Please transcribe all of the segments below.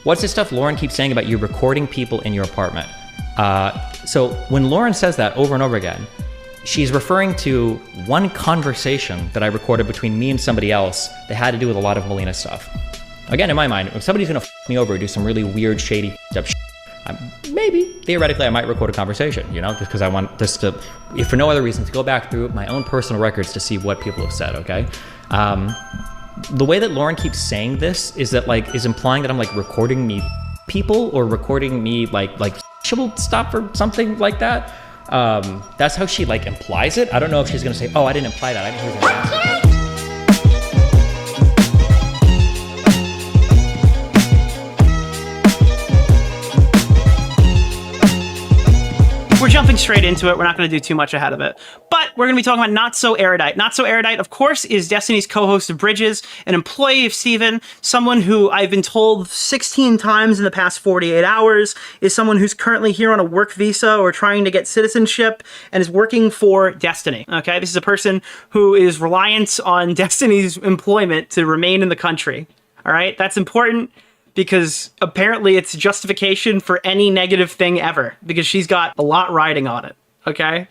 What's this stuff Lauren keeps saying about you recording people in your apartment? So when Lauren says that over and over again, she's referring to one conversation that I recorded between me and somebody else that had to do with a lot of Melina stuff. Again, in my mind, if somebody's gonna f me over, do some really weird, shady, up shit, maybe, theoretically, I might record a conversation, you know, just because I want this to, if for no other reason, to go back through my own personal records to see what people have said, okay? The way that Lauren keeps saying this is that, like, is implying that I'm, like, recording me people or recording me, like sexual stuff or something like that. That's how she, like, implies it. I don't know if she's gonna say, oh, I didn't imply that. I didn't hear that. We're jumping straight into it. We're not going to do too much ahead of it. But we're going to be talking about notsoErudite. notsoErudite, of course, is Destiny's co-host of Bridges, an employee of Steven, someone who I've been told 16 times in the past 48 hours is someone who's currently here on a work visa or trying to get citizenship and is working for Destiny. Okay, this is a person who is reliant on Destiny's employment to remain in the country. All right, that's important, because apparently it's justification for any negative thing ever, because she's got a lot riding on it, okay?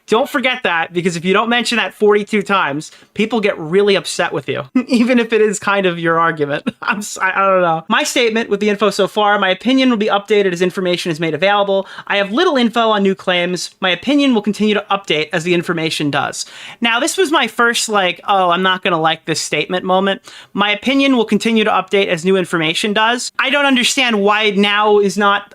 Don't forget that, because if you don't mention that 42 times, people get really upset with you, even if it is kind of your argument. I don't know. My statement with the info so far, my opinion will be updated as information is made available. I have little info on new claims. My opinion will continue to update as the information does. Now, this was my first, like, oh, I'm not gonna like this statement moment. My opinion will continue to update as new information does. I don't understand why now is not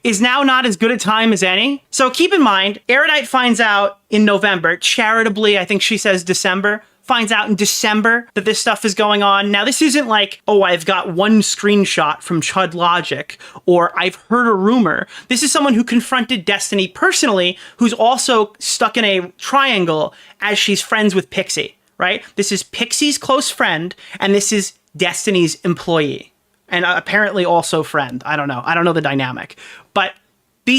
as good a time as any. So keep in mind, Erudite finds out in November, charitably, I think she says December, finds out in December that this stuff is going on. Now, this isn't like, oh, I've got one screenshot from Chud Logic, or I've heard a rumor. This is someone who confronted Destiny personally, who's also stuck in a triangle as she's friends with Pixie, right? This is Pixie's close friend, and this is Destiny's employee, and apparently also friend. I don't know the dynamic, but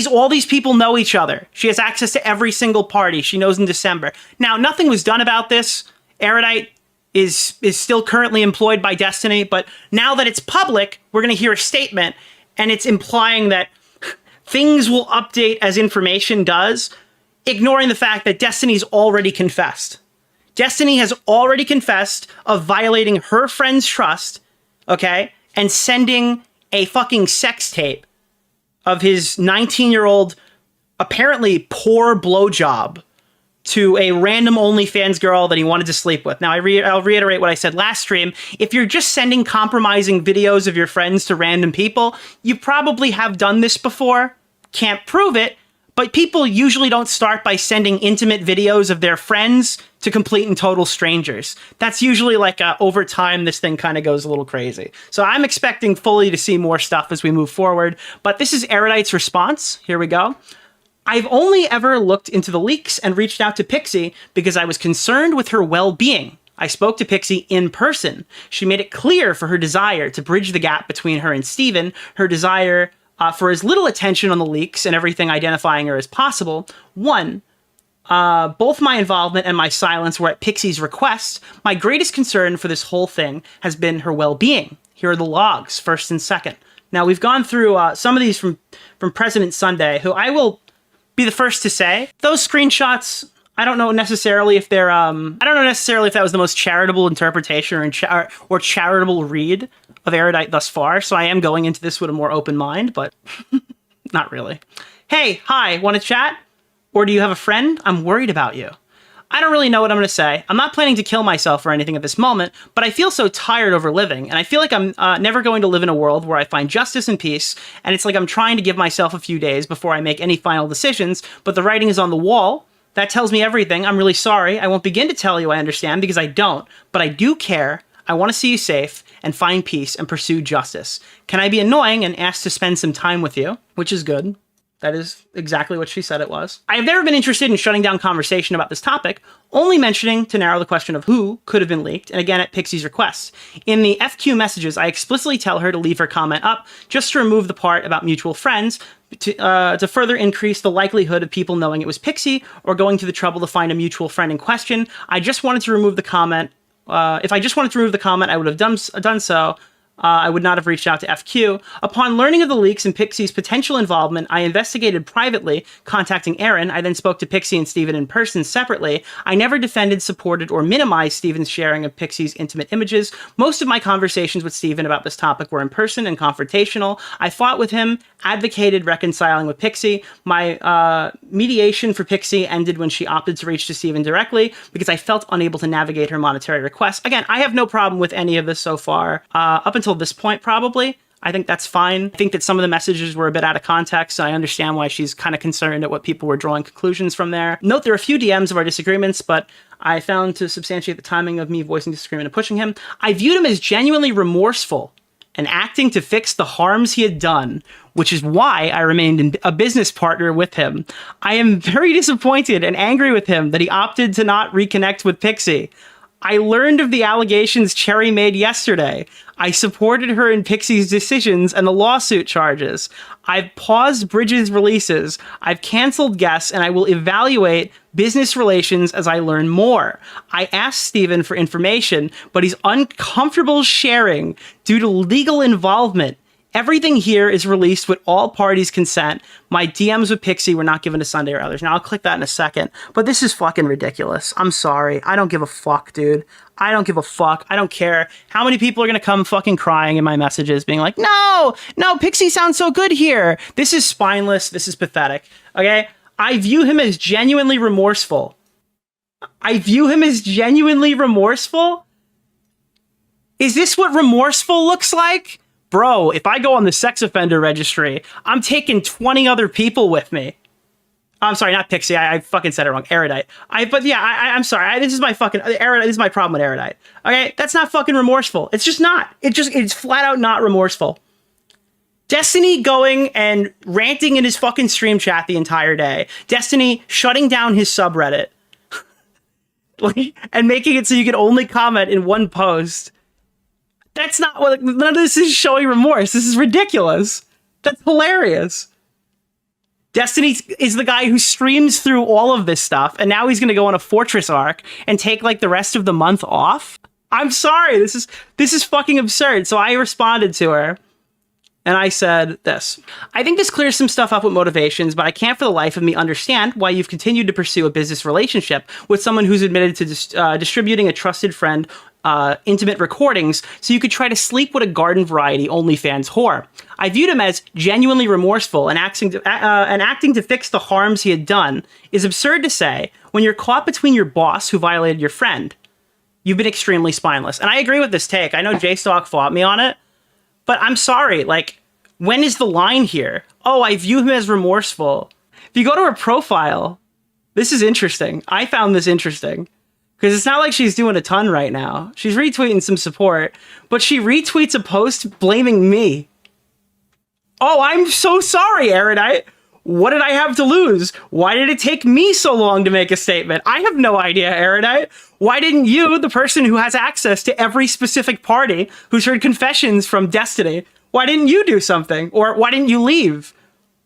all these people know each other. She has access to every single party. She knows in December. Now, nothing was done about this. Erudite is still currently employed by Destiny, but now that it's public, we're going to hear a statement, and it's implying that things will update as information does, ignoring the fact that Destiny's already confessed. Destiny has already confessed of violating her friend's trust, okay, and sending a fucking sex tape of his 19-year-old, apparently poor blowjob to a random OnlyFans girl that he wanted to sleep with. Now, I'll reiterate what I said last stream. If you're just sending compromising videos of your friends to random people, you probably have done this before. Can't prove it, but people usually don't start by sending intimate videos of their friends to complete and total strangers. That's usually like over time, this thing kind of goes a little crazy. So I'm expecting fully to see more stuff as we move forward, but this is Erudite's response. Here we go. I've only ever looked into the leaks and reached out to Pixie because I was concerned with her well-being. I spoke to Pixie in person. She made it clear for her desire to bridge the gap between her and Steven, her desire for as little attention on the leaks and everything identifying her as possible. One, both my involvement and my silence were at Pixie's request. My greatest concern for this whole thing has been her well-being. Here are the logs, first and second. Now, we've gone through some of these from President Sunday, who I will be the first to say, those screenshots, I don't know necessarily if they're, I don't know necessarily if that was the most charitable interpretation or charitable read of Erudite thus far, so I am going into this with a more open mind, but not really. Hey, hi, want to chat? Or do you have a friend? I'm worried about you. I don't really know what I'm going to say. I'm not planning to kill myself or anything at this moment, but I feel so tired over living, and I feel like I'm never going to live in a world where I find justice and peace, and it's like I'm trying to give myself a few days before I make any final decisions, but the writing is on the wall. That tells me everything. I'm really sorry. I won't begin to tell you I understand because I don't, but I do care. I want to see you safe and find peace and pursue justice. Can I be annoying and ask to spend some time with you? Which is good. That is exactly what she said it was. I have never been interested in shutting down conversation about this topic, only mentioning to narrow the question of who could have been leaked, and again at Pixie's request. In the FQ messages, I explicitly tell her to leave her comment up, just to remove the part about mutual friends, to further increase the likelihood of people knowing it was Pixie, or going to the trouble to find a mutual friend in question. I just wanted to remove the comment. If I just wanted to remove the comment, I would have done so. I would not have reached out to FQ. Upon learning of the leaks and Pixie's potential involvement, I investigated privately, contacting Aaron. I then spoke to Pixie and Steven in person separately. I never defended, supported, or minimized Steven's sharing of Pixie's intimate images. Most of my conversations with Steven about this topic were in person and confrontational. I fought with him, advocated reconciling with Pixie. My mediation for Pixie ended when she opted to reach to Steven directly because I felt unable to navigate her monetary requests. Again, I have no problem with any of this so far. Up until this point, probably. I think that's fine. I think that some of the messages were a bit out of context, so I understand why she's kind of concerned at what people were drawing conclusions from there. Note there are a few DMs of our disagreements, but I found to substantiate the timing of me voicing disagreement and pushing him. I viewed him as genuinely remorseful and acting to fix the harms he had done, which is why I remained a business partner with him. I am very disappointed and angry with him that he opted to not reconnect with Pixie. I learned of the allegations Cherry made yesterday. I supported her in Pixie's decisions and the lawsuit charges. I've paused Bridges' releases. I've canceled guests, and I will evaluate business relations as I learn more. I asked Steven for information, but he's uncomfortable sharing due to legal involvement. Everything here is released with all parties' consent. My DMs with Pixie were not given to Sunday or others. Now, I'll click that in a second. But this is fucking ridiculous. I'm sorry. I don't give a fuck, dude. I don't give a fuck. I don't care how many people are going to come fucking crying in my messages being like, no, Pixie sounds so good here. This is spineless. This is pathetic. Okay? I view him as genuinely remorseful. Is this what remorseful looks like? Bro, if I go on the sex offender registry, I'm taking 20 other people with me. I'm sorry, not Pixie. I fucking said it wrong. Erudite. I'm sorry. This is my fucking Erudite. This is my problem with Erudite. Okay, that's not fucking remorseful. It's just not. It's flat out not remorseful. Destiny going and ranting in his fucking stream chat the entire day. Destiny shutting down his subreddit, and making it so you can only comment in one post. That's not what, none of this is showing remorse. This is ridiculous. That's hilarious. Destiny is the guy who streams through all of this stuff, and now he's going to go on a fortress arc and take like the rest of the month off. I'm sorry. This is fucking absurd. So I responded to her and I said this. I think this clears some stuff up with motivations, but I can't for the life of me understand why you've continued to pursue a business relationship with someone who's admitted to distributing a trusted friend intimate recordings so you could try to sleep with a garden variety OnlyFans whore. I viewed him as genuinely remorseful and acting to fix the harms he had done is absurd to say when you're caught between your boss who violated your friend. You've been extremely spineless. And I agree with this take. I know JStalk fought me on it, but I'm sorry. Like, when is the line here? Oh, I view him as remorseful. If you go to her profile, this is interesting. I found this interesting. Because it's not like she's doing a ton right now. She's retweeting some support, but she retweets a post blaming me. Oh, I'm so sorry, Erudite. What did I have to lose? Why did it take me so long to make a statement? I have no idea, Erudite. Why didn't you, the person who has access to every specific party who's heard confessions from Destiny, why didn't you do something? Or why didn't you leave?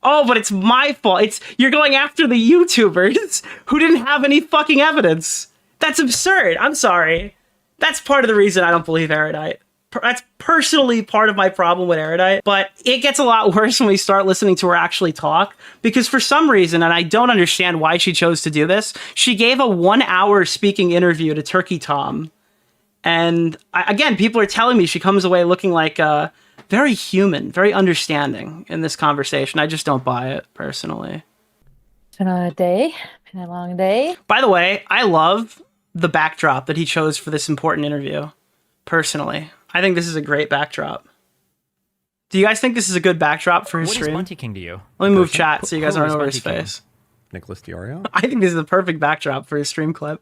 Oh, but it's my fault. You're going after the YouTubers who didn't have any fucking evidence. That's absurd. I'm sorry. That's part of the reason I don't believe Erudite. That's personally part of my problem with Erudite. But it gets a lot worse when we start listening to her actually talk. Because for some reason, and I don't understand why she chose to do this, she gave a 1-hour speaking interview to Turkey Tom. And again, people are telling me she comes away looking like very human, very understanding in this conversation. I just don't buy it, personally. It's been a long day. By the way, I love the backdrop that he chose for this important interview. Personally, I think this is a great backdrop. Do you guys think this is a good backdrop for his stream? What is Monty King to you? Let me move chat so you guys aren't over his face. Nicholas DeOrio? I think this is the perfect backdrop for his stream clip.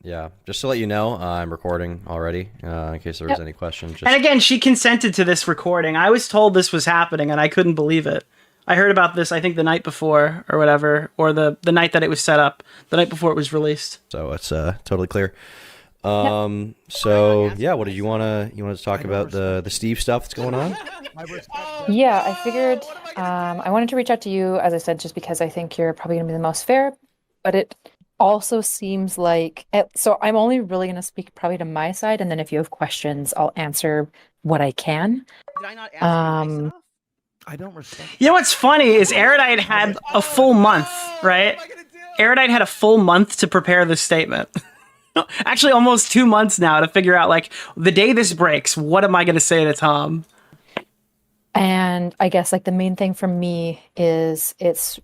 Yeah, just to let you know, I'm recording already, in case there was any questions. And again, she consented to this recording. I was told this was happening, and I couldn't believe it. I heard about this, I think, the night before, or whatever, or the night that it was set up, the night before it was released. So it's totally clear. So yeah, what did you want to talk about the Steve stuff that's going on? Yeah, I figured I wanted to reach out to you, as I said, just because I think you're probably going to be the most fair, but it also seems like, so I'm only really going to speak probably to my side, and then if you have questions, I'll answer what I can. Did I not ask you nice enough? I don't respect. You know what's funny is Erudite had a full month, right? Erudite had a full month to prepare this statement. Actually, almost 2 months now to figure out, like, the day this breaks, what am I going to say to Tom? And I guess like the main thing for me is it's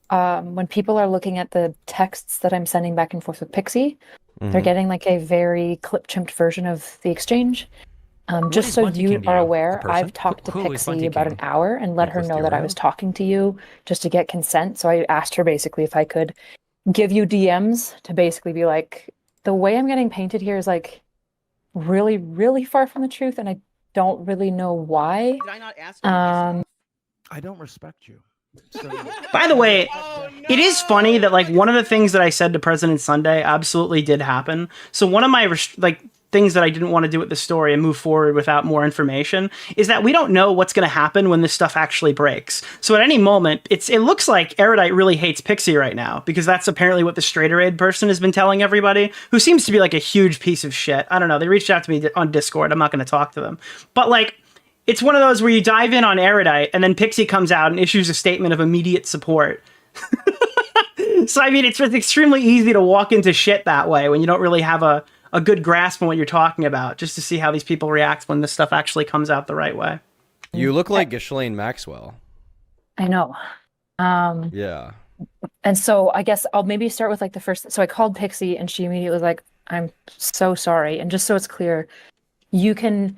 when people are looking at the texts that I'm sending back and forth with Pixie, they're getting like a very clip-chimped version of the exchange. Just is so Bunty you King to are you? aware, A person? I've talked to Who is Bunty Pixie about an King? hour and let her Nicholas know that I DeOrio? was talking to you just to get consent. So I asked her basically if I could give you DMs to basically be like, the way I'm getting painted here is like really, really far from the truth, and I don't really know why. Did I not ask you nice enough? I don't respect you. So, By the way, it is funny that like one of the things that I said to President Sunday absolutely did happen. So one of my things that I didn't want to do with the story and move forward without more information is that we don't know what's going to happen when this stuff actually breaks. So at any moment, it looks like Erudite really hates Pixie right now, because that's apparently what the Straighterade person has been telling everybody, who seems to be like a huge piece of shit. I don't know. They reached out to me on Discord. I'm not going to talk to them. But like, it's one of those where you dive in on Erudite and then Pixie comes out and issues a statement of immediate support. So, I mean, it's extremely easy to walk into shit that way when you don't really have a good grasp on what you're talking about, just to see how these people react when this stuff actually comes out the right way. You look like Ghislaine Maxwell. I know. Yeah. And so I guess I'll maybe start with like the first. So I called Pixie and she immediately was like, I'm so sorry. And just so it's clear, you can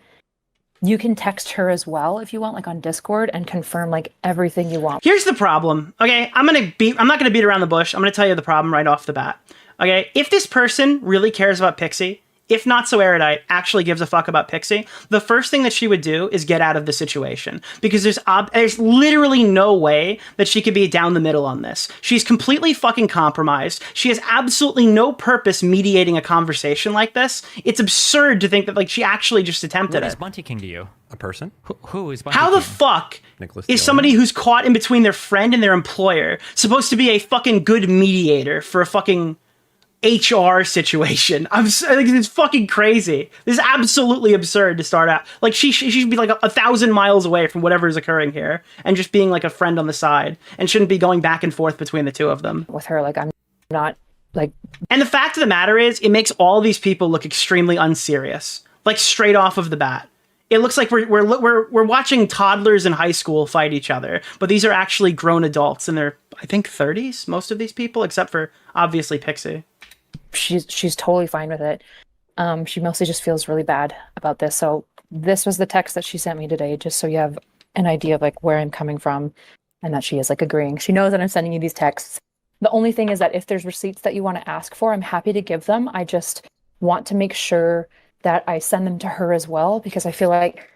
text her as well if you want, like on Discord, and confirm like everything you want. Here's the problem. Okay, I'm not gonna beat around the bush. I'm gonna tell you the problem right off the bat. Okay, if this person really cares about Pixie, if notsoErudite actually gives a fuck about Pixie, the first thing that she would do is get out of the situation, because there's literally no way that she could be down the middle on this. She's completely fucking compromised. She has absolutely no purpose mediating a conversation like this. It's absurd to think that like she actually just attempted What is it. Bunty King to you? A person? Who is Bunty How King? the fuck Nicholas is DeOrio? somebody who's caught in between their friend and their employer supposed to be a fucking good mediator for a fucking HR situation? Like, it's fucking crazy. This is absolutely absurd to start out. Like, she should be like 1,000 miles away from whatever is occurring here and just being like a friend on the side, and shouldn't be going back and forth between the two of them. With her, like I'm not like. And the fact of the matter is, it makes all these people look extremely unserious, like straight off of the bat. It looks like we're watching toddlers in high school fight each other, but these are actually grown adults in their, I think, 30s. Most of these people, except for obviously Pixie. She's totally fine with it. She mostly just feels really bad about this. So this was the text that she sent me today, just so you have an idea of like where I'm coming from, and that she is like agreeing. She knows that I'm sending you these texts. The only thing is that if there's receipts that you want to ask for, I'm happy to give them. I just want to make sure that I send them to her as well, because I feel like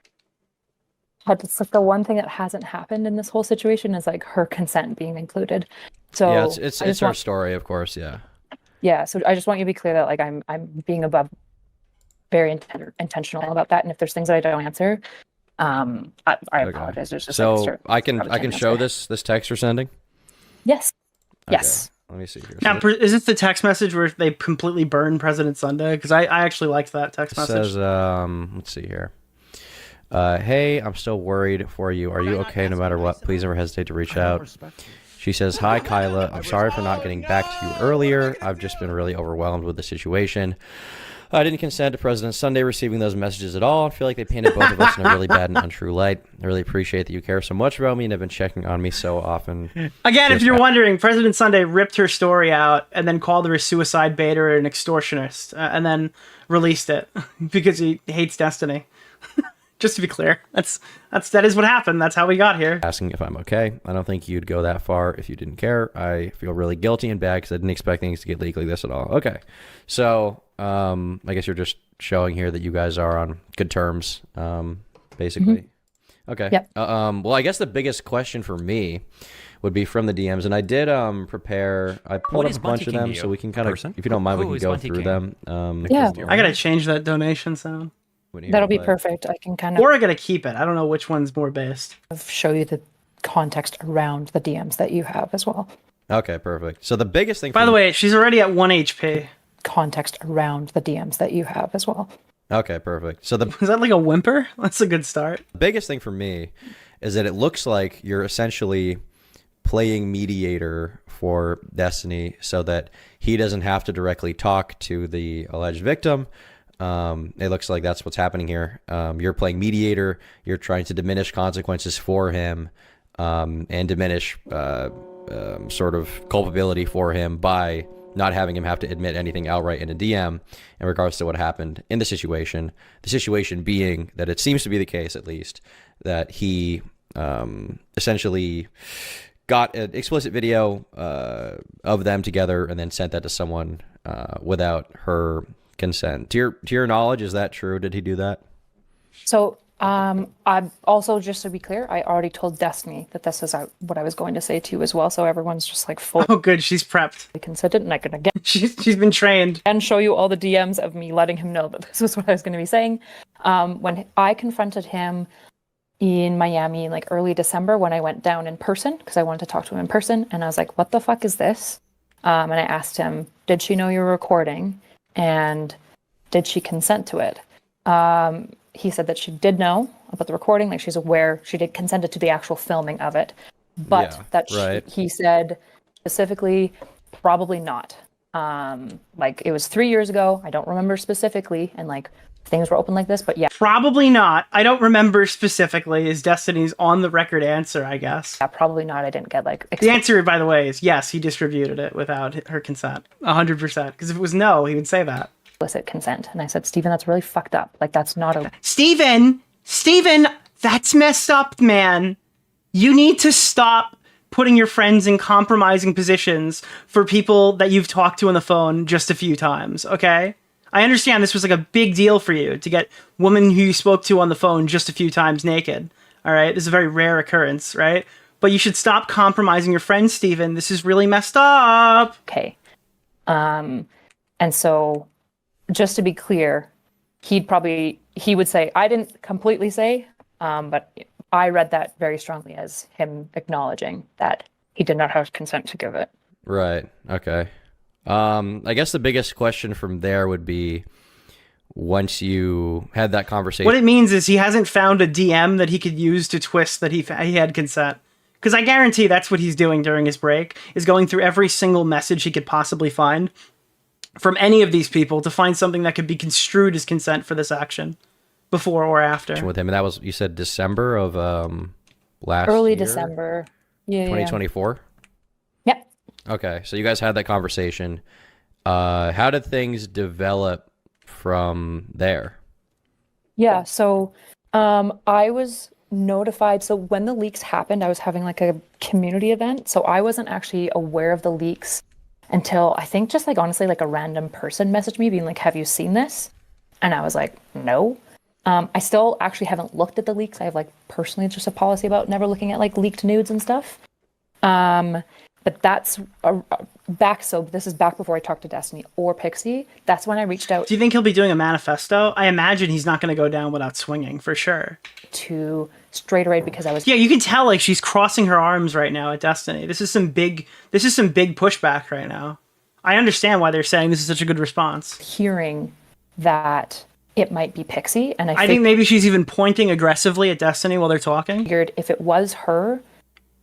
it's like the one thing that hasn't happened in this whole situation is like her consent being included. So Yeah, it's her story, of course. Yeah. Yeah, so I just want you to be clear that like I'm being very intentional about that, and if there's things that I don't answer, I apologize. There's just So I can show this text you're sending. Yes. Okay, Yes. Let me see here. Now, is this the text message where they completely burn President Sunday? Because I actually liked that text It message. says, let's see here. Hey, I'm still worried for you. Are you okay no matter what? Please never hesitate to reach I don't out. respect you. She says, hi, Kyla. I'm sorry for not getting back to you earlier. I've just been really overwhelmed with the situation. I didn't consent to President Sunday receiving those messages at all. I feel like they painted both of us in a really bad and untrue light. I really appreciate that you care so much about me and have been checking on me so often. Again, if you're wondering, President Sunday ripped her story out and then called her a suicide baiter and an extortionist, and then released it because he hates Destiny. Just to be clear, that is what happened. That's how we got here. Asking if I'm okay. I don't think you'd go that far if you didn't care. I feel really guilty and bad because I didn't expect things to get leaked like this at all. Okay. So, I guess you're just showing here that you guys are on good terms, basically. Okay. Yep. Well, I guess the biggest question for me would be from the DMs, and I did prepare. I pulled up a bunch of them, so we can kind of, if you don't mind, we can go through them. Yeah. I gotta change that donation sound. That'll be perfect. I can kind Or I gotta keep it. I don't know which one's more based. of show you the context around the DMs that you have as well. Okay, perfect. So the biggest thing. By the way, she's already at 1 HP. Context around the DMs that you have as well. Okay, perfect. So the Is that like a whimper? That's a good start. biggest thing for me is that it looks like you're essentially playing mediator for Destiny so that he doesn't have to directly talk to the alleged victim. It looks like that's what's happening here. You're playing mediator. You're trying to diminish consequences for him and diminish sort of culpability for him by not having him have to admit anything outright in a DM in regards to what happened in the situation. The situation being that it seems to be the case, at least, that he essentially got an explicit video of them together and then sent that to someone without her consent. To your knowledge, is that true? Did he do that? So I'm also, just to be clear, I already told Destiny that this is what I was going to say to you as well. So everyone's just like fully Oh, good. She's prepped. consented, and I can again She's been trained. and show you all the DMs of me letting him know that this was what I was going to be saying. When I confronted him in Miami in like early December, when I went down in person, because I wanted to talk to him in person, and I was like, what the fuck is this? And I asked him, did she know you were recording? And did she consent to it? He said that she did know about the recording, like she's aware, she did consented to the actual filming of it, but Yeah, that right. he said specifically, probably not. Like it was 3 years ago, I don't remember specifically, and like things were open like this, but yeah, Probably not. I don't remember specifically. Is Destiny's on the record answer, I guess. probably not. I didn't get like The answer, by the way, is yes, he distributed it without her consent. 100%. Because if it was no, he would say that. explicit consent. And I said, Steven, that's really fucked up. Like that's not a Steven, that's messed up, man. You need to stop putting your friends in compromising positions for people that you've talked to on the phone just a few times, okay? I understand this was like a big deal for you to get women who you spoke to on the phone just a few times naked, all right? This is a very rare occurrence, right? But you should stop compromising your friends, Steven. This is really messed up. okay. And so just to be clear, he would say, I didn't completely say, but I read that very strongly as him acknowledging that he did not have consent to give it. Right. Okay. I guess the biggest question from there would be, once you had that conversation. What it means is he hasn't found a DM that he could use to twist that he had consent. Because I guarantee that's what he's doing during his break, is going through every single message he could possibly find from any of these people to find something that could be construed as consent for this action, before or after. With him, and that was, you said, December of last Early year? December. Yeah. 2024. Yep. Okay, so you guys had that conversation. How did things develop from there? Yeah. So I was notified. So when the leaks happened, I was having like a community event. So I wasn't actually aware of the leaks until I think just like honestly, like a random person messaged me being like, have you seen this? And I was like, no. I still actually haven't looked at the leaks. I have like personally just a policy about never looking at like leaked nudes and stuff. But that's back. So this is back before I talked to Destiny or Pixie. That's when I reached out Do you think he'll be doing a manifesto? I imagine he's not going to go down without swinging, for sure. to Straight Raid because I was Yeah, you can tell like she's crossing her arms right now at Destiny. This is some big pushback right now. I understand why they're saying this is such a good response. hearing that it might be Pixie, and I think maybe she's even pointing aggressively at Destiny while they're talking. figured if it was her,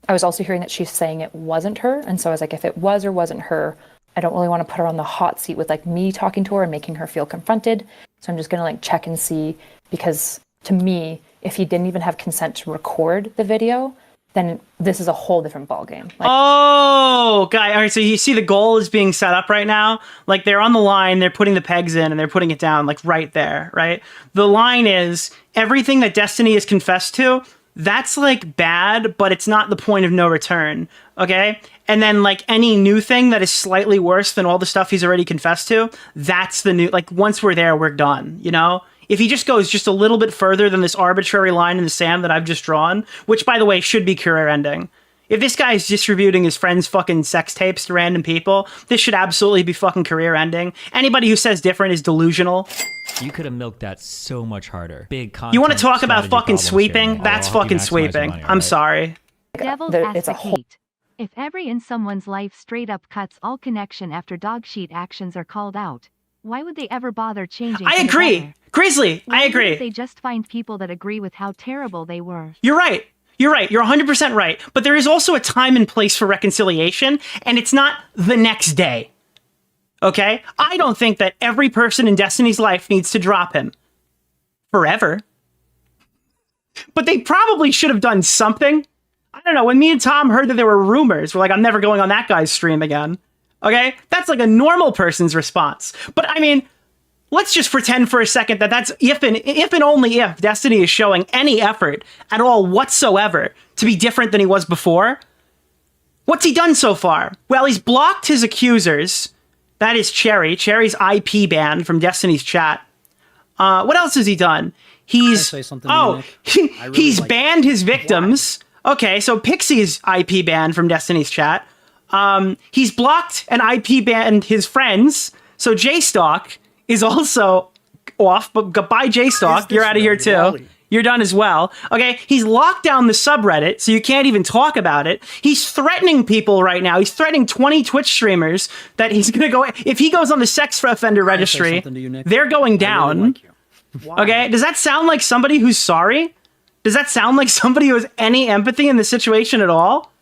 I was also hearing that she's saying it wasn't her, and so I was like, if it was or wasn't her, I don't really want to put her on the hot seat with like me talking to her and making her feel confronted. So I'm just gonna like check and see, because to me, if he didn't even have consent to record the video, then this is a whole different ballgame. Like, Oh, guy. All right, so you see the goal is being set up right now. Like they're on the line, they're putting the pegs in and they're putting it down like right there, right? The line is everything that Destiny has confessed to, that's like bad, but it's not the point of no return, okay? And then like any new thing that is slightly worse than all the stuff he's already confessed to, that's the new, like once we're there, we're done, you know? If he just goes just a little bit further than this arbitrary line in the sand that I've just drawn, which by the way should be career ending. If this guy is distributing his friends' fucking sex tapes to random people, this should absolutely be fucking career ending. Anybody who says different is delusional. You could have milked that so much harder. Big content. You want to talk about strategy fucking problem sweeping? sharing. That's I'll help you fucking maximize your sweeping. money, I'm alright? sorry. Devil's it's a whole advocate. If every in someone's life straight up cuts all connection after dog sheet actions are called out, why would they ever bother changing? I for the agree. better? Grizzly, I Why wouldn't agree. They just find people that agree with how terrible they were. You're right. You're right. You're 100% right. But there is also a time and place for reconciliation, and it's not the next day. Okay? I don't think that every person in Destiny's life needs to drop him forever. But they probably should have done something. I don't know. When me and Tom heard that there were rumors, we're like, I'm never going on that guy's stream again. Okay? That's like a normal person's response. But I mean, let's just pretend for a second that that's if and only if Destiny is showing any effort at all whatsoever to be different than he was before. What's he done so far? Well, he's blocked his accusers. That is Cherry. Cherry's IP banned from Destiny's chat. What else has he done? He's say something to you, Nick? he's banned his victims. Okay, so Pixie's IP banned from Destiny's chat. He's blocked and IP banned his friends. So J-Stock is also off, but goodbye J-Stock. You're out of here too. Wally? You're done as well. Okay, he's locked down the subreddit, so you can't even talk about it. He's threatening people right now. He's threatening 20 Twitch streamers that he's gonna go, if he goes on the sex offender registry, something to you, Nick? they're going I down. really like you. Okay, does that sound like somebody who's sorry? Does that sound like somebody who has any empathy in the situation at all?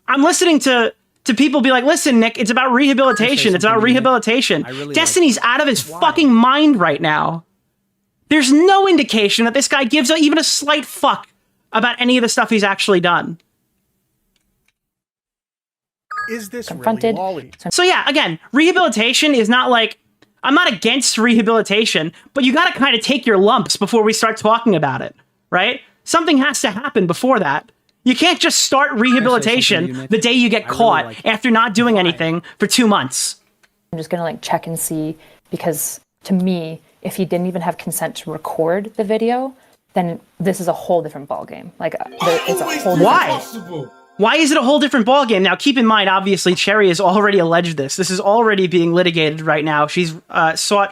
I'm listening to people be like, listen, Nick, it's about rehabilitation. It's about something to you, Nick? rehabilitation. I really Destiny's out of his fucking mind right now. There's no indication that this guy gives even a slight fuck about any of the stuff he's actually done. Is this Confronted. really Wally? So yeah, again, rehabilitation is not like, I'm not against rehabilitation, but you gotta kind of take your lumps before we start talking about it, right? Something has to happen before that. You can't just start rehabilitation something to you, Nick? the day you get I really caught like it. after not doing anything for 2 months. I'm just gonna like check and see, because to me, if he didn't even have consent to record the video, then this is a whole different ballgame. Like it's a whole Why? different. Why is it a whole different ballgame? Now, keep in mind, obviously, Cherry has already alleged this. This is already being litigated right now. She's sought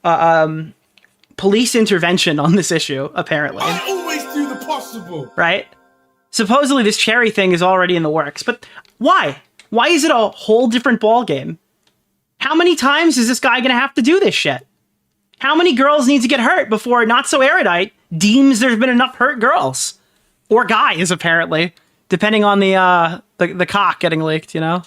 a police intervention on this issue, apparently. I always do the possible. Right? Supposedly, this Cherry thing is already in the works. But why? Why is it a whole different ballgame? How many times is this guy going to have to do this shit? How many girls need to get hurt before notsoErudite deems there's been enough hurt girls? Or guys, apparently. Depending on the cock getting leaked, you know?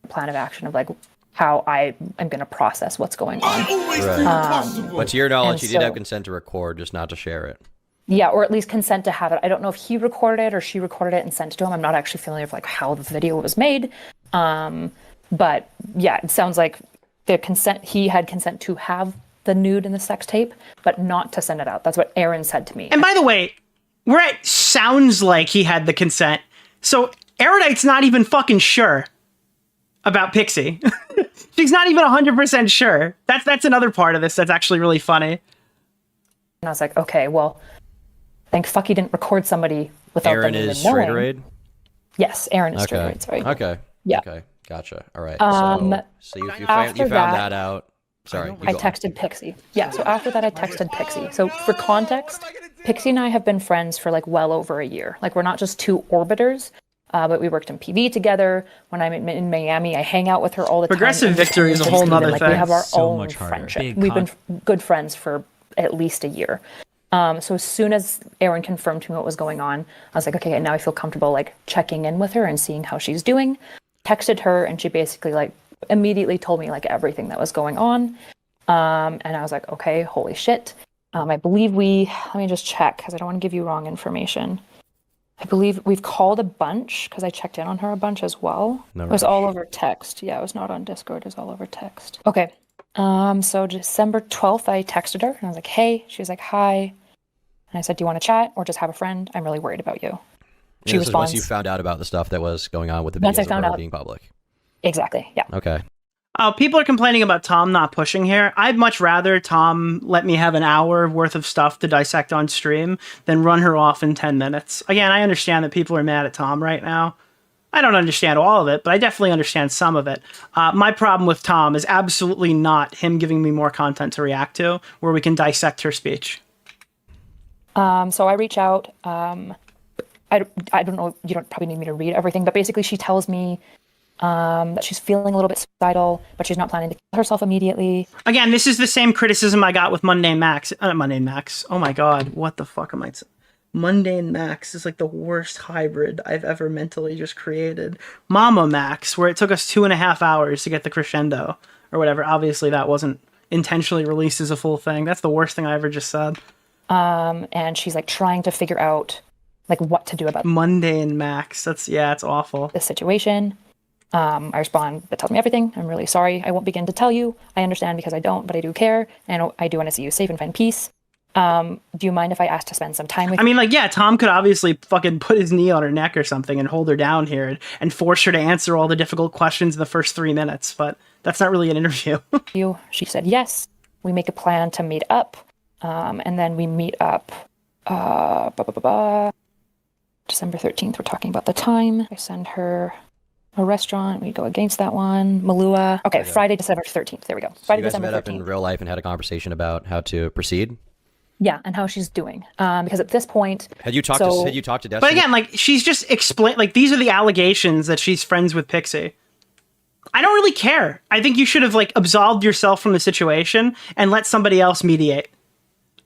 Plan of action of like how I am going to process what's going on. I always do the possible. But to your knowledge, And he did have so- consent to record, just not to share it. Yeah, or at least consent to have it. I don't know if he recorded it or she recorded it and sent it to him. I'm not actually familiar with like how the video was made. But yeah, it sounds like the consent, he had consent to have the nude in the sex tape, but not to send it out. That's what Aaron said to me. And by the way, we're at sounds like he had the consent. So Erudite's not even fucking sure about Pixie. She's not even 100% sure. That's another part of this that's actually really funny. And I was like, okay, well, thank fuck he didn't record somebody without Aaron them even is knowing. straight raid? Yes, Aaron is Okay. straight raid, sorry. Okay. Yeah. Okay. Gotcha. All right. So you after found that- that out. Sorry. you I go on. texted Pixie. Yeah, so after that I texted Pixie. So for context, Pixie and I have been friends for like well over a year. Like we're not just two orbiters, but we worked in PV together. When I'm in Miami, I hang out with her all the Progressive time. victory is a whole nother like, thing. We have our So own much harder. friendship. Big We've been good friends for at least a year. So as soon as Aaron confirmed to me what was going on, I was like, okay, now I feel comfortable like checking in with her and seeing how she's doing. Texted her and she basically like immediately told me like everything that was going on. And I was like, okay, holy shit. I believe let me just check because I don't want to give you wrong information. I believe we've called a bunch because I checked in on her a bunch as well. No It was rush. all over text. Yeah, it was not on Discord. It was all over text. Okay. So December 12th, I texted her and I was like, hey. She was like, hi. And I said, do you want to chat or just have a friend? I'm really worried about you. She This is once responds. you found out about the stuff that was going on with the Once I videos of found her out. being public. Exactly. Yeah. Okay. People are complaining about Tom not pushing here. I'd much rather Tom let me have an hour worth of stuff to dissect on stream than run her off in 10 minutes. Again, I understand that people are mad at Tom right now. I don't understand all of it, but I definitely understand some of it. My problem with Tom is absolutely not him giving me more content to react to where we can dissect her speech. So I reach out. I don't know. You don't probably need me to read everything, but basically she tells me that she's feeling a little bit suicidal, but she's not planning to kill herself immediately. Again, this is the same criticism I got with Mundane Max. Mundane Max. Oh my god, what the fuck am I saying? Mundane Max is like the worst hybrid I've ever mentally just created. Mama Max, where it took us 2.5 hours to get the crescendo or whatever. Obviously, that wasn't intentionally released as a full thing. That's the worst thing I ever just said. And she's like trying to figure out like what to do about Mundane Max. It's awful. this situation. I respond, that tells me everything. I'm really sorry. I won't begin to tell you. I understand because I don't, but I do care. And I do want to see you safe and find peace. Do you mind if I ask to spend some time with you? I mean, like, yeah, Tom could obviously fucking put his knee on her neck or something and hold her down here and force her to answer all the difficult questions in the first 3 minutes, but that's not really an interview. She said yes. We make a plan to meet up. And then we meet up December 13th. We're talking about the time. I send her a restaurant. We go against that one. Malua. Okay, Friday, December 13th. There we go. Friday, you guys December met 13th. up in real life and had a conversation about how to proceed? Yeah, and how she's doing. Because at this point... Had you talked to Destiny? But again, like, she's just like, these are the allegations that she's friends with Pixie. I don't really care. I think you should have, like, absolved yourself from the situation and let somebody else mediate.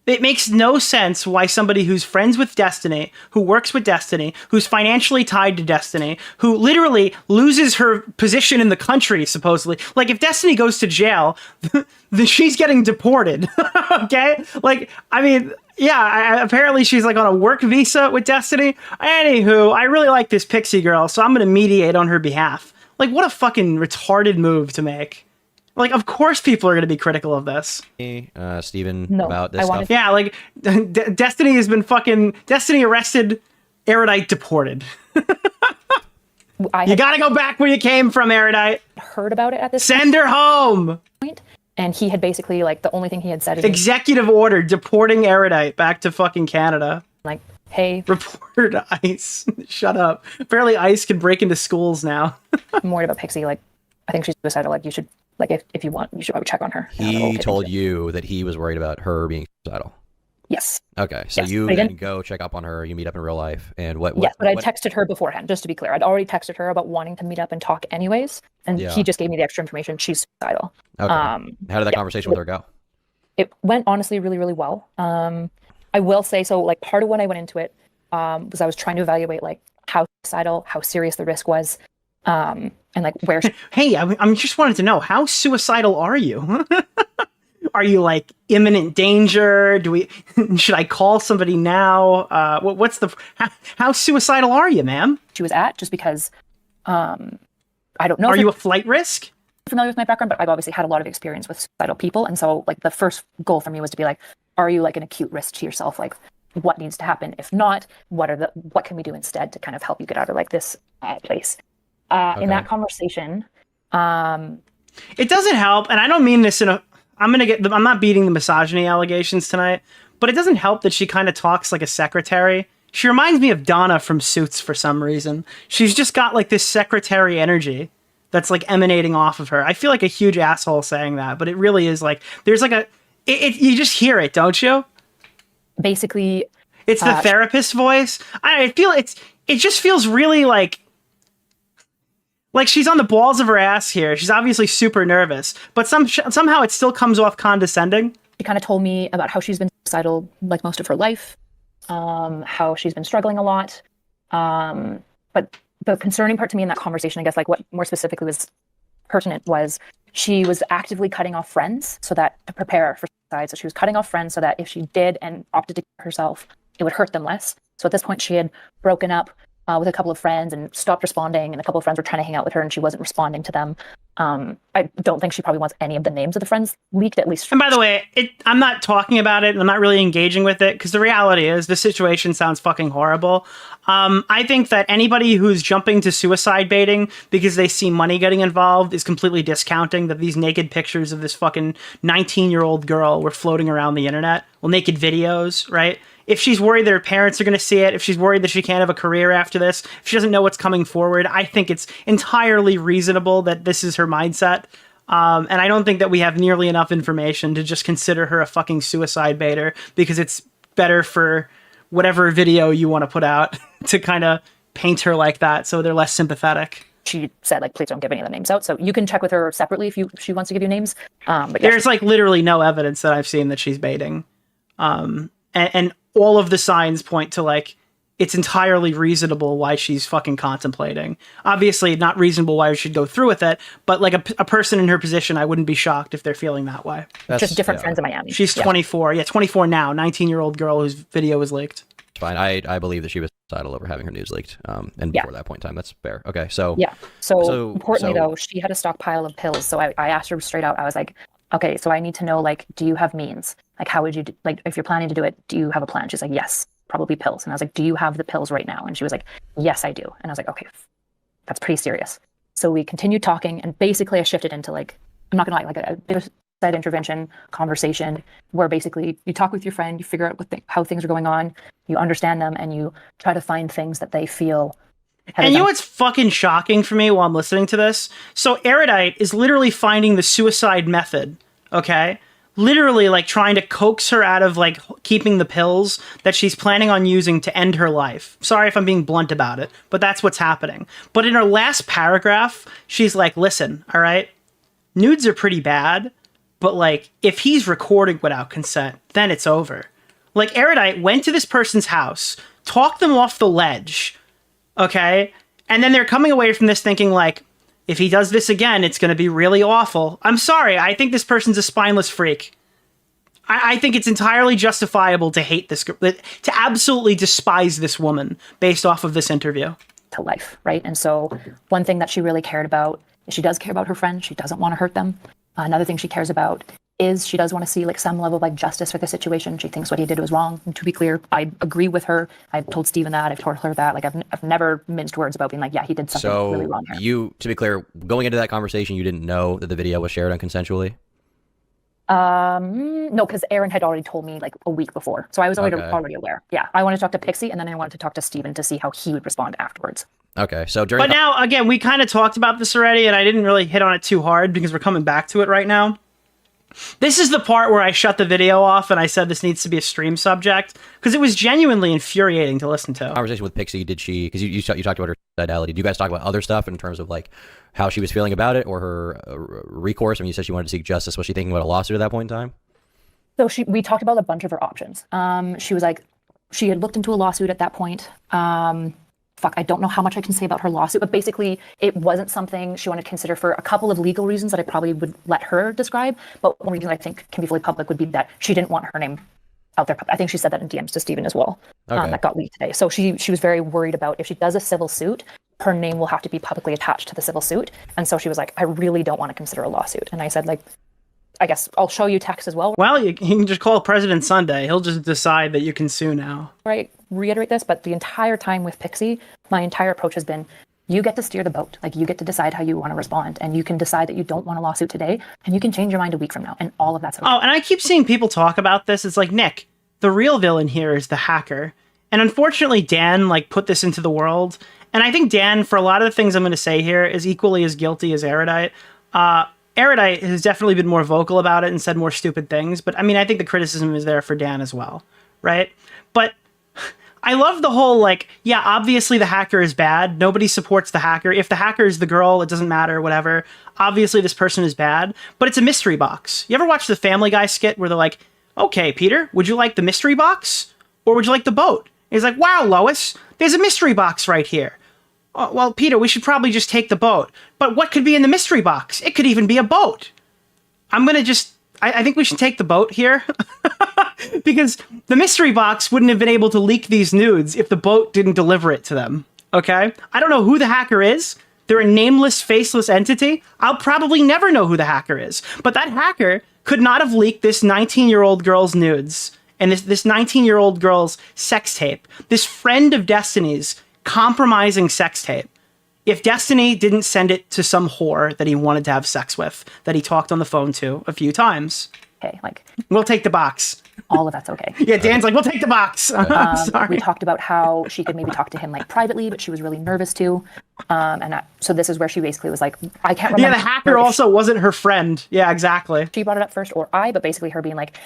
It makes no sense why somebody who's friends with Destiny, who works with Destiny, who's financially tied to Destiny, who literally loses her position in the country, supposedly. Like, if Destiny goes to jail, then she's getting deported, okay? Like, I mean, yeah, apparently she's, like, on a work visa with Destiny. Anywho, I really like this Pixie girl, so I'm going to mediate on her behalf. Like, what a fucking retarded move to make. Like, of course people are going to be critical of this. Steven, No, about this I stuff? wanted- Yeah, like, Destiny has been fucking... Destiny arrested, Erudite deported. You gotta go back where you came from, Erudite. Heard about it at this Send her home! point, and he had basically, like, the only thing he had said is, Executive order deporting Erudite back to fucking Canada. like, hey, Report to ICE. Shut up. Apparently ICE can break into schools now. I'm worried about Pixie. Like, I think she's suicidal. Like, you should, like, if you want, you should probably check on her. He told you that he was worried about her being suicidal. Yes. Okay, so Yes, you but again- then go check up on her, you meet up in real life, and what Yes, but I texted her beforehand, just to be clear. I'd already texted her about wanting to meet up and talk anyways, and Yeah. he just gave me the extra information. She's suicidal. Okay. How did that conversation with her go? It went honestly really, really well. I will say, so like part of when I went into it was I was trying to evaluate like how suicidal, how serious the risk was, and like where. Hey, I'm just wanted to know, how suicidal are you? Are you like imminent danger? Should I call somebody now? How suicidal are you, ma'am? she was at, just because I don't know. Are if you you're a flight risk? familiar with my background, but I've obviously had a lot of experience with suicidal people, and so like the first goal for me was to be like, are you like an acute risk to yourself? Like, what needs to happen? If not, what can we do instead to kind of help you get out of like this place? In that conversation, It doesn't help, and I don't mean this I'm not beating the misogyny allegations tonight, but it doesn't help that she kind of talks like a secretary. She reminds me of Donna from Suits for some reason. She's just got like this secretary energy that's like emanating off of her. I feel like a huge asshole saying that, but it really is like, there's like you just hear it, don't you? basically, It's the therapist voice. It just feels really like she's on the balls of her ass here. She's obviously super nervous, but somehow it still comes off condescending. she kind of told me about how she's been suicidal like most of her life, how she's been struggling a lot. But the concerning part to me in that conversation, I guess, like what more specifically was pertinent, was she was actively cutting off friends so that to prepare for suicide. So she was cutting off friends so that if she did and opted to kill herself, it would hurt them less. So at this point, she had broken up with a couple of friends and stopped responding, and a couple of friends were trying to hang out with her and she wasn't responding to them. I don't think she probably wants any of the names of the friends leaked, at least. And by the way, I'm not talking about it and I'm not really engaging with it because the reality is the situation sounds fucking horrible. I think that anybody who's jumping to suicide baiting because they see money getting involved is completely discounting that these naked pictures of this fucking 19-year-old girl were floating around the internet. Well, naked videos, right? If she's worried that her parents are going to see it, if she's worried that she can't have a career after this, if she doesn't know what's coming forward, I think it's entirely reasonable that this is her mindset. And I don't think that we have nearly enough information to just consider her a fucking suicide baiter because it's better for whatever video you want to put out to kind of paint her like that so they're less sympathetic. she said like, please don't give any of the names out. So you can check with her separately if she wants to give you names. But yeah, There's like literally no evidence that I've seen that she's baiting. And all of the signs point to like, it's entirely reasonable why she's fucking contemplating. Obviously not reasonable why we should go through with it, but like a person in her position, I wouldn't be shocked if they're feeling that way. just different friends in Miami. She's 24. Yeah, 24 now, 19-year-old girl whose video was leaked. It's fine. I believe that she was suicidal over having her news leaked. And before that point in time, that's fair. Okay, so Yeah. So importantly though, she had a stockpile of pills. So I asked her straight out, I was like, okay, so I need to know, like, do you have means? Like, how would you, like, if you're planning to do it, do you have a plan? She's like, yes, probably pills. And I was like, do you have the pills right now? And she was like, yes, I do. And I was like, okay, that's pretty serious. So we continued talking, and basically I shifted into like, I'm not gonna lie, like a bit of side intervention conversation where basically you talk with your friend, you figure out how things are going on, you understand them, and you try to find things that they feel. And you know what's fucking shocking for me while I'm listening to this? So Erudite is literally finding the suicide method, okay? Literally like trying to coax her out of like keeping the pills that she's planning on using to end her life. Sorry if I'm being blunt about it, but that's what's happening. But in her last paragraph, she's like, listen, all right, nudes are pretty bad, but like if he's recording without consent, then it's over. Like Erudite went to this person's house, talked them off the ledge, okay? And then they're coming away from this thinking like, if he does this again, it's going to be really awful. I'm sorry. I think this person's a spineless freak. I think it's entirely justifiable to hate this, to absolutely despise this woman based off of this interview. To life, right? And so one thing that she really cared about, she does care about her friends. She doesn't want to hurt them. Another thing she cares about is she does want to see like some level of like justice for the situation. She thinks what he did was wrong. And to be clear, I agree with her. I've told Stephen that. I've told her that. Like I've never minced words about being like, yeah, he did something really wrong here. You, to be clear, going into that conversation, you didn't know that the video was shared unconsensually? No, because Aaron had already told me like a week before. So I was already aware. Yeah. I wanted to talk to Pixie, and then I wanted to talk to Stephen to see how he would respond afterwards. Okay, so during... But now, again, we kind of talked about this already, and I didn't really hit on it too hard because we're coming back to it right now. This is the part where I shut the video off and I said this needs to be a stream subject because it was genuinely infuriating to listen to. Conversation with Pixie, did she, because you talked about her suicidality, did you guys talk about other stuff in terms of like how she was feeling about it or her recourse? I mean, you said she wanted to seek justice. Was she thinking about a lawsuit at that point in time? So we talked about a bunch of her options. She was like, she had looked into a lawsuit at that point. I don't know how much I can say about her lawsuit, but basically it wasn't something she wanted to consider for a couple of legal reasons that I probably would let her describe. But one reason I think can be fully public would be that she didn't want her name out there. I think she said that in DMs to Stephen as well. Okay. That got leaked today. So she was very worried about if she does a civil suit, her name will have to be publicly attached to the civil suit. And so she was like, I really don't want to consider a lawsuit. And I said, like, I guess I'll show you text as well. Well, you can just call President Sunday. He'll just decide that you can sue now. Right. Reiterate this, but the entire time with Pixie, my entire approach has been, you get to steer the boat. Like, you get to decide how you want to respond, and you can decide that you don't want a lawsuit today, and you can change your mind a week from now, and all of that's okay. Oh, and I keep seeing people talk about this. It's like, Nick, the real villain here is the hacker. And unfortunately, Dan, like, put this into the world. And I think Dan, for a lot of the things I'm going to say here, is equally as guilty as Erudite. Erudite has definitely been more vocal about it and said more stupid things. But I mean, I think the criticism is there for Dan as well, right? But I love the whole, like, yeah, obviously the hacker is bad. Nobody supports the hacker. If the hacker is the girl, it doesn't matter, whatever. Obviously this person is bad, but it's a mystery box. You ever watch the Family Guy skit where they're like, okay, Peter, would you like the mystery box or would you like the boat? And he's like, wow, Lois, there's a mystery box right here. Oh, well, Peter, we should probably just take the boat. But what could be in the mystery box? It could even be a boat. I'm going to just... I think we should take the boat here. Because the mystery box wouldn't have been able to leak these nudes if the boat didn't deliver it to them. Okay? I don't know who the hacker is. They're a nameless, faceless entity. I'll probably never know who the hacker is. But that hacker could not have leaked this 19-year-old girl's nudes and this 19-year-old girl's sex tape. This friend of Destiny's compromising sex tape. If Destiny didn't send it to some whore that he wanted to have sex with, that he talked on the phone to a few times. Okay, like... We'll take the box. All of that's okay. Yeah, Dan's like, we'll take the box. Sorry. We talked about how she could maybe talk to him like privately, but she was really nervous to. So this is where she basically was like, I can't remember. Yeah, the hacker also wasn't her friend. Yeah, exactly. She brought it up first, or but basically her being like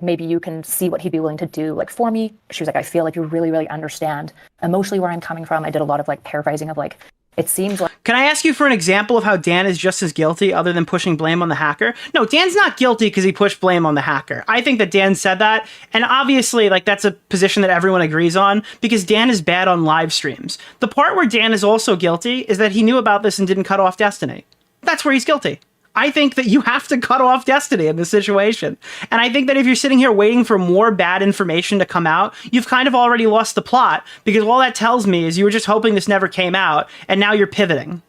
maybe you can see what he'd be willing to do like for me. She was like, I feel like you really, really understand emotionally where I'm coming from. I did a lot of like paraphrasing of like, It seems like Can I ask you for an example of how Dan is just as guilty other than pushing blame on the hacker? No, Dan's not guilty because he pushed blame on the hacker. I think that Dan said that, and obviously, like, that's a position that everyone agrees on because Dan is bad on live streams. The part where Dan is also guilty is that he knew about this and didn't cut off Destiny. That's where he's guilty. I think that you have to cut off Destiny in this situation. And I think that if you're sitting here waiting for more bad information to come out, you've kind of already lost the plot, because all that tells me is you were just hoping this never came out, and now you're pivoting.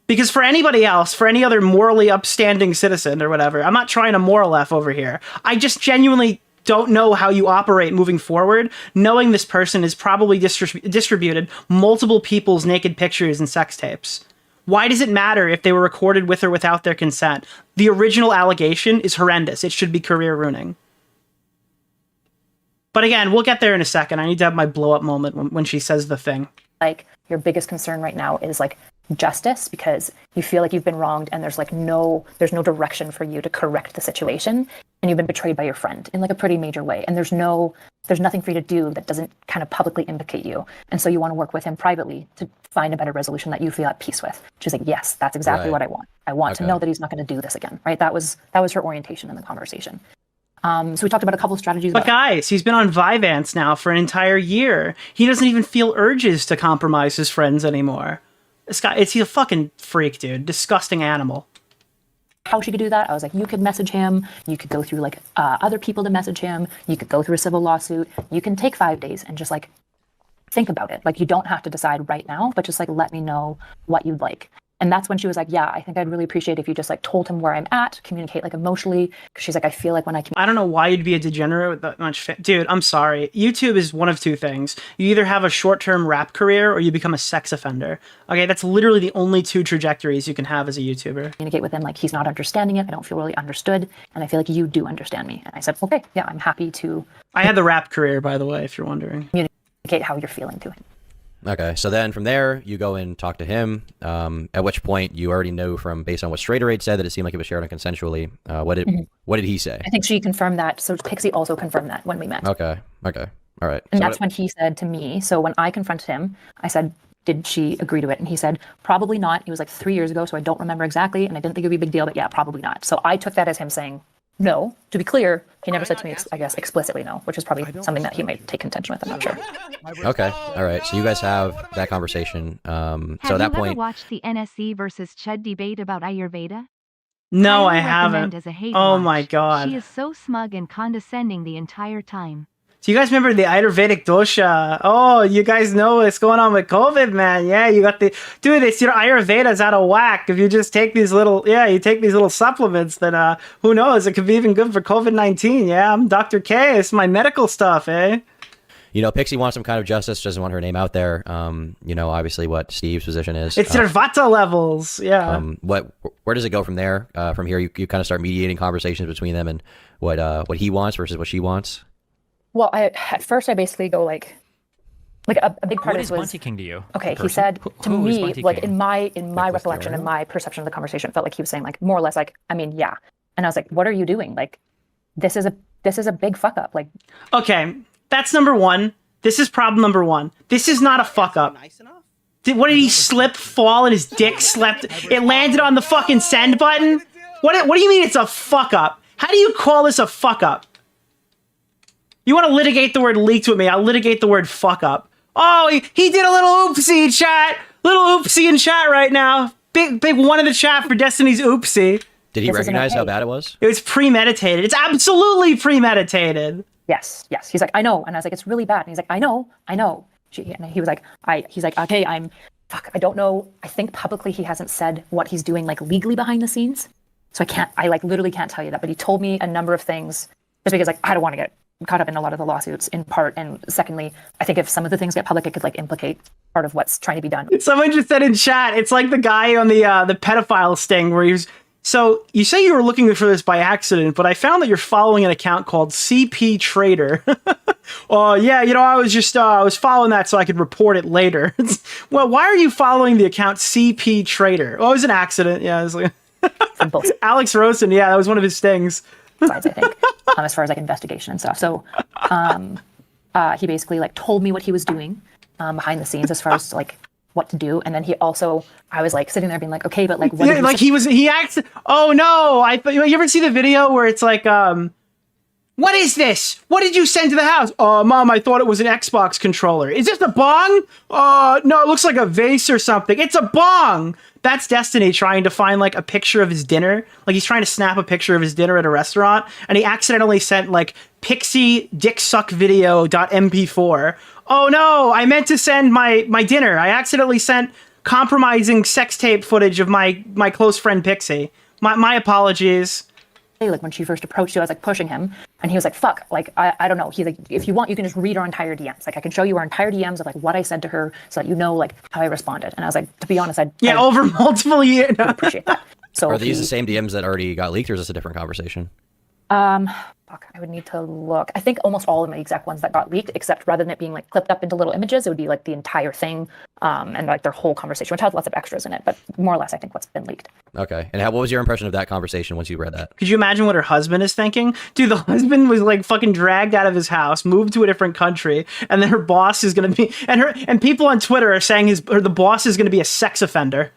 Because for anybody else, for any other morally upstanding citizen or whatever, I'm not trying to moral F over here. I just genuinely don't know how you operate moving forward, knowing this person has probably distributed multiple people's naked pictures and sex tapes. Why does it matter if they were recorded with or without their consent? The original allegation is horrendous. It should be career ruining. But again, we'll get there in a second. I need to have my blow up moment when she says the thing. like your biggest concern right now is like justice, because you feel like you've been wronged and there's no direction for you to correct the situation, and you've been betrayed by your friend in like a pretty major way, and there's nothing for you to do that doesn't kind of publicly implicate you, and so you want to work with him privately to find a better resolution that you feel at peace with. She's like, yes, that's exactly what I want. I want to know that he's not going to do this again, right? That was her orientation in the conversation. So we talked about a couple of strategies. But guys, he's been on Vyvanse now for an entire year. He doesn't even feel urges to compromise his friends anymore. This guy, he's a fucking freak, dude. Disgusting animal. How she could do that, I was like, you could message him. You could go through like other people to message him. You could go through a civil lawsuit. You can take 5 days and just like think about it. Like you don't have to decide right now, but just like let me know what you'd like. And that's when she was like, yeah, I think I'd really appreciate if you just like told him where I'm at, communicate like emotionally. Because she's like, I feel like when I don't know why you'd be a degenerate with that much dude, I'm sorry. YouTube is one of two things. You either have a short-term rap career or you become a sex offender. Okay, that's literally the only two trajectories you can have as a YouTuber. Communicate with him like he's not understanding it. I don't feel really understood. And I feel like you do understand me. And I said, okay, yeah, I'm happy to. I had the rap career, by the way, if you're wondering. Communicate how you're feeling to him. Okay, so then from there, you go and talk to him, at which point you already know from, based on what Straighterade said, that it seemed like it was shared consensually. What did he say? I think she confirmed that. So Pixie also confirmed that when we met. Okay, all right. And that's when he said to me, so when I confronted him, I said, did she agree to it? And he said, probably not. It was like 3 years ago, so I don't remember exactly, and I didn't think it would be a big deal, but yeah, probably not. So I took that as him saying no. To be clear, he never said to me, I guess, explicitly no, which is probably something that he might take contention with. I'm not sure. Okay, all right. So you guys have that conversation. So at that Have you point, ever watched the NSE versus Chud debate about Ayurveda? No, I Highly recommend haven't. as a hate Oh watch. my god. She is so smug and condescending the entire time. Do you guys remember the Ayurvedic dosha? Oh, you guys know what's going on with COVID, man. Yeah, you got dude, it's your Ayurveda's out of whack. If you just take these little supplements, then who knows? It could be even good for COVID-19. Yeah, I'm Dr. K. It's my medical stuff, eh? you know, Pixie wants some kind of justice, doesn't want her name out there. You know, obviously what Steve's position is. It's their Vata levels, yeah. Where does it go from there? From here, you kind of start mediating conversations between them and what he wants versus what she wants. Well, at first I basically go like a big part What of is it was Bunty King to you? okay. Person? He said to Who is me, Bunty like King? in my Nicholas recollection and DeOrio? my perception of the conversation, it felt like he was saying like more or less like, I mean, yeah. And I was like, what are you doing? Like, this is a big fuck up. Like, Okay, that's number one. This is problem number one. This is not a fuck up. Nice enough. What did he slip, fall, and his dick slept? It landed on the fucking send button? What do you mean it's a fuck up? How do you call this a fuck up? You want to litigate the word leaked with me? I'll litigate the word fuck up. Oh, he did a little oopsie chat. Little oopsie in chat right now. Big one in the chat for Destiny's oopsie. Did he This isn't recognize how okay. bad it was? It was premeditated. It's absolutely premeditated. yes. He's like, I know. And I was like, it's really bad. And he's like, I know. And he was like, he's like, okay, I don't know. I think publicly he hasn't said what he's doing like legally behind the scenes. So I like literally can't tell you that. But he told me a number of things just because like, I don't want to get caught up in a lot of the lawsuits in part. And secondly, I think if some of the things get public, it could like implicate part of what's trying to be done. Someone just said in chat, it's like the guy on the pedophile sting where he was. So you say you were looking for this by accident, but I found that you're following an account called CP Trader. Oh yeah, you know, I was just I was following that so I could report it later. Well, why are you following the account CP Trader? Oh, it was an accident. Yeah, it was like From both Alex Rosen. Yeah, that was one of his stings. sides, I think, as far as like investigation and stuff. So he basically like told me what he was doing behind the scenes as far as like what to do. And then I was like sitting there being like, okay, but like, what did Yeah, you like say? he acts. Oh no! You ever see the video where it's like, what is this? What did you send to the house? Oh, Mom, I thought it was an Xbox controller. Is this a bong? No, it looks like a vase or something. It's a bong. That's Destiny trying to find like a picture of his dinner. Like he's trying to snap a picture of his dinner at a restaurant, and he accidentally sent like Pixie dick suck video.mp4. Oh no, I meant to send my dinner. I accidentally sent compromising sex tape footage of my close friend Pixie. My apologies. Like when she first approached you, I was like pushing him, and he was like, fuck, like, I don't know. He's like, if you want, you can just read our entire DMs. Like I can show you our entire DMs of like what I said to her so that you know like how I responded. And I was like, to be honest, I over multiple years. appreciate that. So Are these the same DMs that already got leaked, or is this a different conversation? Fuck, I would need to look. I think almost all of the exact ones that got leaked, except rather than it being like clipped up into little images, it would be like the entire thing, and like their whole conversation, which has lots of extras in it, but more or less I think what's been leaked. Okay. And what was your impression of that conversation once you read that? Could you imagine what her husband is thinking? Dude, the husband was like fucking dragged out of his house, moved to a different country, and then her boss is gonna be, and people on Twitter are saying the boss is gonna be a sex offender.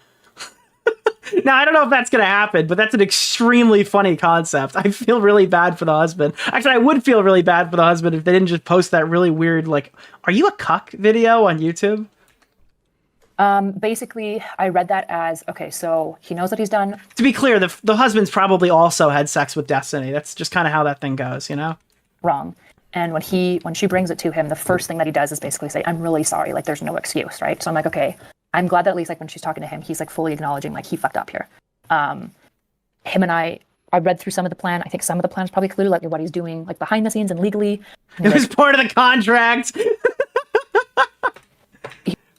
Now, I don't know if that's going to happen, but that's an extremely funny concept. I feel really bad for the husband. Actually, I would feel really bad for the husband if they didn't just post that really weird, like, are you a cuck video on YouTube? Basically, I read that as, okay, so he knows what he's done. To be clear, the husband's probably also had sex with Destiny. That's just kind of how that thing goes, you know? Wrong. And when she brings it to him, the first thing that he does is basically say, I'm really sorry. Like, there's no excuse, right? So I'm like, okay, I'm glad that at least like when she's talking to him, he's like fully acknowledging like he fucked up here. Him and I read through some of the plan. I think some of the plan is probably included like what he's doing like behind the scenes and legally. And it was part of the contract.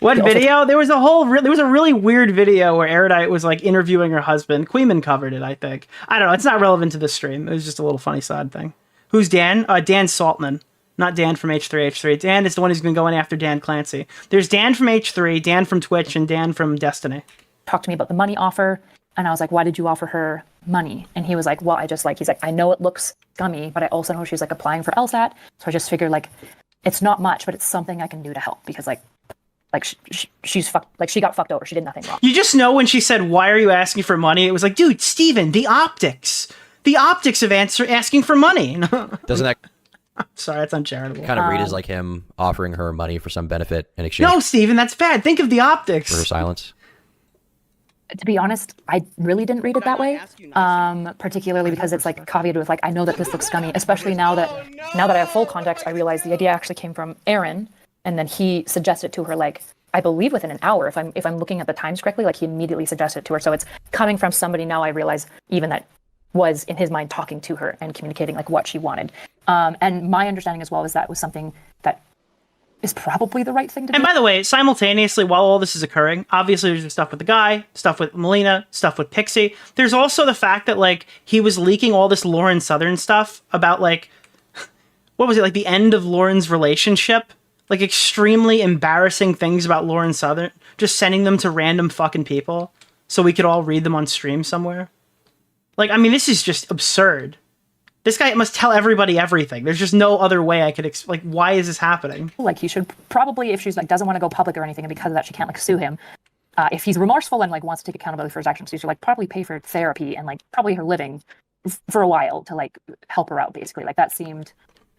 What video? There was a really weird video where Erudite was like interviewing her husband. Queeman covered it, I think. I don't know. It's not relevant to the stream. It was just a little funny side thing. Who's Dan? Dan Saltman. Not Dan from H3H3. Dan is the one who's been going after Dan Clancy. There's Dan from H3, Dan from Twitch, and Dan from Destiny. Talked to me about the money offer, and I was like, why did you offer her money? And he was like, well, he's like, I know it looks scummy, but I also know she's like applying for LSAT, so I just figured like, it's not much, but it's something I can do to help, because like she's fucked, like she got fucked over, she did nothing wrong. You just know when she said, why are you asking for money? It was like, dude, Steven, the optics of asking for money. Doesn't that sorry, that's uncharitable. kind of read as like him offering her money for some benefit in exchange No, Steven, that's bad. Think of the optics. for her silence? To be honest, I really didn't read it that way, particularly because it's like caveated with like, I know that this looks scummy, especially now that I have full context, I realize the idea actually came from Aaron, and then he suggested to her like, I believe within an hour, if I'm looking at the times correctly, like he immediately suggested it to her. So it's coming from somebody now I realize even that was in his mind talking to her and communicating like what she wanted. And my understanding as well is that was something that is probably the right thing to do. And by the way, simultaneously, while all this is occurring, obviously there's stuff with the guy, stuff with Melina, stuff with Pixie. There's also the fact that like he was leaking all this Lauren Southern stuff about like, what was it, like the end of Lauren's relationship? Like extremely embarrassing things about Lauren Southern, just sending them to random fucking people so we could all read them on stream somewhere. Like, I mean, this is just absurd. This guy must tell everybody everything. There's just no other way I could like, why is this happening? Like, he should probably, if she's like, doesn't want to go public or anything, and because of that, she can't like sue him. If he's remorseful and like wants to take accountability for his actions, he should like probably pay for therapy and like probably her living for a while to like help her out, basically. Like that seemed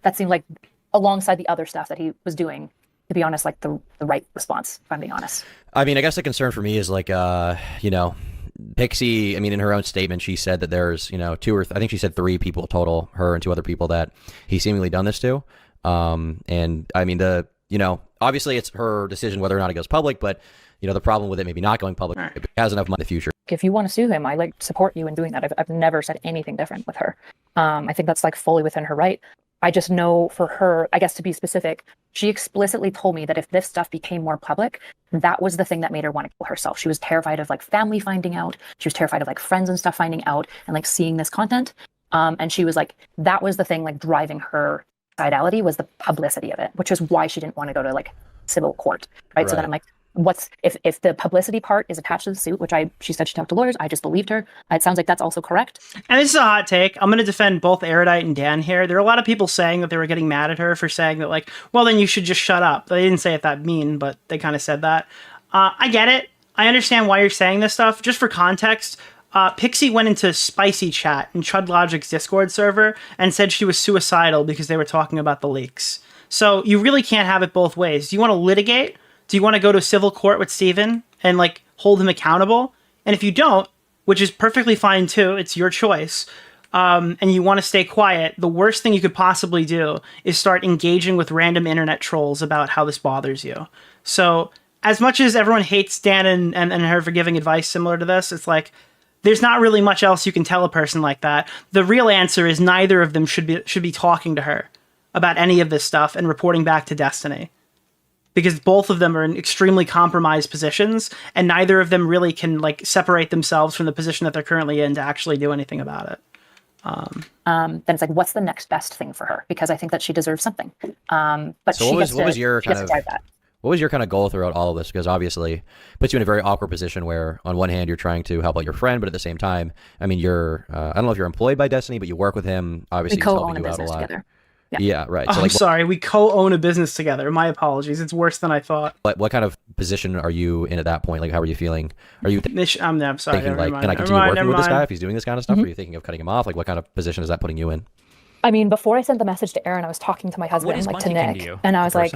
like alongside the other stuff that he was doing, to be honest, like the right response, if I'm being honest. I mean, I guess the concern for me is like, you know, Pixie, I mean, in her own statement, she said that there's, you know, I think she said 3 people total, her and 2 other people that he's seemingly done this to. And I mean, you know, obviously it's her decision whether or not it goes public, but, you know, the problem with it maybe not going public, it has enough money in the future. If you want to sue him, I like support you in doing that. I've never said anything different with her. I think that's like fully within her right. I just know for her, I guess to be specific, she explicitly told me that if this stuff became more public, that was the thing that made her want to kill herself. She was terrified of like family finding out. She was terrified of like friends and stuff finding out and like seeing this content. And she was like, that was the thing like driving her suicidality, was the publicity of it, which is why she didn't want to go to like civil court. Right. So then I'm like, if the publicity part is attached to the suit, which she said she talked to lawyers, I just believed her. It sounds like that's also correct. And this is a hot take. I'm going to defend both Erudite and Dan here. There are a lot of people saying that they were getting mad at her for saying that like, well, then you should just shut up. They didn't say it that mean, but they kind of said that. I get it. I understand why you're saying this stuff. Just for context, Pixie went into spicy chat in Chud Logic's Discord server and said she was suicidal because they were talking about the leaks. So you really can't have it both ways. Do you want to litigate? Do you want to go to civil court with Steven and like hold him accountable? And if you don't, which is perfectly fine too, it's your choice, and you want to stay quiet, the worst thing you could possibly do is start engaging with random internet trolls about how this bothers you. So as much as everyone hates Dan and her for giving advice similar to this, it's like, there's not really much else you can tell a person like that. The real answer is neither of them should be talking to her about any of this stuff and reporting back to Destiny. Because both of them are in extremely compromised positions, and neither of them really can like separate themselves from the position that they're currently in to actually do anything about it. Then it's like, what's the next best thing for her? Because I think that she deserves something. But So what was your kind of what was your kind of goal throughout all of this? Because obviously it puts you in a very awkward position where on one hand you're trying to help out your friend, but at the same time, I mean, you're I don't know if you're employed by Destiny, but you work with him. Obviously, he's helping you out a lot. Together. Yeah, right. So I'm sorry, we co-own a business together. My apologies. It's worse than I thought. What kind of position are you in at that point? Like, how are you feeling? Are you I'm sorry. thinking like, can I continue working with this guy if he's doing this kind of stuff? Or are you thinking of cutting him off? Like, what kind of position is that putting you in? I mean, before I sent the message to Aaron, I was talking to my husband, like to Nick, and I was like,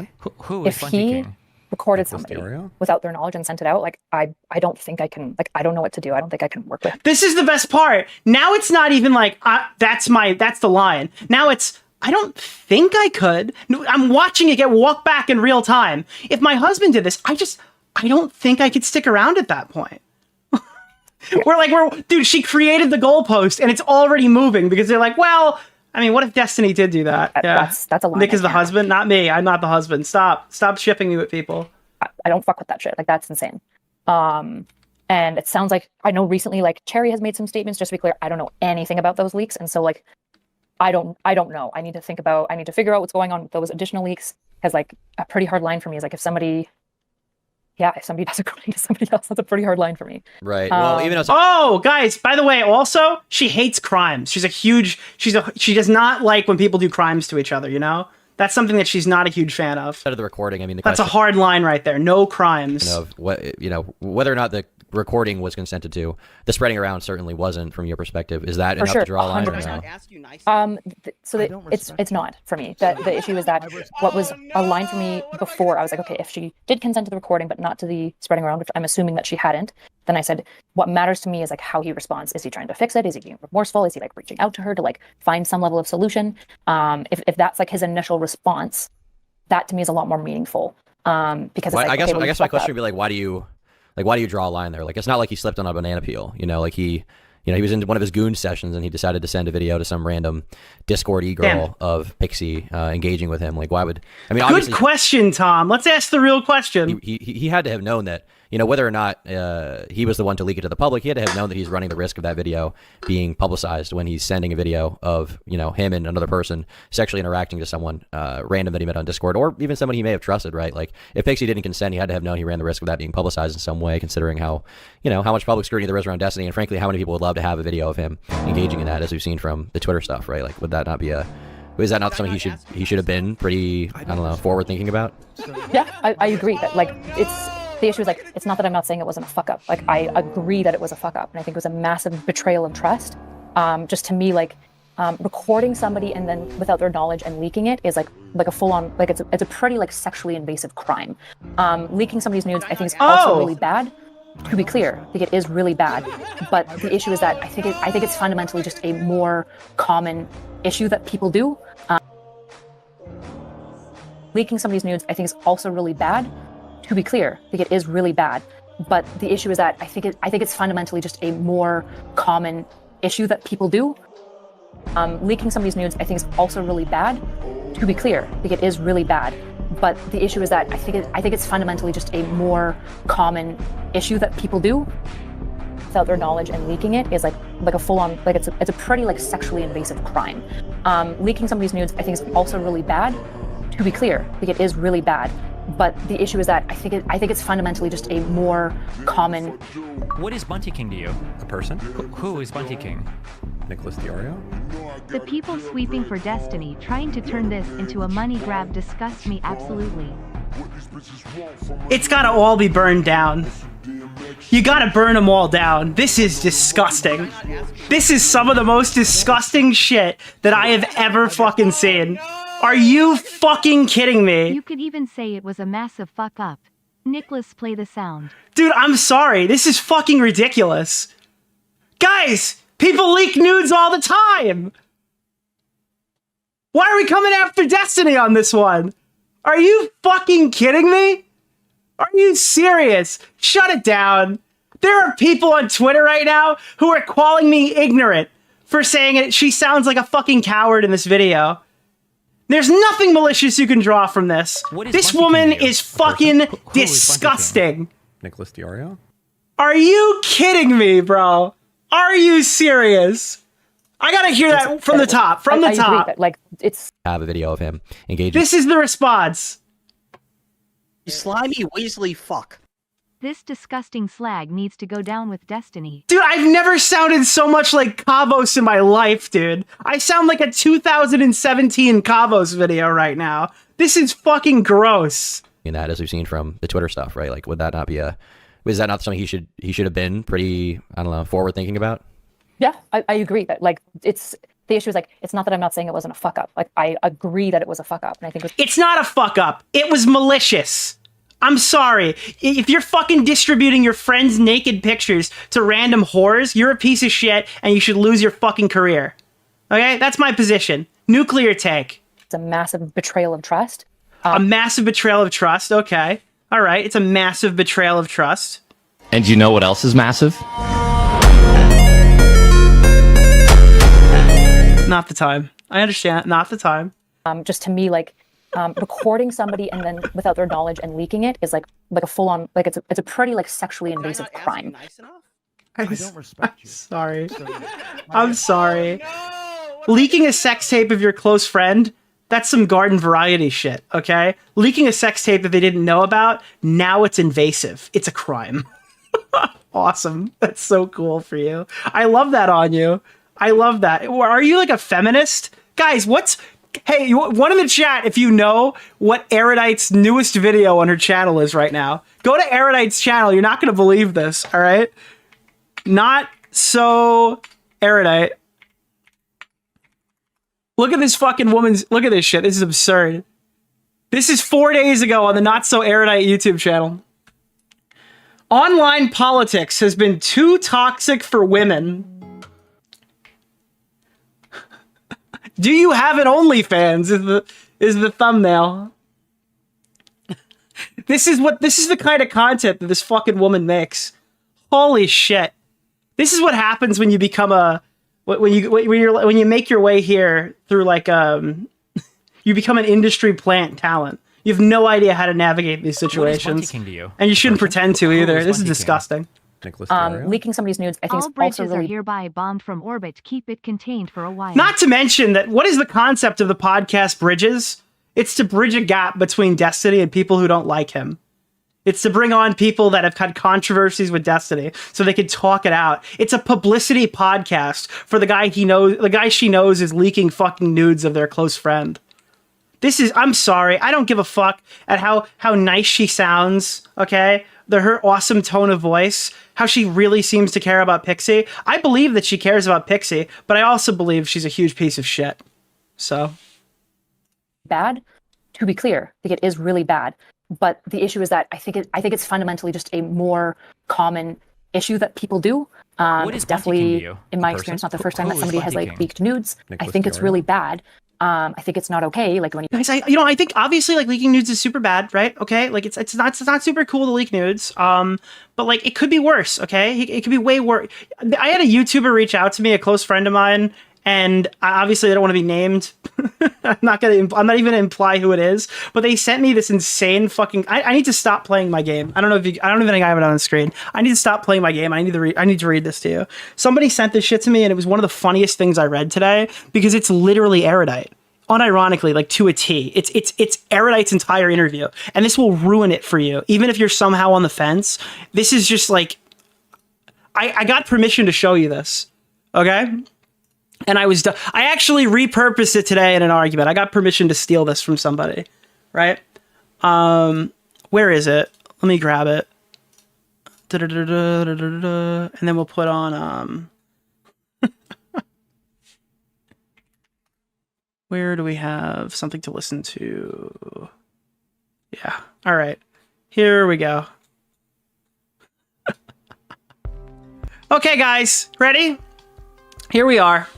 if he recorded somebody without their knowledge and sent it out, like I don't think I can, like I don't know what to do. I don't think I can work with. This is the best part. Now it's not even like that's the line. Now it's, I don't think I could. No, I'm watching it get walked back in real time. If my husband did this, I don't think I could stick around at that point. Dude, she created the goalpost and it's already moving because they're like, well, I mean, what if Destiny did do that? Yeah. That's a line. Nick is the husband, not me. I'm not the husband. Stop shipping me with people. I don't fuck with that shit. Like, that's insane. And it sounds like, I know recently, like, Cherry has made some statements, just to be clear, I don't know anything about those leaks. And so, like, I don't know. I need to figure out what's going on with those additional leaks. Because, like, a pretty hard line for me is, like, if somebody does according to somebody else, that's a pretty hard line for me. Right. Well, even oh, guys, by the way, also, she hates crimes. She does not like when people do crimes to each other, you know? That's something that she's not a huge fan of. Out of the recording, I mean, that's a hard line right there. No crimes. Of what, you know, whether or not the recording was consented to, the spreading around certainly wasn't from your perspective. Is that enough to draw a line? Or no? It's not for me. The issue is that what was a line for me before, I was like, okay, if she did consent to the recording but not to the spreading around, which I'm assuming that she hadn't, then I said, what matters to me is like how he responds. Is he trying to fix it? Is he being remorseful? Is he like reaching out to her to like find some level of solution? If that's like his initial response, that to me is a lot more meaningful. Because it's like, I guess my question would be like, why do you draw a line there? Like, it's not like he slipped on a banana peel, you know, like he was in one of his goon sessions and he decided to send a video to some random Discord e-girl of Pixie engaging with him. Like, why would, I mean, good question, Tom. Let's ask the real question. He had to have known that, you know, whether or not he was the one to leak it to the public, he had to have known that he's running the risk of that video being publicized when he's sending a video of, you know, him and another person sexually interacting to someone random that he met on Discord, or even someone he may have trusted, right? Like, if Pixie didn't consent, he had to have known he ran the risk of that being publicized in some way, considering how, you know, how much public scrutiny there is around Destiny, and frankly, how many people would love to have a video of him engaging in that, as we've seen from the Twitter stuff, right? Like, would that not be is that not something he should have been pretty, I don't know, forward thinking about? Yeah, I agree that like the issue is like, it's not that I'm not saying it wasn't a fuck up. Like, I agree that it was a fuck up, and I think it was a massive betrayal of trust. Just to me, like, recording somebody and then without their knowledge and leaking it is like a full on, like it's a pretty like sexually invasive crime. Leaking somebody's nudes, I think, is also really bad. To be clear, I think it is really bad. But the issue is that I think it's fundamentally just a more common issue that people do. Leaking somebody's nudes, I think, is also really bad. To be clear, I think it is really bad. But the issue is that I think it's fundamentally just a more common issue that people do. Leaking somebody's nudes, I think, is also really bad. To be clear, I think it is really bad. But the issue is that I think it's fundamentally just a more common issue that people do without their knowledge, and leaking it is like a full on, like it's a pretty like sexually invasive crime. Leaking somebody's nudes, I think, is also really bad. To be clear, I think it is really bad. But the issue is that I think it's fundamentally just a more common. What is Bunty King to you? A person? Who is Bunty King? Nicholas DeOrio? The people sweeping for Destiny trying to turn this into a money grab disgust me absolutely. It's gotta all be burned down. You gotta burn them all down. This is disgusting. This is some of the most disgusting shit that I have ever fucking seen. Are you fucking kidding me? You could even say it was a massive fuck up. Nicholas, play the sound. Dude, I'm sorry. This is fucking ridiculous. Guys, people leak nudes all the time. Why are we coming after Destiny on this one? Are you fucking kidding me? Are you serious? Shut it down. There are people on Twitter right now who are calling me ignorant for saying it. She sounds like a fucking coward in this video. There's nothing malicious you can draw from this. This woman is fucking disgusting. Nicholas DeOrio? Are you kidding me, bro? Are you serious? I gotta hear that from the top. From the I top. agree, but, like, it's I have a video of him engaging. This is the response. You slimy Weasley fuck. This disgusting slag needs to go down with Destiny. Dude, I've never sounded so much like Kavos in my life, dude. I sound like a 2017 Kavos video right now. This is fucking gross. In that, as we've seen from the Twitter stuff, right? Like, would that not be was that not something he should have been pretty, I don't know, forward thinking about? yeah, I agree that like it's the issue is like it's not that I'm not saying it wasn't a fuck up. Like I agree that it was a fuck up, and I think It's not a fuck up. It was malicious. I'm sorry. If you're fucking distributing your friends' naked pictures to random whores, you're a piece of shit and you should lose your fucking career. Okay? That's my position. Nuclear tank. it's a massive betrayal of trust. A massive betrayal of trust. Okay. All right. It's a massive betrayal of trust. And you know what else is massive? Not the time. I understand. Not the time. Just to me, like recording somebody and then without their knowledge and leaking it is like a full on like it's a pretty like sexually invasive crime. Nice enough? I don't respect you. Sorry. So, I'm sorry. Leaking a sex tape of your close friend, that's some garden variety shit, okay? Leaking a sex tape that they didn't know about, now it's invasive. It's a crime. Awesome. That's so cool for you. I love that on you. I love that. Are you like a feminist? Guys, hey, one in the chat if you know what Erudite's newest video on her channel is right now. Go to Erudite's channel. You're not going to believe this, all right? Not so Erudite. Look at this fucking woman's... Look at this shit. This is absurd. This is 4 days ago on the Not So Erudite YouTube channel. Online politics has been too toxic for women. Do you have an OnlyFans? Is the thumbnail. This is the kind of content that this fucking woman makes. Holy shit. This is what happens when you become when you make your way here through like you become an industry plant talent. You have no idea how to navigate these situations. To you? And you shouldn't pretend to either. This is disgusting. Nicholas DeOrio? Leaking somebody's nudes, I think, All is also bridges are really hereby bombed from orbit. Keep it contained for a while. Not to mention that what is the concept of the podcast Bridges? It's to bridge a gap between Destiny and people who don't like him. It's to bring on people that have had controversies with Destiny so they can talk it out. It's a publicity podcast for the guy she knows is leaking fucking nudes of their close friend. I'm sorry. I don't give a fuck at how nice she sounds, okay? Her awesome tone of voice, how she really seems to care about Pixie. I believe that she cares about Pixie, but I also believe she's a huge piece of shit. So. bad. To be clear, I think it is really bad. But the issue is that I think it's fundamentally just a more common issue that people do. It's definitely, in my experience, not the first time that somebody has like leaked nudes. I think it's really bad. I think it's not okay. Like when you guys, I think obviously like leaking nudes is super bad, right? Okay, like it's not super cool to leak nudes. But like it could be worse. Okay, it could be way worse. I had a YouTuber reach out to me, a close friend of mine, and obviously they don't want to be named. I'm not even gonna imply who it is. But they sent me this insane fucking. I need to stop playing my game. I don't even think I have it on the screen. I need to stop playing my game. I need to read this to you. Somebody sent this shit to me, and it was one of the funniest things I read today because it's literally Erudite. Unironically, like to a T. It's Erudite's entire interview. And this will ruin it for you. Even if you're somehow on the fence. This is just like I got permission to show you this. Okay? And I actually repurposed it today in an argument. I got permission to steal this from somebody. Right? Where is it? Let me grab it. And then we'll put on, where do we have something to listen to? Yeah. All right. Here we go. Okay, guys. Ready? Here we are.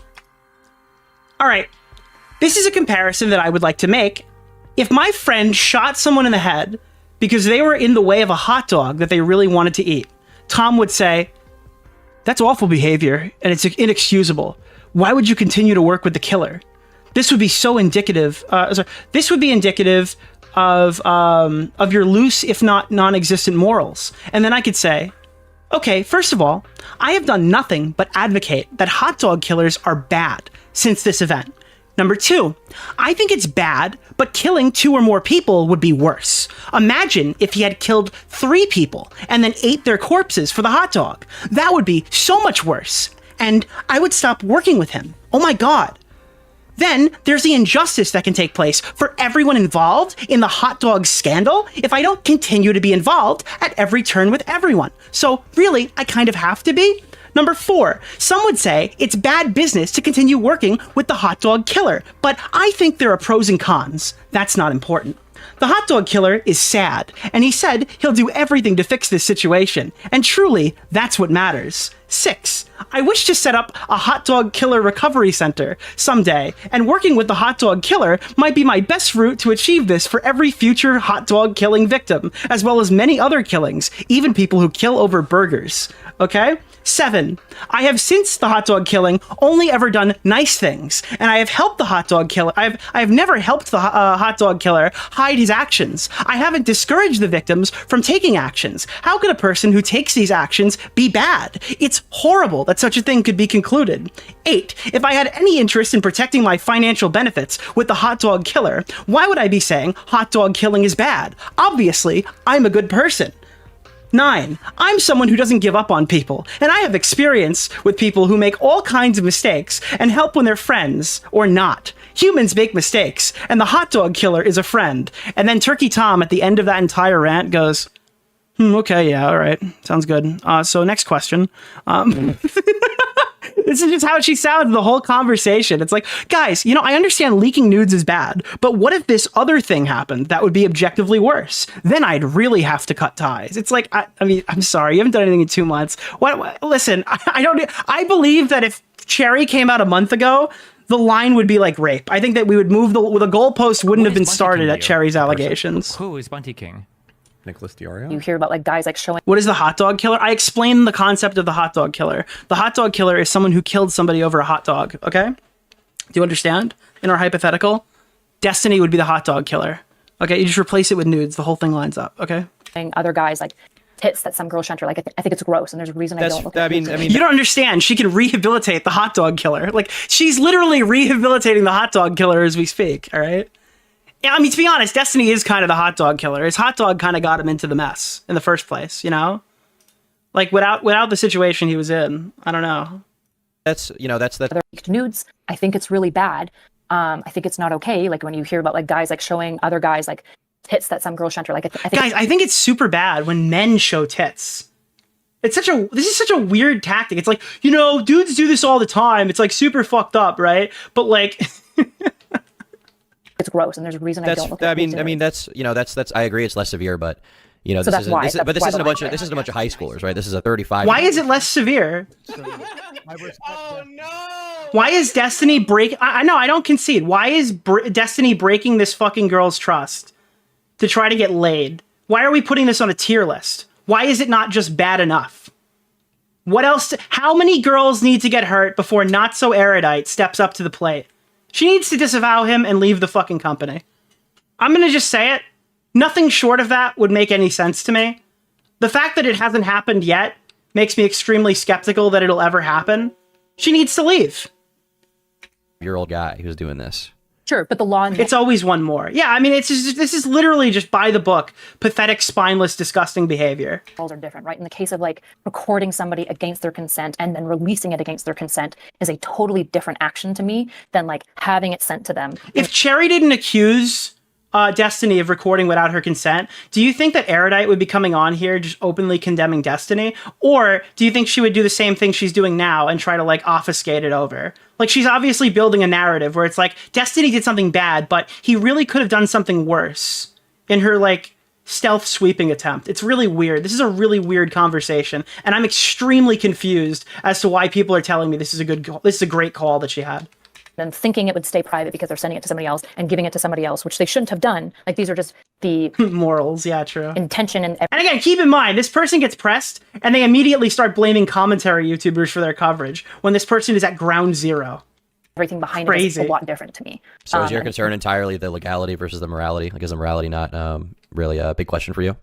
All right. This is a comparison that I would like to make. If my friend shot someone in the head because they were in the way of a hot dog that they really wanted to eat, Tom would say, "That's awful behavior, and it's inexcusable. Why would you continue to work with the killer?" This would be so indicative. This would be indicative of your loose, if not non-existent morals. And then I could say, okay, first of all, I have done nothing but advocate that hot dog killers are bad since this event. Number two, I think it's bad, but killing 2 or more people would be worse. Imagine if he had killed 3 people and then ate their corpses for the hot dog. That would be so much worse. And I would stop working with him. Oh my God. Then there's the injustice that can take place for everyone involved in the hot dog scandal if I don't continue to be involved at every turn with everyone. So really, I kind of have to be. Number 4, some would say it's bad business to continue working with the hot dog killer, but I think there are pros and cons. That's not important. The hot dog killer is sad, and he said he'll do everything to fix this situation, and truly, that's what matters. 6, I wish to set up a hot dog killer recovery center someday, and working with the hot dog killer might be my best route to achieve this for every future hot dog killing victim, as well as many other killings, even people who kill over burgers. Okay? 7, I have since the hot dog killing only ever done nice things, and I have helped the hot dog killer. I have never helped the hot dog killer hide his actions. I haven't discouraged the victims from taking actions. How could a person who takes these actions be bad? It's horrible that such a thing could be concluded. 8, if I had any interest in protecting my financial benefits with the hot dog killer, why would I be saying hot dog killing is bad? Obviously, I'm a good person. 9, I'm someone who doesn't give up on people, and I have experience with people who make all kinds of mistakes and help when they're friends or not. Humans make mistakes, and the hot dog killer is a friend. And then Turkey Tom at the end of that entire rant goes, okay, yeah, all right, sounds good. So next question. This is just how she sounded the whole conversation. It's like, guys, you know, I understand leaking nudes is bad, but what if this other thing happened that would be objectively worse? Then I'd really have to cut ties. It's like, I mean, I'm sorry, you haven't done anything in 2 months. Listen, I believe that if Cherry came out a month ago, the line would be like rape. I think that we would move the goalpost wouldn't have been started at Cherry's allegations. Who is Bunty King? Nicholas DeOrio? You hear about like guys like showing. What is the hot dog killer? I explained the concept of the hot dog killer. The hot dog killer is someone who killed somebody over a hot dog, okay? Do you understand? In our hypothetical, Destiny would be the hot dog killer. Okay, you just replace it with nudes. The whole thing lines up, okay? Other guys like tits that some girls shunter. Like I think it's gross, and there's a reason I don't look at it. You don't understand. She can rehabilitate the hot dog killer. Like, she's literally rehabilitating the hot dog killer as we speak, all right? Yeah, I mean, to be honest, Destiny is kind of the hot dog killer. His hot dog kind of got him into the mess in the first place, you know? Like, without the situation he was in, I don't know. That's Other nudes. I think it's really bad. I think it's not okay. Like when you hear about like guys like showing other guys like tits that some girls shunter. Like I think guys, I think it's super bad when men show tits. This is such a weird tactic. It's like, you know, dudes do this all the time. It's like super fucked up, right? But like. It's gross, and there's a reason I don't look at it. I mean, that's I agree, it's less severe, but you know, So this that's isn't. why- This isn't a bunch of that's why- this isn't a bunch of high schoolers, right? This is a 35. Why is it less severe? Oh no! Why is Destiny break? I know, I don't concede. Why is Destiny breaking this fucking girl's trust to try to get laid? Why are we putting this on a tier list? Why is it not just bad enough? What else? How many girls need to get hurt before notsoErudite steps up to the plate? She needs to disavow him and leave the fucking company. I'm gonna just say it. Nothing short of that would make any sense to me. The fact that it hasn't happened yet makes me extremely skeptical that it'll ever happen. She needs to leave. Year old guy who's doing this? Sure, but the law. It's always one more. Yeah, I mean, this is literally just by the book, pathetic, spineless, disgusting behavior. Are different, right? In the case of like recording somebody against their consent and then releasing it against their consent is a totally different action to me than like having it sent to them. If Cherry didn't accuse Destiny of recording without her consent, do you think that Erudite would be coming on here just openly condemning Destiny? Or do you think she would do the same thing she's doing now and try to like obfuscate it over? Like she's obviously building a narrative where it's like Destiny did something bad, but he really could have done something worse in her like stealth sweeping attempt. It's really weird. This is a really weird conversation, and I'm extremely confused as to why people are telling me this is a great call that she had. And thinking it would stay private because they're sending it to somebody else and giving it to somebody else, which they shouldn't have done. Like these are just the morals, yeah, true. Intention and again, keep in mind, this person gets pressed and they immediately start blaming commentary YouTubers for their coverage when this person is at ground zero. Everything behind it is a lot different to me. So is your concern entirely the legality versus the morality? Like is the morality not really a big question for you?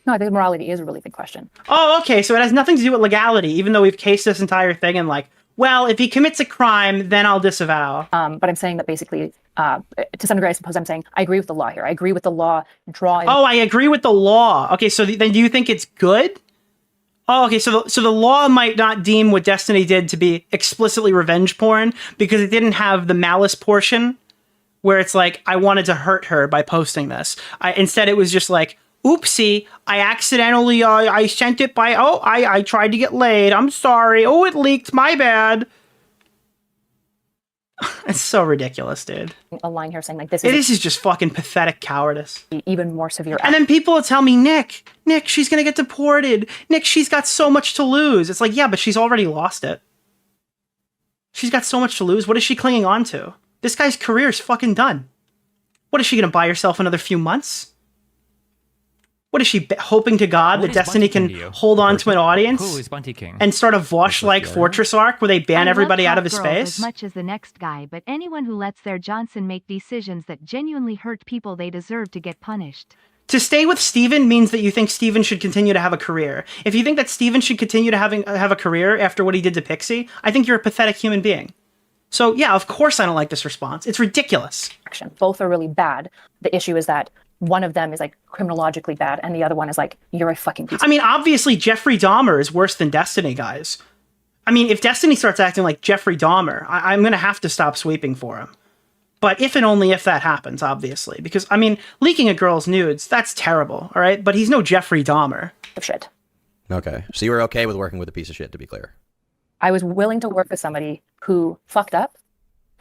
No, I think morality is a really big question. Oh, okay, so it has nothing to do with legality, even though we've cased this entire thing and like, well, if he commits a crime, then I'll disavow. But I'm saying that basically, to some degree, I suppose I'm saying I agree with the law here. I agree with the law drawing. Oh, I agree with the law. Okay, so then do you think it's good? Oh, okay, so the law might not deem what Destiny did to be explicitly revenge porn because it didn't have the malice portion where it's like, I wanted to hurt her by posting this. Instead, it was just like, oopsie, I accidentally, I sent it by, I tried to get laid. I'm sorry. Oh, it leaked. My bad. It's so ridiculous, dude. A line here saying like this is just fucking pathetic cowardice. Even more severe. And then people will tell me, Nick, she's going to get deported. Nick, she's got so much to lose. It's like, yeah, but she's already lost it. She's got so much to lose. What is she clinging on to? This guy's career is fucking done. What is she going to buy herself another few months? What is she hoping to God that Destiny can hold on to an audience? Who is Bunty King? And start a Vosh-like Fortress arc where they ban everybody out of his space? As much as the next guy, but anyone who lets their Johnson make decisions that genuinely hurt people, they deserve to get punished. To stay with Steven means that you think Steven should continue to have a career. If you think that Steven should continue to have a career after what he did to Pixie, I think you're a pathetic human being. So yeah, of course I don't like this response. It's ridiculous. Both are really bad. The issue is that one of them is like criminologically bad, and the other one is like, you're a fucking piece. I mean, obviously Jeffrey Dahmer is worse than Destiny, guys. I mean, if Destiny starts acting like Jeffrey Dahmer, I'm going to have to stop sweeping for him. But if and only if that happens, obviously. Because, I mean, leaking a girl's nudes, that's terrible, all right? But he's no Jeffrey Dahmer. Of shit. Okay. So you were okay with working with a piece of shit, to be clear? I was willing to work with somebody who fucked up.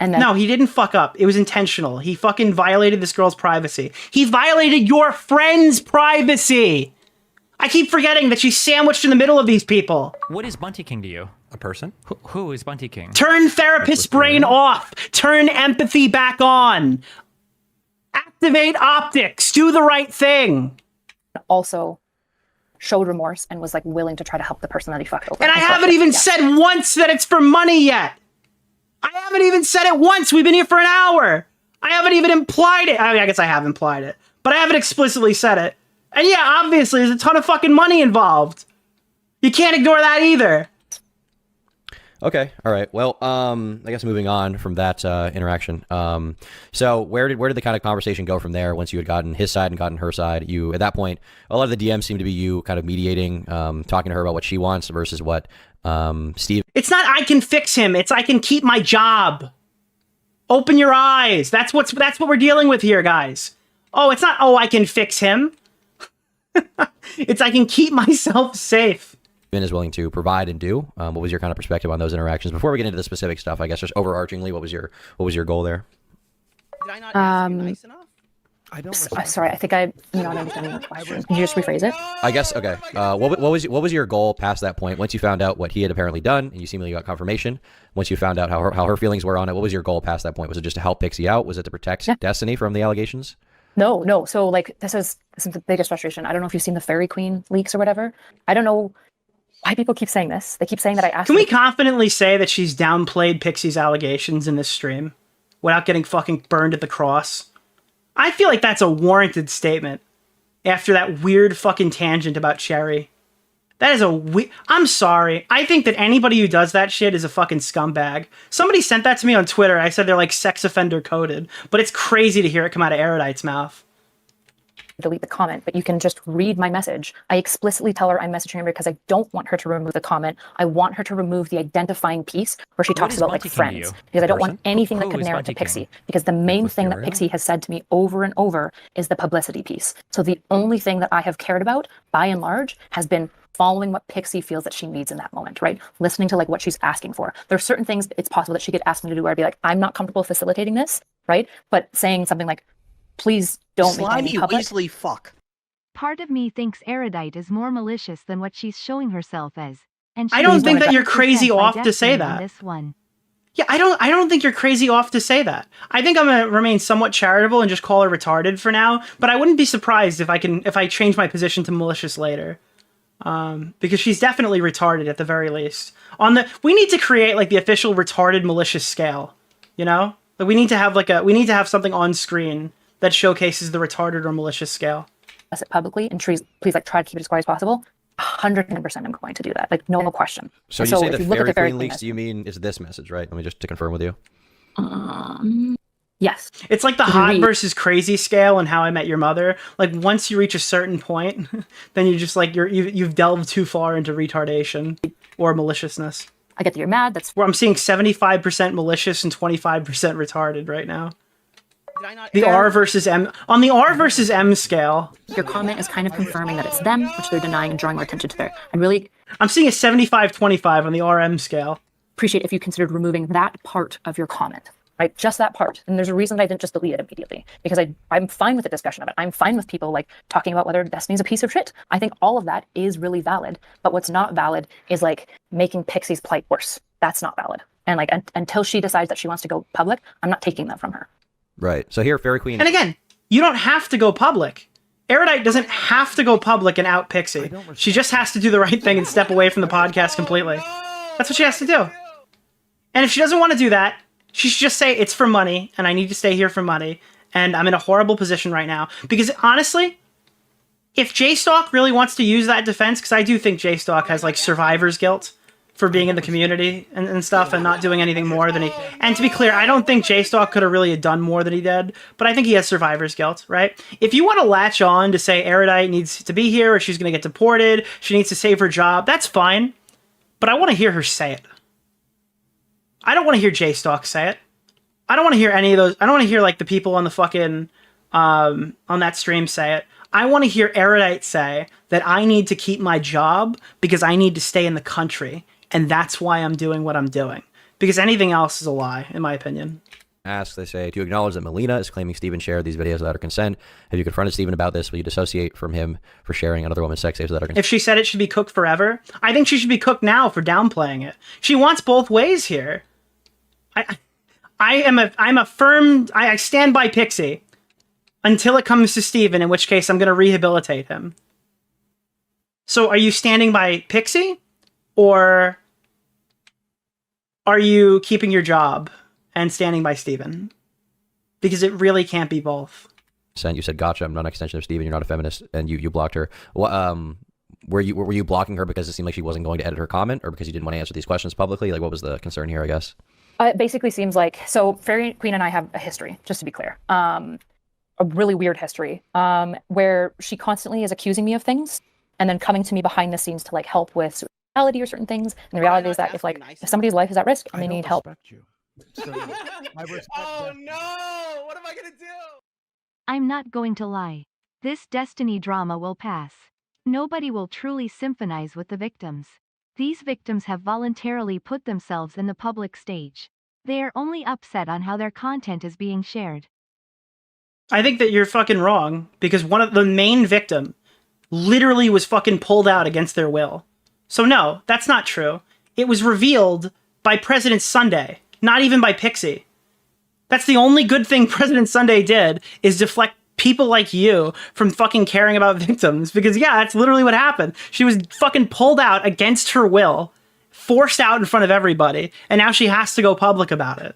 And then no, he didn't fuck up. It was intentional. He fucking violated this girl's privacy. He violated your friend's privacy. I keep forgetting that she's sandwiched in the middle of these people. What is Bunty King to you? A person? Who is Bunty King? Turn therapist's brain off. Turn empathy back on. Activate optics. Do the right thing. Also showed remorse and was like willing to try to help the person that he fucked over. And I haven't even said once that it's for money yet. I haven't even said it once. We've been here for an hour. I haven't even implied it. I mean, I guess I have implied it, but I haven't explicitly said it. And yeah, obviously, there's a ton of fucking money involved. You can't ignore that either. Okay, all right. Well, I guess moving on from that interaction. So where did the kind of conversation go from there once you had gotten his side and gotten her side? You, at that point, a lot of the DMs seem to be you kind of mediating, talking to her about what she wants versus what Steve. It's not I can fix him. It's I can keep my job. Open your eyes. That's what we're dealing with here, guys. Oh, it's not, oh, I can fix him. It's I can keep myself safe. Is willing to provide and do. What was your kind of perspective on those interactions? Before we get into the specific stuff, I guess just overarchingly, what was your goal there? Did I not ask you nice enough? I don't. Sorry, I think I'm not understanding the question. Can you just rephrase it? I guess okay. What was your goal past that point? Once you found out what he had apparently done, and you seemingly got confirmation. Once you found out how her feelings were on it, what was your goal past that point? Was it just to help Pixie out? Was it to protect Destiny from the allegations? No. So like this is the biggest frustration. I don't know if you've seen the Fairy Queen leaks or whatever. I don't know why people keep saying this. They keep saying that I asked. Can we confidently say that she's downplayed Pixie's allegations in this stream without getting fucking burned at the cross? I feel like that's a warranted statement after that weird fucking tangent about Cherry. That is I'm sorry. I think that anybody who does that shit is a fucking scumbag. Somebody sent that to me on Twitter. I said they're like sex offender coded, but it's crazy to hear it come out of Erudite's mouth. delete the comment, but you can just read my message. I explicitly tell her I'm messaging her because I don't want her to remove the comment. I want her to remove the identifying piece where she talks about like friends, because I don't want anything that could narrow it to Pixie, because the main thing that Pixie has said to me over and over is the publicity piece. So the only thing that I have cared about, by and large, has been following what Pixie feels that she needs in that moment, right? Listening to like what she's asking for. There's certain things it's possible that she could ask me to do where I'd be like, I'm not comfortable facilitating this, right? But saying something like, please don't make Slimy me public. Weasley fuck. Part of me thinks Erudite is more malicious than what she's showing herself as. And I don't think that you're 100% crazy by off to say destiny on that. This one. Yeah, I don't think you're crazy off to say that. I think I'm gonna remain somewhat charitable and just call her retarded for now, but I wouldn't be surprised if I change my position to malicious later. Because she's definitely retarded at the very least. We need to create like the official retarded malicious scale, you know? Like we need to have something on screen that showcases the retarded or malicious scale. It publicly and please like try to keep it as quiet as possible. 110% I'm going to do that. Like no question. So you say the Fairy Queen leaks, do you mean is this message, right? Let me just to confirm with you. Yes. It's like the hot versus crazy scale and How I Met Your Mother. Like once you reach a certain point, then you just like you've delved too far into retardation or maliciousness. I get that you're mad. That's where I'm seeing 75% malicious and 25% retarded right now. The R versus M on the R versus M scale. Your comment is kind of confirming that it's them, which they're denying and drawing more attention to there. I'm seeing a 75-25 on the RM scale. Appreciate if you considered removing that part of your comment. Right, just that part. And there's a reason that I didn't just delete it immediately, because I'm fine with the discussion of it. I'm fine with people like talking about whether Destiny's a piece of shit. I think all of that is really valid. But what's not valid is like making Pixie's plight worse. That's not valid. And like until she decides that she wants to go public, I'm not taking that from her. Right. So here, Fairy Queen. And again, you don't have to go public. Erudite doesn't have to go public and out Pixie. She just has to do the right thing and step away from the podcast completely. That's what she has to do. And if she doesn't want to do that, she should just say it's for money, and I need to stay here for money, and I'm in a horrible position right now. Because honestly, if J-Stalk really wants to use that defense, because I do think J-Stalk has like survivor's guilt for being in the community and stuff and not doing anything more than he... And to be clear, I don't think J-Stalk could have really done more than he did, but I think he has survivor's guilt, right? If you want to latch on to say Erudite needs to be here or she's going to get deported, she needs to save her job, that's fine. But I want to hear her say it. I don't want to hear J-Stalk say it. I don't want to hear any of those. I don't want to hear like the people on the fucking on that stream say it. I want to hear Erudite say that I need to keep my job because I need to stay in the country, and that's why I'm doing what I'm doing. Because anything else is a lie, in my opinion. Ask, they say, do you acknowledge that Melina is claiming Steven shared these videos without her consent? Have you confronted Steven about this? Will you dissociate from him for sharing another woman's sex tapes without her consent? If she said it should be cooked forever, I think she should be cooked now for downplaying it. She wants both ways here. I stand by Pixie until it comes to Steven, in which case I'm going to rehabilitate him. So are you standing by Pixie, or are you keeping your job and standing by Steven? Because it really can't be both. You said, gotcha, I'm not an extension of Steven, you're not a feminist, and you blocked her. Well, were you blocking her because it seemed like she wasn't going to edit her comment, or because you didn't want to answer these questions publicly? Like, what was the concern here, I guess? It basically seems like, so Fairy Queen and I have a history, just to be clear. A really weird history, where she constantly is accusing me of things and then coming to me behind the scenes to like help with reality or certain things. And the reality is that if somebody's life is at risk and they need help. So, oh no! What am I gonna do? I'm not going to lie. This Destiny drama will pass. Nobody will truly sympathize with the victims. These victims have voluntarily put themselves in the public stage. They are only upset on how their content is being shared. I think that you're fucking wrong, because one of the main victim literally was fucking pulled out against their will. So no, that's not true. It was revealed by President Sunday, not even by Pixie. That's the only good thing President Sunday did, is deflect people like you from fucking caring about victims. Because yeah, that's literally what happened. She was fucking pulled out against her will, forced out in front of everybody, and now she has to go public about it.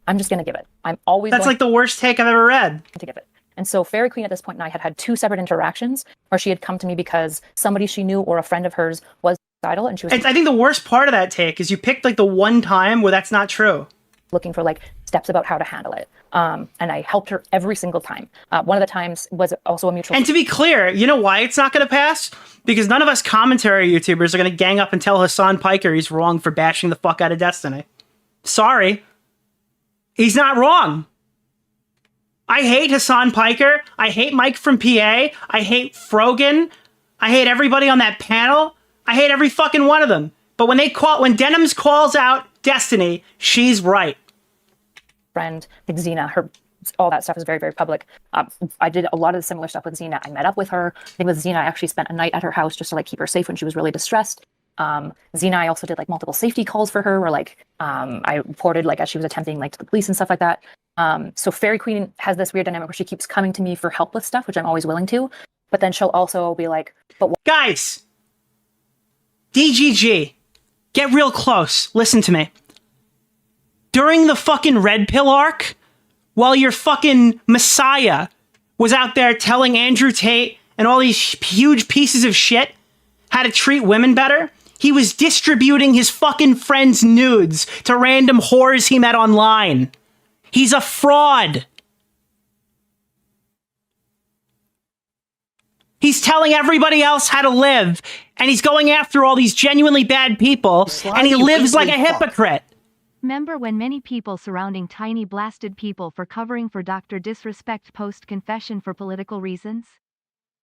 I'm just going to give it. I'm always That's like the worst take I've ever read. To give it. And so Fairy Queen at this point and I had two separate interactions where she had come to me because somebody she knew or a friend of hers was suicidal, and she was... I think the worst part of that take is you picked like the one time where that's not true. looking for like steps about how to handle it. And I helped her every single time. One of the times was also a mutual. And to be clear, you know why it's not going to pass? Because none of us commentary YouTubers are going to gang up and tell Hassan Piker he's wrong for bashing the fuck out of Destiny. Sorry. He's not wrong. I hate Hassan Piker. I hate Mike from PA. I hate Frogan. I hate everybody on that panel. I hate every fucking one of them. But when Denims calls out Destiny, she's right. Friend, like Xena, all that stuff is very, very public. I did a lot of the similar stuff with Xena. I met up with her. I think with Xena, I actually spent a night at her house just to like keep her safe when she was really distressed. Xena, I also did like multiple safety calls for her, where like I reported like as she was attempting like to the police and stuff like that. So Fairy Queen has this weird dynamic where she keeps coming to me for help with stuff, which I'm always willing to. But then she'll also be like, "But guys, DGG, get real close. Listen to me. During the fucking Red Pill arc, while your fucking Messiah was out there telling Andrew Tate and all these huge pieces of shit how to treat women better, he was distributing his fucking friends' nudes to random whores he met online. He's a fraud. He's telling everybody else how to live, and he's going after all these genuinely bad people, and he lives like a hypocrite. Remember when many people surrounding Tiny blasted people for covering for Dr. Disrespect post-confession for political reasons?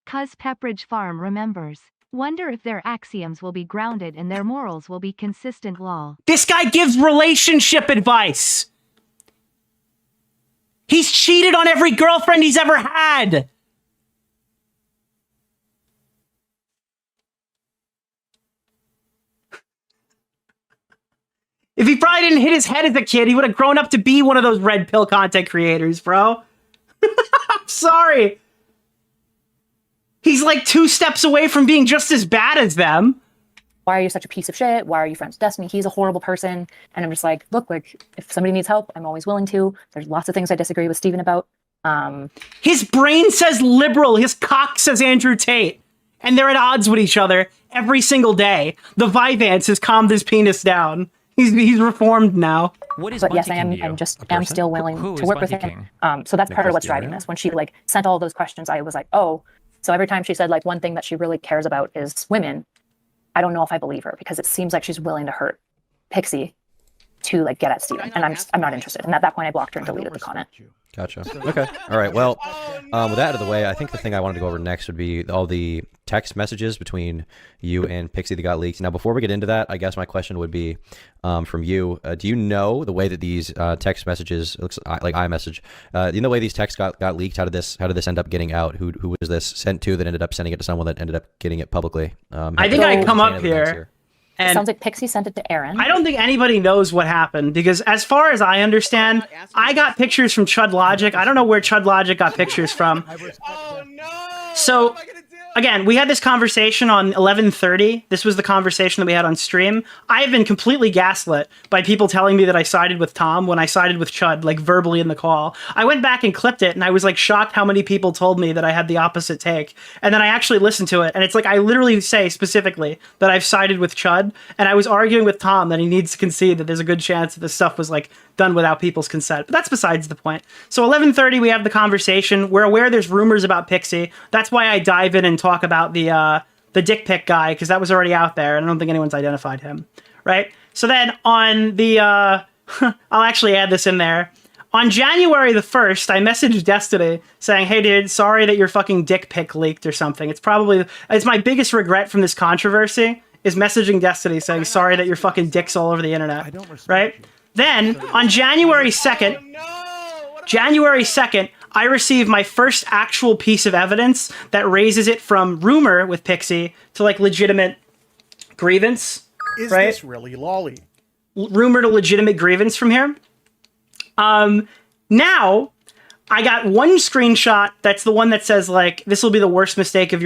Cuz Pepperidge Farm remembers. Wonder if their axioms will be grounded and their morals will be consistent lol. This guy gives relationship advice. He's cheated on every girlfriend he's ever had. If he probably didn't hit his head as a kid, he would have grown up to be one of those red pill content creators, bro. I'm sorry. He's like 2 steps away from being just as bad as them. Why are you such a piece of shit? Why are you friends with Destiny? He's a horrible person. And I'm just like, look, like if somebody needs help, I'm always willing to. There's lots of things I disagree with Steven about. His brain says liberal. His cock says Andrew Tate. And they're at odds with each other every single day. The Vyvanse has calmed his penis down. He's reformed now. What is But yes, Bunty I am. to you? I'm just. I'm still willing Who to is work with Bunty him. King? So that's part of Nicholas what's driving DeOrio? this. When she like sent all those questions, I was like, oh. So every time she said like one thing that she really cares about is women, I don't know if I believe her because it seems like she's willing to hurt Pixie to like get at Steven, and I'm not interested. And at that point, I blocked her and deleted the comment. Gotcha. Okay. All right. Well, with that out of the way, I think the thing I wanted to go over next would be all the text messages between you and Pixie that got leaked. Now, before we get into that, I guess my question would be from you. Do you know the way that these text messages, looks like iMessage, do you know the way these texts got leaked? How did this end up getting out? Who was this sent to that ended up sending it to someone that ended up getting it publicly? I think I come up here. It sounds like Pixie sent it to Aaron. I don't think anybody knows what happened because as far as I understand, I got pictures from Chud Logic. I don't know where Chud Logic got pictures from. Oh no! So, again, we had this conversation on 11:30. This was the conversation that we had on stream. I have been completely gaslit by people telling me that I sided with Tom when I sided with Chud, like verbally in the call. I went back and clipped it, and I was like shocked how many people told me that I had the opposite take. And then I actually listened to it, and it's like I literally say specifically that I've sided with Chud, and I was arguing with Tom that he needs to concede that there's a good chance that this stuff was like done without people's consent. But that's besides the point. So 11:30, we have the conversation. We're aware there's rumors about Pixie. That's why I dive in and talk about the dick pic guy, because that was already out there, and I don't think anyone's identified him, right? So then on the, I'll actually add this in there. On January the 1st, I messaged Destiny saying, hey dude, sorry that your fucking dick pic leaked or something. It's my biggest regret from this controversy is messaging Destiny saying, sorry that your fucking dick's all over the internet, right? Then on January 2nd, I received my first actual piece of evidence that raises it from rumor with Pixie to like legitimate grievance. Is right? this really lolly? Rumor to legitimate grievance from here. Now I got one screenshot that's the one that says like this will be the worst mistake of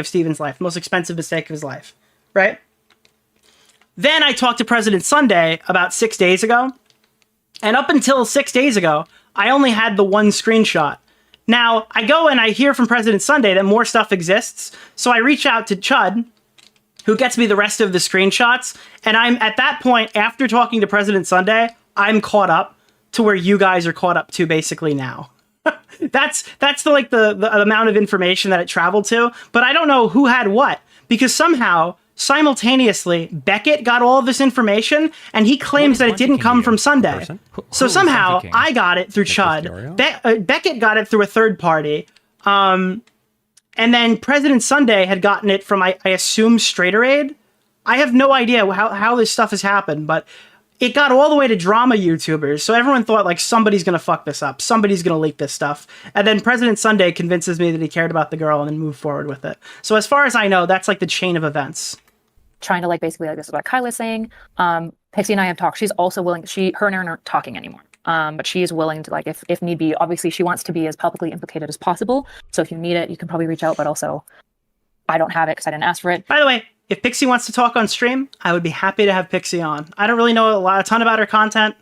Steven's life, most expensive mistake of his life, right? Then I talked to President Sunday about 6 days ago, and up until 6 days ago, I only had the one screenshot. Now, I go and I hear from President Sunday that more stuff exists, so I reach out to Chud, who gets me the rest of the screenshots, and I'm, at that point, after talking to President Sunday, I'm caught up to where you guys are caught up to basically now. That's the amount of information that it traveled to, but I don't know who had what, because somehow simultaneously Beckett got all of this information and he claims that it didn't come from Sunday. So somehow I got it through Chud. Beckett got it through a third party. And then President Sunday had gotten it from, I assume, Straighter Aid. I have no idea how this stuff has happened, but it got all the way to drama YouTubers. So everyone thought, like, somebody's going to fuck this up. Somebody's going to leak this stuff. And then President Sunday convinces me that he cared about the girl and then moved forward with it. So as far as I know, that's like the chain of events. Trying to, like, basically, like, this is what Kyla's saying. Pixie and I have talked. She's also willing. Her and Aaron aren't talking anymore. But she is willing to, like, if need be, obviously she wants to be as publicly implicated as possible. So if you need it, you can probably reach out, but also I don't have it because I didn't ask for it. By the way, if Pixie wants to talk on stream, I would be happy to have Pixie on. I don't really know a ton about her content.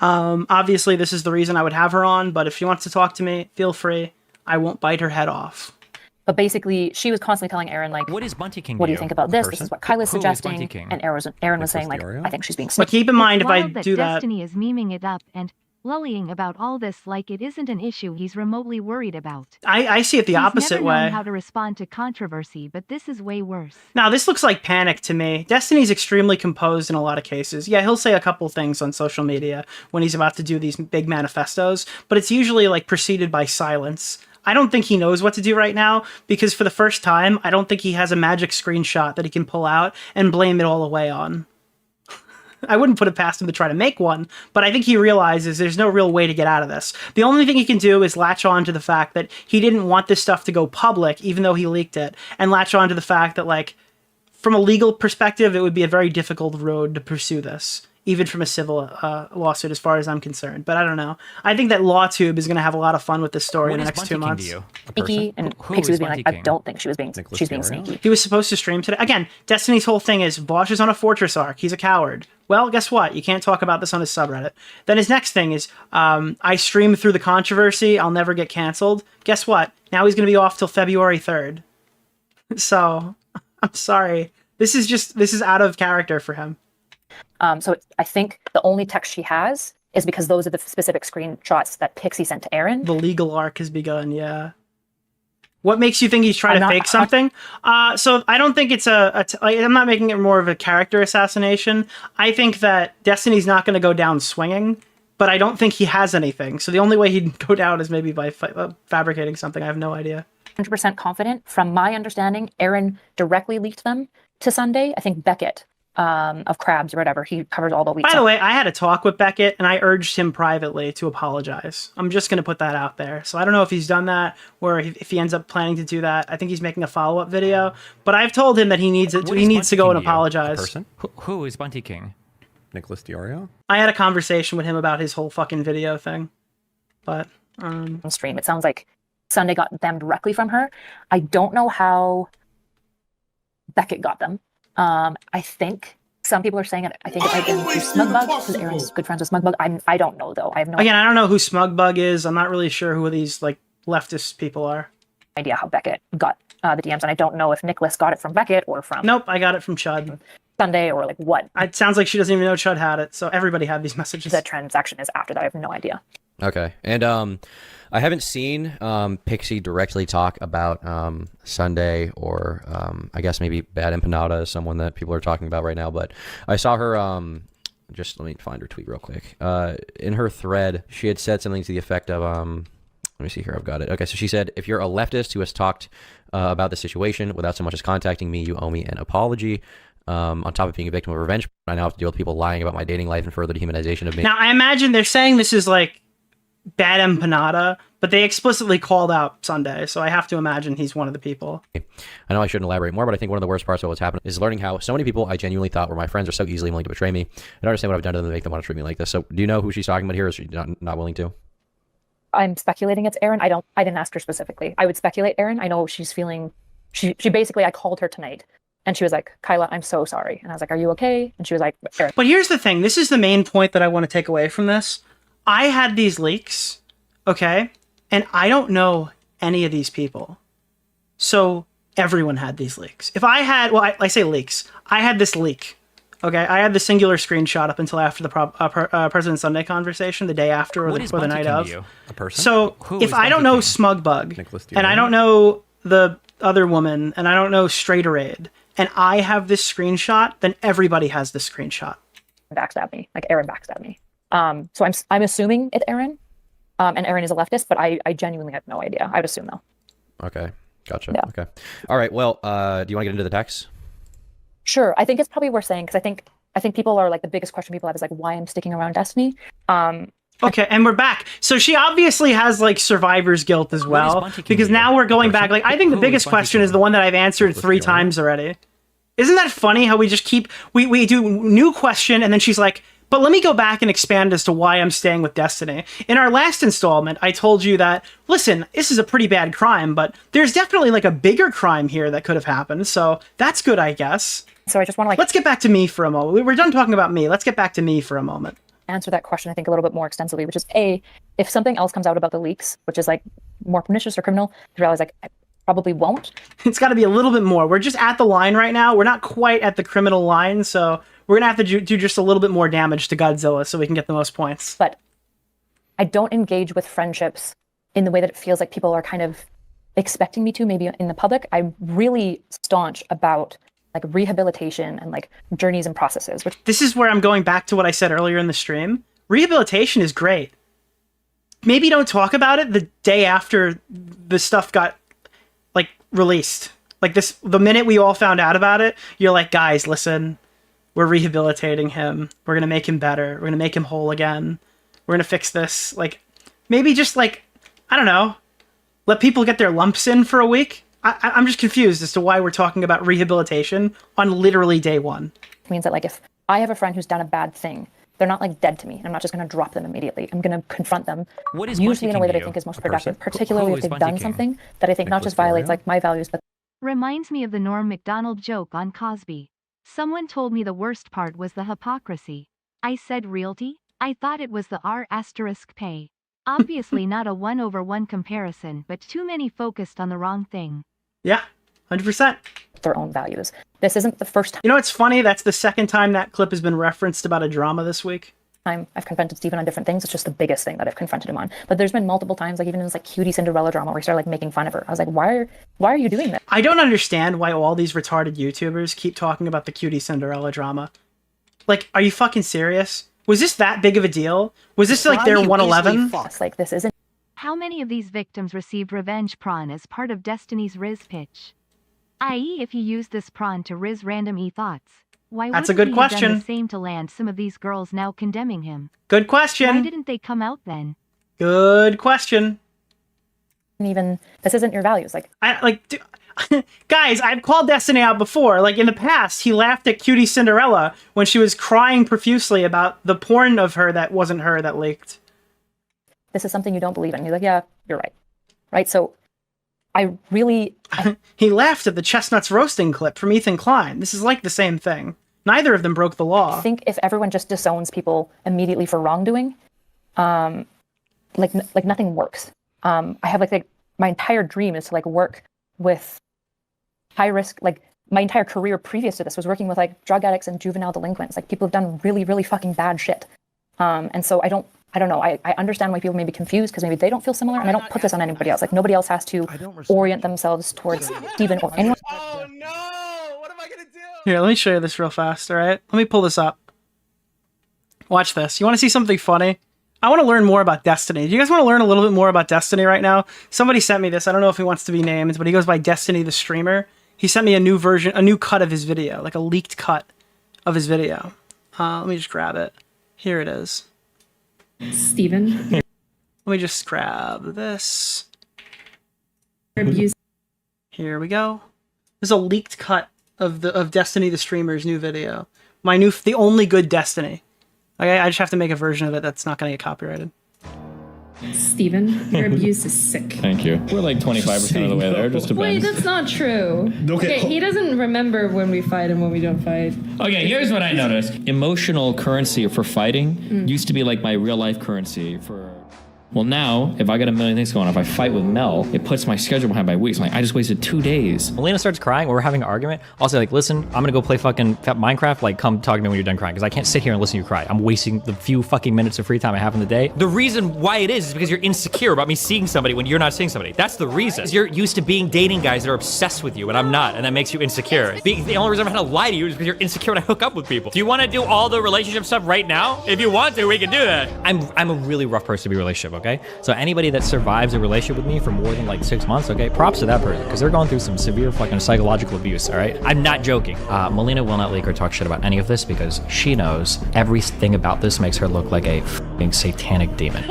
Obviously, this is the reason I would have her on, but if she wants to talk to me, feel free. I won't bite her head off. But basically, she was constantly telling Aaron, like, what is Bunty King? What do you think about this? This is what Kyla's Who is suggesting. Bunty King? And Aaron was saying, like, I think she's being But sneaky. keep in mind, It's if I wild that do that... Destiny is memeing it up and lollying about all this like it isn't an issue he's remotely worried about. I see it the opposite He's never way. known how to respond to controversy, but this is way worse. Now, this looks like panic to me. Destiny's extremely composed in a lot of cases. Yeah, he'll say a couple things on social media when he's about to do these big manifestos, but it's usually, like, preceded by silence. I don't think he knows what to do right now, because for the first time, I don't think he has a magic screenshot that he can pull out and blame it all away on. I wouldn't put it past him to try to make one, but I think he realizes there's no real way to get out of this. The only thing he can do is latch on to the fact that he didn't want this stuff to go public, even though he leaked it, and latch on to the fact that, like, from a legal perspective, it would be a very difficult road to pursue this, even from a civil lawsuit, as far as I'm concerned. But I don't know. I think that LawTube is going to have a lot of fun with this story in the next 2 months. Sneaky, and Pixie was being like, I don't think she's being sneaky. He was supposed to stream today. Again, Destiny's whole thing is Vosh is on a Fortress arc. He's a coward. Well, guess what? You can't talk about this on his subreddit. Then his next thing is, I stream through the controversy. I'll never get canceled. Guess what? Now he's going to be off till February 3rd. So, I'm sorry. This is out of character for him. So I think the only text she has is because those are the specific screenshots that Pixie sent to Aaron. The legal arc has begun, yeah. What makes you think he's trying to fake something? So I don't think it's I'm not making it more of a character assassination. I think that Destiny's not going to go down swinging, but I don't think he has anything. So the only way he'd go down is maybe by fabricating something. I have no idea. 100% confident. From my understanding, Aaron directly leaked them to Sunday. I think Beckett of Crabs or whatever, he covers all the leaks. By the way, I had a talk with Beckett and I urged him privately to apologize. I'm just going to put that out there. So I don't know if he's done that or if he ends up planning to do that. I think he's making a follow-up video, but I've told him that he needs to go and apologize. Who is Bunty King? Nicholas DeOrio? I had a conversation with him about his whole fucking video thing, but on stream, it sounds like Sunday got them directly from her. I don't know how Beckett got them. I think some people are saying it. I think it might be through Smugbug because Aaron's good friends with Smugbug. I don't know though. I have no I don't know who Smugbug is. I'm not really sure who these, like, leftist people are. Idea how Beckett got the DMs, and I don't know if Nicholas got it from Beckett or from. Nope, I got it from Chud. Sunday or like what. It sounds like she doesn't even know Chud had it. So everybody had these messages. The transaction is after that. I have no idea. Okay, and I haven't seen Pixie directly talk about Sunday or I guess maybe Bad Empanada is someone that people are talking about right now, but I saw her, just let me find her tweet real quick. In her thread, she had said something to the effect of, let me see here, I've got it. Okay, so she said, if you're a leftist who has talked about the situation without so much as contacting me, you owe me an apology. On top of being a victim of revenge, I now have to deal with people lying about my dating life and further dehumanization of me. Now, I imagine they're saying this is like Bad Empanada, but they explicitly called out Sunday, so I have to imagine he's one of the people. I know I shouldn't elaborate more, but I think one of the worst parts of what's happened is learning how so many people I genuinely thought were my friends are so easily willing to betray me. I don't understand what I've done to them to make them want to treat me like this. So do you know who she's talking about here, or is she not willing to? I'm speculating it's Aaron. I didn't ask her specifically. I would speculate Aaron. I know she's feeling, she basically, I called her tonight and she was like, Kyla, I'm so sorry. And I was like, are you okay? And she was like, Aaron. But here's the thing. This is the main point that I want to take away from this. I had these leaks, okay? And I don't know any of these people. So everyone had these leaks. If I had, well, I say leaks. I had this leak, Okay, I had the singular screenshot up until after the President Sunday conversation, the day after or the night of. A person? So if I don't know Smugbug, Nicholas and I don't know the other woman, and I don't know Straighterade, and I have this screenshot, then everybody has this screenshot. Backstab me, like Aaron backstabbed me. So I'm assuming it's Aaron, and Aaron is a leftist, but I genuinely have no idea. I would assume though. Okay, gotcha. Yeah. Okay, all right. Well, do you want to get into the text? Sure. I think it's probably worth saying because I think people are like the biggest question people have is like why I'm sticking around Destiny. Okay, and we're back. So she obviously has like survivor's guilt as well, because now we're going back. Like I think the biggest question is the one that I've answered 3 times already. Isn't that funny how we just keep we do new question and then she's like, but let me go back and expand as to why I'm staying with Destiny. In our last installment, I told you that, listen, this is a pretty bad crime, but there's definitely like a bigger crime here that could have happened. So that's good, I guess. So I just want to like let's get back to me for a moment. We're done talking about me. Let's get back to me for a moment. answer that question, I think, a little bit more extensively, which is A, if something else comes out about the leaks, which is like more pernicious or criminal, you realize like I probably won't. It's got to be a little bit more. We're just at the line right now. We're not quite at the criminal line, so we're gonna have to do just a little bit more damage to Godzilla so we can get the most points. But I don't engage with friendships in the way that it feels like people are kind of expecting me to, maybe in the public. I'm really staunch about like rehabilitation and like journeys and processes. Which this is where I'm going back to what I said earlier in the stream. Rehabilitation is great. Maybe don't talk about it the day after the stuff got like released. Like this, the minute we all found out about it, you're like, guys, listen, we're rehabilitating him. We're gonna make him better. We're gonna make him whole again. We're gonna fix this. Like, maybe just like, I don't know, let people get their lumps in for a week. I'm just confused as to why we're talking about rehabilitation on literally day one. means that like if I have a friend who's done a bad thing, they're not like dead to me. I'm not just going to drop them immediately. I'm going to confront them, usually in a way that I think is most productive, particularly if they've done something that I think not just violates like my values, but Reminds me of the Norm Macdonald joke on Cosby. Someone told me the worst part was the hypocrisy. I said realty? I thought it was the R**pay. Obviously not a 1/1 comparison, but too many focused on the wrong thing. Yeah, 100%. their own values. This isn't the first You know, it's funny. That's the second time that clip has been referenced about a drama this week. time I've confronted Steven on different things. It's just the biggest thing that I've confronted him on. But there's been multiple times, like even in this like cutie Cinderella drama where he started like making fun of her. I was like, why are you doing this? I don't understand why all these retarded YouTubers keep talking about the cutie Cinderella drama. Like, are you fucking serious? Was this that big of a deal? Was this like their 111? It's like this isn't. How many of these victims received revenge prawn as part of Destiny's Riz pitch? I.e., if he used this prawn to riz random e-thoughts. Why That's a wouldn't good he have question. done the same to land some of these girls now condemning him? Good question. Why didn't they come out then? Good question. Even this isn't your values. Like guys, I've called Destiny out before. Like in the past, he laughed at cutie Cinderella when she was crying profusely about the porn of her that wasn't her that leaked. this is something you don't believe in. He's like, yeah, you're right. Right. So I really He laughed at the chestnuts roasting clip from Ethan Klein. This is like the same thing. Neither of them broke the law. think if everyone just disowns people immediately for wrongdoing, like nothing works. I have like my entire dream is to like work with high risk, like my entire career previous to this was working with like drug addicts and juvenile delinquents. Like people have done really, really fucking bad shit. And so I don't know. I understand why people may be confused because maybe they don't feel similar, and I don't put this on anybody else. Like nobody else has to orient themselves towards Steven or anyone. Oh no! What am I gonna do? Here, let me show you this real fast, all right? Let me pull this up. Watch this. You want to see something funny? I want to learn more about Destiny. Do you guys want to learn a little bit more about Destiny right now? Somebody sent me this. I don't know if he wants to be named, but he goes by Destiny the Streamer. He sent me a new version, a new cut of his video, like a leaked cut of his video. Let me just grab it. Here it is. Steven. Let me just grab this. Here we go. This is a leaked cut of Destiny the Streamer's new video. The only good Destiny. Okay, I just have to make a version of it that's not going to get copyrighted. Steven, your abuse is sick. Thank you. We're like 25% of the way there, just a Wait, bit. that's not true. Okay, he doesn't remember when we fight and when we don't fight. Okay, here's what I noticed. Emotional currency for fighting used to be like my real life currency for Well, now, if I got a million things going on, if I fight with Mel, it puts my schedule behind by weeks. Like, I just wasted 2 days. Melina starts crying. We're having an argument. I'll say, like, listen, I'm gonna go play fucking Minecraft. Like, come talk to me when you're done crying, because I can't sit here and listen to you cry. I'm wasting the few fucking minutes of free time I have in the day. The reason why it is because you're insecure about me seeing somebody when you're not seeing somebody. That's the reason. You're used to being dating guys that are obsessed with you, and I'm not, and that makes you insecure. The only reason I'm gonna lie to you is because you're insecure when I hook up with people. Do you want to do all the relationship stuff right now? If you want to, we can do that. I'm a really rough person to be in a relationship, okay? So anybody that survives a relationship with me for more than like 6 months, okay, props to that person, because they're going through some severe fucking psychological abuse, all right? I'm not joking. Melina will not leak or talk shit about any of this because she knows everything about this makes her look like a fucking satanic demon.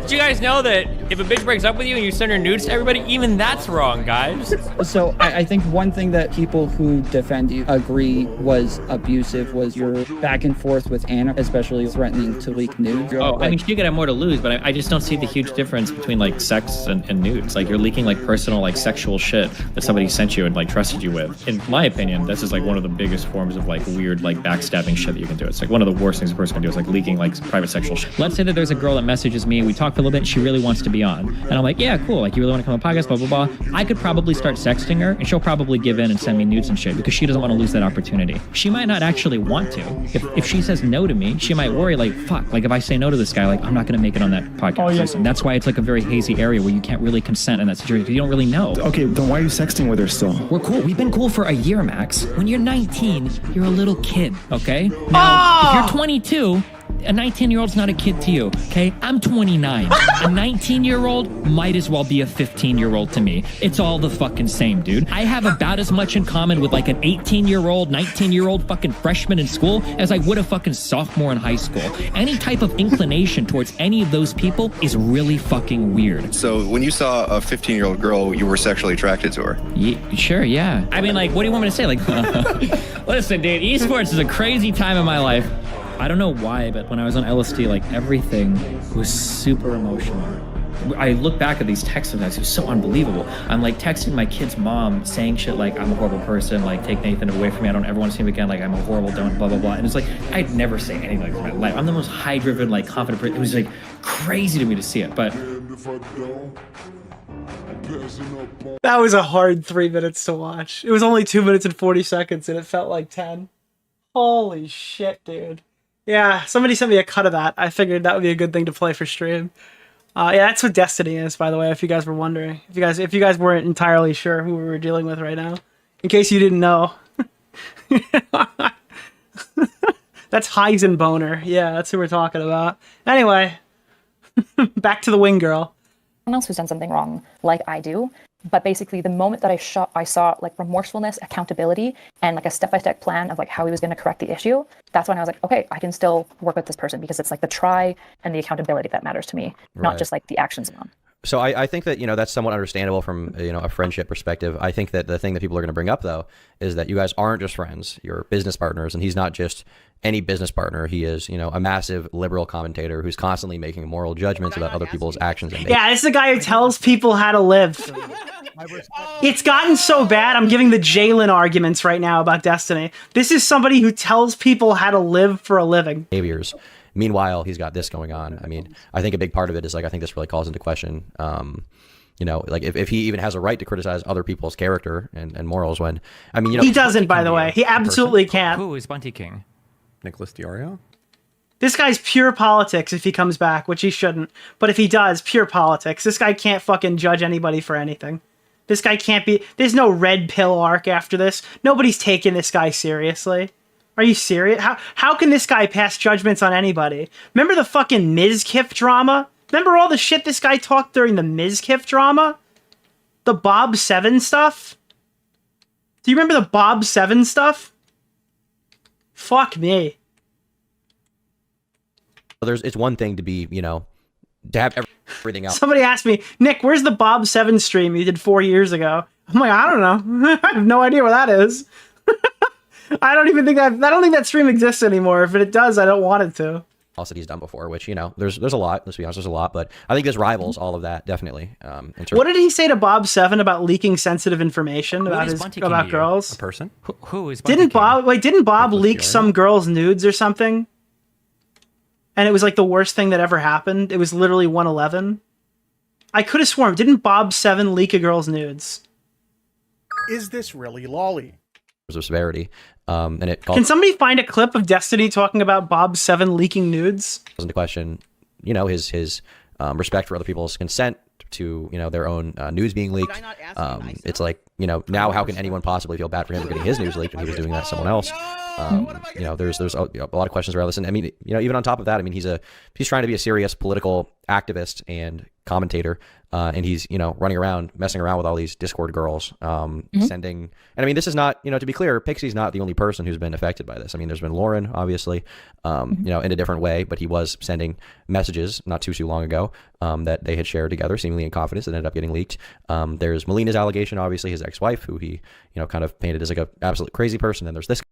Did you guys know that if a bitch breaks up with you and you send her nudes to everybody, even that's wrong, guys? So I think one thing that people who defend you agree was abusive was your back and forth with Anna, especially threatening to leak nudes. Oh, I mean, she could have more to lose, but I just don't see the huge difference between like sex and nudes. Like, you're leaking like personal, like sexual shit that somebody sent you and like trusted you with. In my opinion, this is like one of the biggest forms of like weird, like backstabbing shit that you can do. It's like one of the worst things a person can do is like leaking like private sexual shit. Let's say that there's a girl that messages me, we talk a little bit, she really wants to be on. And I'm like, yeah, cool. Like, you really want to come on a podcast, blah, blah, blah. I could probably start sexting her and she'll probably give in and send me nudes and shit because she doesn't want to lose that opportunity. She might not actually want to. If she says no to me, she might worry like, fuck, like if I say no to this guy, like I'm not going to make it on that podcast. Oh, yeah. And that's why it's like a very hazy area where you can't really consent in that situation because you don't really know. Okay, then why are you sexting with her still? We're cool. We've been cool for a year, Max. When you're 19, you're a little kid, okay? Now, if you're 22, a 19-year-old's not a kid to you, okay? I'm 29. A 19-year-old might as well be a 15-year-old to me. It's all the fucking same, dude. I have about as much in common with like an 18-year-old, 19-year-old fucking freshman in school as I would a fucking sophomore in high school. Any type of inclination towards any of those people is really fucking weird. So when you saw a 15-year-old girl, you were sexually attracted to her? Sure, yeah. I mean, like, what do you want me to say? Like, listen, dude, esports is a crazy time in my life. I don't know why, but when I was on LSD, like, everything was super emotional. I look back at these texts sometimes, it was so unbelievable. I'm like texting my kid's mom saying shit like, I'm a horrible person, like, take Nathan away from me, I don't ever want to see him again, like, I'm a horrible, don't, blah, blah, blah. And it's like, I'd never say anything like that in my life. I'm the most high-driven, like, confident person. It was, like, crazy to me to see it, but... That was a hard 3 minutes to watch. It was only 2 minutes and 40 seconds, and it felt like 10. Holy shit, dude. Yeah, somebody sent me a cut of that. I figured that would be a good thing to play for stream. Yeah, that's what Destiny is, by the way, if you guys were wondering. If you guys weren't entirely sure who we were dealing with right now. In case you didn't know. That's Heisenboner. Yeah, that's who we're talking about. Anyway, back to the wing girl. Someone else who's done something wrong, like I do. But basically, the moment that I saw like remorsefulness, accountability, and like a step-by-step plan of like how he was going to correct the issue, that's when I was like, okay, I can still work with this person because it's like the try and the accountability that matters to me, not just like the actions alone. So I think that, that's somewhat understandable from, a friendship perspective. I think that the thing that people are going to bring up, though, is that you guys aren't just friends. You're business partners, and he's not just any business partner. He is, a massive liberal commentator who's constantly making moral judgments about other people's actions. And yeah, this is the guy who tells people how to live. It's gotten so bad, I'm giving the Jalen arguments right now about Destiny. This is somebody who tells people how to live for a living. Behaviors. Meanwhile, he's got this going on. I mean, I think a big part of it is like, I think this really calls into question, like if he even has a right to criticize other people's character and morals when, I mean, he doesn't, by the way. He absolutely can't. Who is Bunty King? Nicholas DeOrio? This guy's pure politics if he comes back, which he shouldn't. But if he does, pure politics. This guy can't fucking judge anybody for anything. This guy can't be... There's no red pill arc after this. Nobody's taking this guy seriously. Are you serious? How can this guy pass judgments on anybody? Remember the fucking Mizkif drama? Remember all the shit this guy talked during the Mizkif drama? The Bob 7 stuff? Do you remember the Bob 7 stuff? Fuck me. It's one thing to be, to have everything else. Somebody asked me, Nick, where's the Bob 7 stream you did 4 years ago? I'm like, I don't know. I have no idea where that is. I don't think that stream exists anymore. If it does, I don't want it to. Else that he's done before, which, there's a lot, let's be honest, there's a lot, but I think this rivals all of that, definitely. What did he say to Bob 7 about leaking sensitive information about girls? A person? Who is Didn't Bob leak some girl's nudes or something? and it was like the worst thing that ever happened. It was literally 111. I could have sworn, didn't Bob7 leak a girl's nudes? Is this really lolly? Of severity, and it Can somebody find a clip of Destiny talking about Bob7 leaking nudes? Into question, you know, his respect for other people's consent to, you know, their own news being leaked. It's like, you know, now how can anyone possibly feel bad for him for getting his news leaked when he was doing that to someone else? You know, there's a lot of questions around this, and I mean, you know, even on top of that, I mean, he's trying to be a serious political activist and commentator, and he's, you know, running around messing around with all these Discord girls, sending, and I mean, this is not, you know, to be clear, Pixie's not the only person who's been affected by this. I mean, there's been Lauren, obviously, you know, in a different way, but he was sending messages not too long ago that they had shared together, seemingly in confidence, that ended up getting leaked. There's Melina's allegation, obviously, his ex-wife, who he, you know, kind of painted as like a absolute crazy person, and there's this.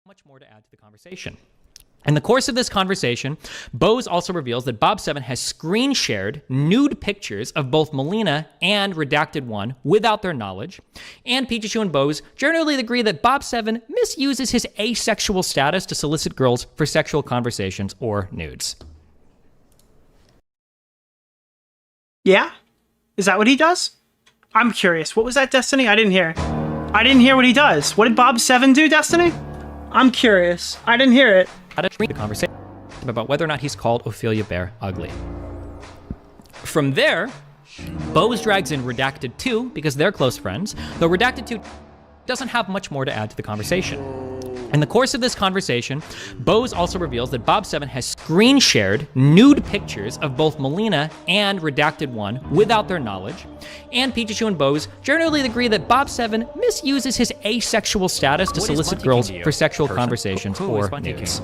Much more to add to the conversation. In the course of this conversation, Bose also reveals that Bob7 has screen shared nude pictures of both Melina and Redacted One without their knowledge, and Pikachu and Bose generally agree that Bob7 misuses his asexual status to solicit girls for sexual conversations or nudes. Yeah? Is that what he does? I'm curious. What was that, Destiny? I didn't hear. I didn't hear what he does. What did Bob7 do, Destiny? I'm curious. I didn't hear it. How to treat the conversation about whether or not he's called Ophelia Bear ugly. From there, Bose drags in Redacted 2 because they're close friends, though Redacted 2 doesn't have much more to add to the conversation. In the course of this conversation, Bose also reveals that Bob7 has screen shared nude pictures of both Melina and Redacted One without their knowledge, and Pikachu and Bose generally agree that Bob7 misuses his asexual status to solicit girls for sexual conversations or nudes.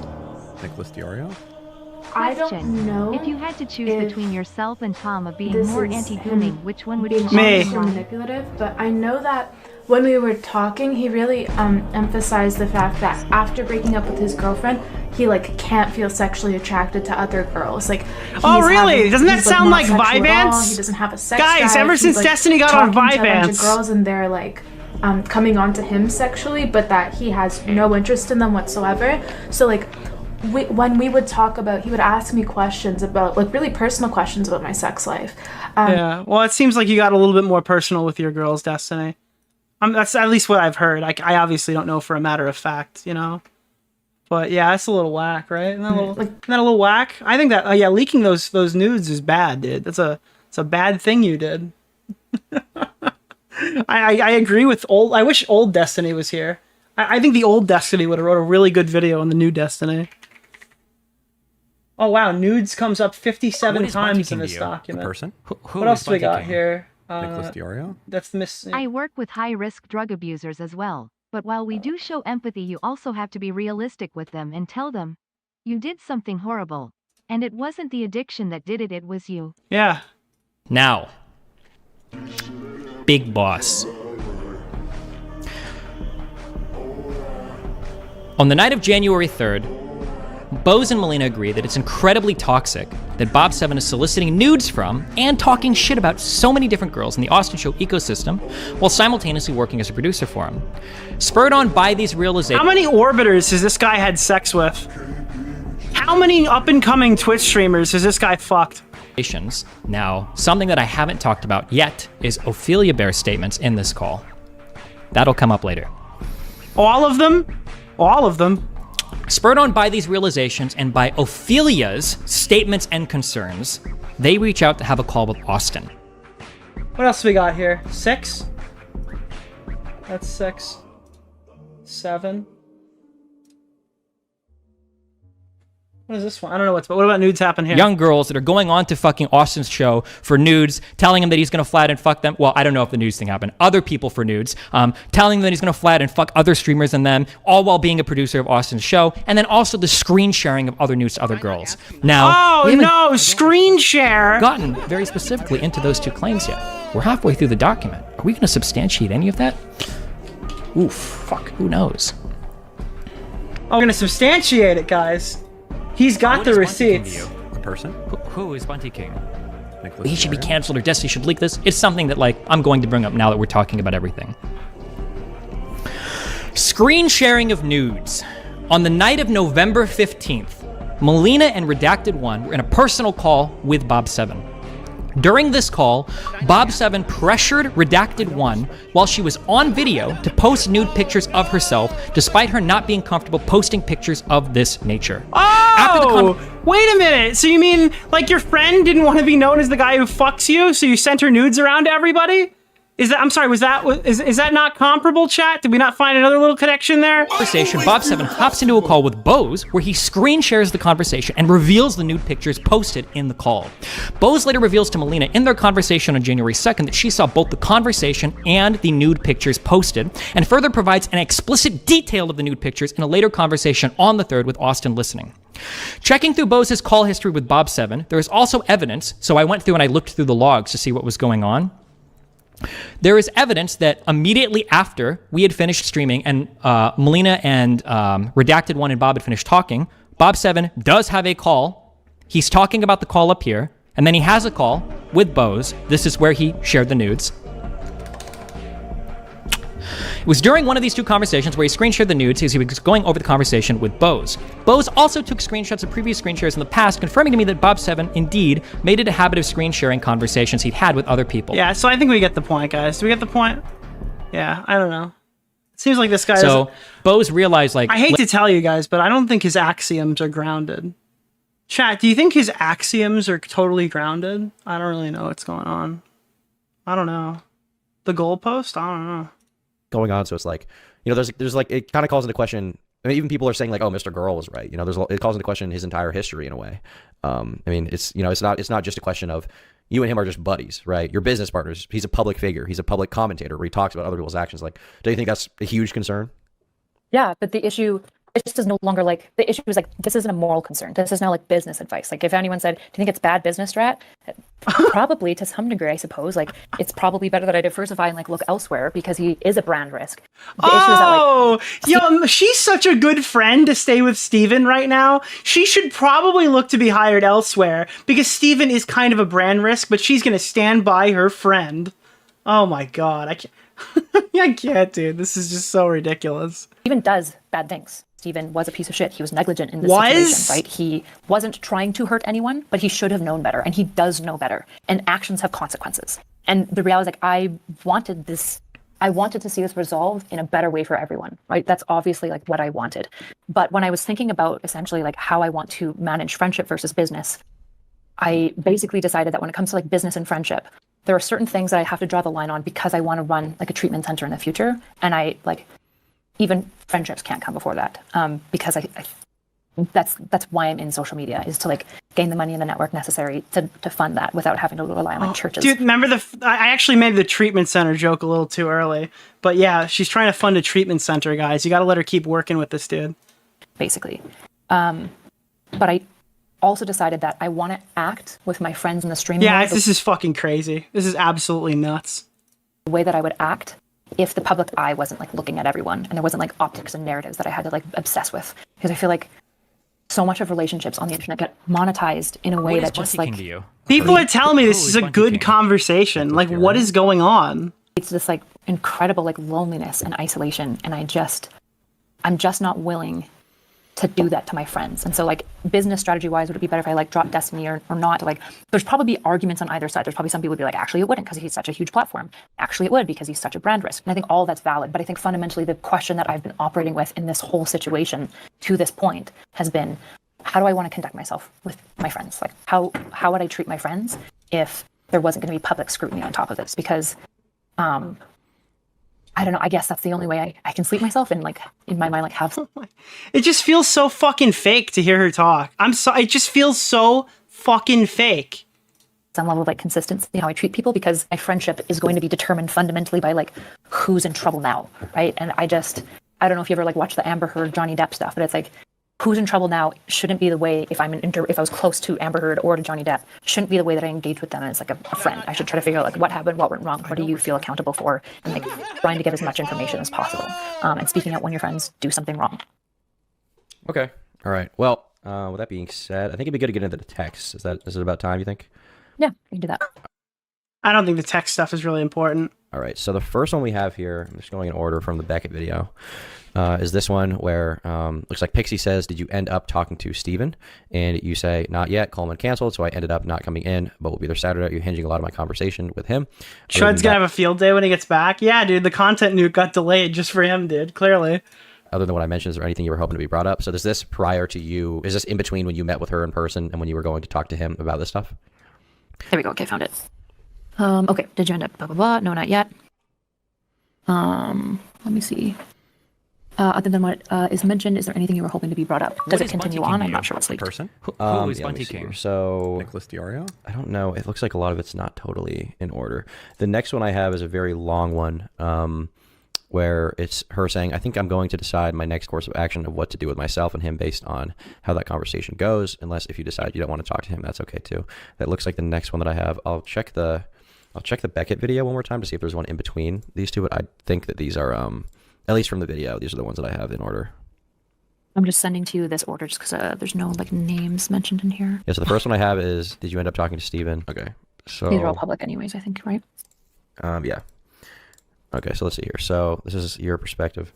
Nicholas DeOrio? I don't know. If you had to choose between yourself and Tom of being more anti-booming, which one would you choose? Me. Manipulative, but I know that when we were talking, he really emphasized the fact that after breaking up with his girlfriend, he like can't feel sexually attracted to other girls. Like, oh really? Doesn't that sound like Vibance? He doesn't have a sex Guys, drive. ever since like, Destiny got on talking to a bunch of Vibance, girls and they're like coming on to him sexually, but that he has no interest in them whatsoever. So like, when we would talk about, he would ask me questions about like really personal questions about my sex life. Yeah, well, it seems like you got a little bit more personal with your girls, Destiny. That's at least what I've heard. I obviously don't know for a matter of fact, you know. But yeah, that's a little whack, right? Isn't that a little whack? I think that yeah, leaking those nudes is bad, dude. It's a bad thing you did. I agree with old. I wish old Destiny was here. I think the old Destiny would have wrote a really good video on the new Destiny. Oh wow, nudes comes up 57 times in this document. A person? What else do we got here? Nicholas DeOrio? That's the miss. I work with high-risk drug abusers as well, but while we do show empathy, you also have to be realistic with them and tell them, you did something horrible, and it wasn't the addiction that did it, it was you. Yeah. Now, Big Boss. On the night of January 3rd, Bose and Melina agree that it's incredibly toxic that Bob7 is soliciting nudes from and talking shit about so many different girls in the Austin Show ecosystem while simultaneously working as a producer for him. Spurred on by these realizations... How many orbiters has this guy had sex with? How many up-and-coming Twitch streamers has this guy fucked? Now, something that I haven't talked about yet is Ophelia Bear's statements in this call. That'll come up later. All of them? All of them. Spurred on by these realizations and by Ophelia's statements and concerns, they reach out to have a call with Austin. What else we got here? 6? That's 6. 7. What is this one? I don't know what about nudes happen here? Young girls that are going on to fucking Austin's show for nudes, telling him that he's gonna flat and fuck them. Well, I don't know if the nudes thing happened. Other people for nudes, telling them that he's gonna flat and fuck other streamers and them, all while being a producer of Austin's show, and then also the screen sharing of other nudes to other girls. Now, oh no, screen share! Gotten very specifically into those two claims yet. We're halfway through the document. Are we gonna substantiate any of that? Oof, fuck, who knows? Oh, we're gonna substantiate it, guys. He's got the receipts. A person? Who is Bunty King? Nicholas He should be DeOrio? canceled or Destiny should leak this. It's something that, like, I'm going to bring up now that we're talking about everything. Screen sharing of nudes. On the night of November 15th, Melina and Redacted One were in a personal call with Bob 7. During this call, Bob 7 pressured Redacted One while she was on video to post nude pictures of herself, despite her not being comfortable posting pictures of this nature. Oh, wait a minute. So you mean like your friend didn't want to be known as the guy who fucks you, so you sent her nudes around to everybody? Is that, I'm sorry, is that not comparable, chat? Did we not find another little connection there? Conversation, Bob 7 hops into a call with Bose, where he screen shares the conversation and reveals the nude pictures posted in the call. Bose later reveals to Melina in their conversation on January 2nd that she saw both the conversation and the nude pictures posted, and further provides an explicit detail of the nude pictures in a later conversation on the 3rd with Austin listening. Checking through Bose's call history with Bob 7, there is also evidence, so I went through and I looked through the logs to see what was going on. There is evidence that immediately after we had finished streaming and Melina and Redacted One and Bob had finished talking, Bob 7 does have a call. He's talking about the call up here, and then he has a call with Bose. This is where he shared the nudes. It was during one of these two conversations where he screen shared the nudes as he was going over the conversation with Bose. Bose also took screenshots of previous screen shares in the past, confirming to me that Bob 7 indeed made it a habit of screen sharing conversations he'd had with other people. Yeah, so I think we get the point, guys. Do we get the point? Yeah, I don't know. It seems like this guy So Bose realized, like... I hate to tell you guys, but I don't think his axioms are grounded. Chat, do you think his axioms are totally grounded? I don't really know what's going on. I don't know. The goalpost? I don't know. Going on, so it's like, you know, there's like, it kind of calls into question. I mean, even people are saying like, oh, Mr. Girl was right. You know, it calls into question his entire history in a way. I mean, it's, you know, it's not just a question of you and him are just buddies, right? You're business partners. He's a public figure. He's a public commentator where he talks about other people's actions. Like, do you think that's a huge concern? Yeah, but the issue, it just is no longer like, the issue is like, this isn't a moral concern. This is now like business advice. Like if anyone said, do you think it's bad business strat? Probably to some degree, I suppose. Like it's probably better that I diversify and like look elsewhere because he is a brand risk. The issue is that, like, yo, she's such a good friend to stay with Steven right now. She should probably look to be hired elsewhere because Steven is kind of a brand risk, but she's going to stand by her friend. Oh my God. I can't. I can't, dude. This is just so ridiculous. Steven does bad things. Steven was a piece of shit. He was negligent in this situation, right? He wasn't trying to hurt anyone, but he should have known better, and he does know better. And actions have consequences. And the reality is, like, I wanted to see this resolved in a better way for everyone, right? That's obviously like what I wanted. But when I was thinking about essentially like how I want to manage friendship versus business, I basically decided that when it comes to like business and friendship, there are certain things that I have to draw the line on because I want to run like a treatment center in the future. And I like, even friendships can't come before that, because that's why I'm in social media, is to like gain the money and the network necessary to fund that without having to rely on like churches. Dude, remember I actually made the treatment center joke a little too early, but yeah, she's trying to fund a treatment center, guys. You got to let her keep working with this dude. Basically. But I also decided that I want to act with my friends in the stream. Yeah, this is fucking crazy. This is absolutely nuts. The way that I would act if the public eye wasn't like looking at everyone and there wasn't like optics and narratives that I had to like obsess with, because I feel like so much of relationships on the internet get monetized in a way that just like people are telling me this is a good conversation. Like what is going on? It's this like incredible like loneliness and isolation, and I'm just not willing to do that to my friends. And so like business strategy wise, would it be better if I like dropped Destiny or not? Like there's probably arguments on either side. There's probably some people would be like, actually it wouldn't because he's such a huge platform. Actually it would because he's such a brand risk. And I think all that's valid. But I think fundamentally the question that I've been operating with in this whole situation to this point has been, how do I want to conduct myself with my friends? Like how would I treat my friends if there wasn't going to be public scrutiny on top of this? Because I don't know. I guess that's the only way I can sleep myself and like in my mind, like have. It just feels so fucking fake to hear her talk. It just feels so fucking fake. Some level of like consistency, how I treat people, because my friendship is going to be determined fundamentally by like who's in trouble now, right? And I don't know if you ever like watch the Amber Heard Johnny Depp stuff, but it's like who's in trouble now shouldn't be the way, if I was close to Amber Heard or to Johnny Depp, shouldn't be the way that I engage with them as like a friend. I should try to figure out like what happened, what went wrong, what do you feel accountable for, and like trying to get as much information as possible. And speaking out when your friends do something wrong. Okay. All right. Well, with that being said, I think it'd be good to get into the text. Is it about time, you think? Yeah, we can do that. I don't think the text stuff is really important. All right, so the first one we have here, I'm just going in order from the Beckett video, is this one where looks like Pixie says, did you end up talking to Steven? And you say, not yet, Coleman canceled, so I ended up not coming in, but we'll be there Saturday. You're hinging a lot of my conversation with him. Chud's gonna have a field day when he gets back. Yeah, dude, the content nuke got delayed just for him, dude, clearly. Other than what I mentioned, is there anything you were hoping to be brought up? So is this prior to you, is this in between when you met with her in person and when you were going to talk to him about this stuff? There we go. Okay, found it. Okay, did you end up blah, blah, blah? No, not yet. Let me see. Other than what is mentioned, is there anything you were hoping to be brought up? Does it continue on? I'm not sure what's leaked. Person? Who is Bunty King? So Nicholas DeOrio? I don't know. It looks like a lot of it's not totally in order. The next one I have is a very long one, where it's her saying, I think I'm going to decide my next course of action of what to do with myself and him based on how that conversation goes. Unless if you decide you don't want to talk to him, that's okay too. That looks like the next one that I have. I'll check the Beckett video one more time to see if there's one in between these two, but I think that these are, at least from the video, these are the ones that I have in order. I'm just sending to you this order just because there's no like names mentioned in here. Yeah, so the first one I have is, did you end up talking to Steven? Okay, so... These are all public anyways, I think, right? Yeah. Okay, so let's see here. So this is your perspective.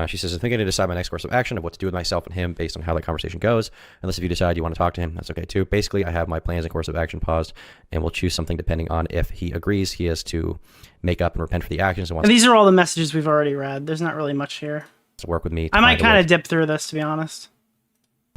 She says, I'm thinking to decide my next course of action of what to do with myself and him based on how that conversation goes. Unless if you decide you want to talk to him, that's okay too. Basically, I have my plans and course of action paused, and we'll choose something depending on if he agrees he has to make up and repent for the actions. And these are all the messages we've already read. There's not really much here. To work with me. I might kind of dip through this, to be honest.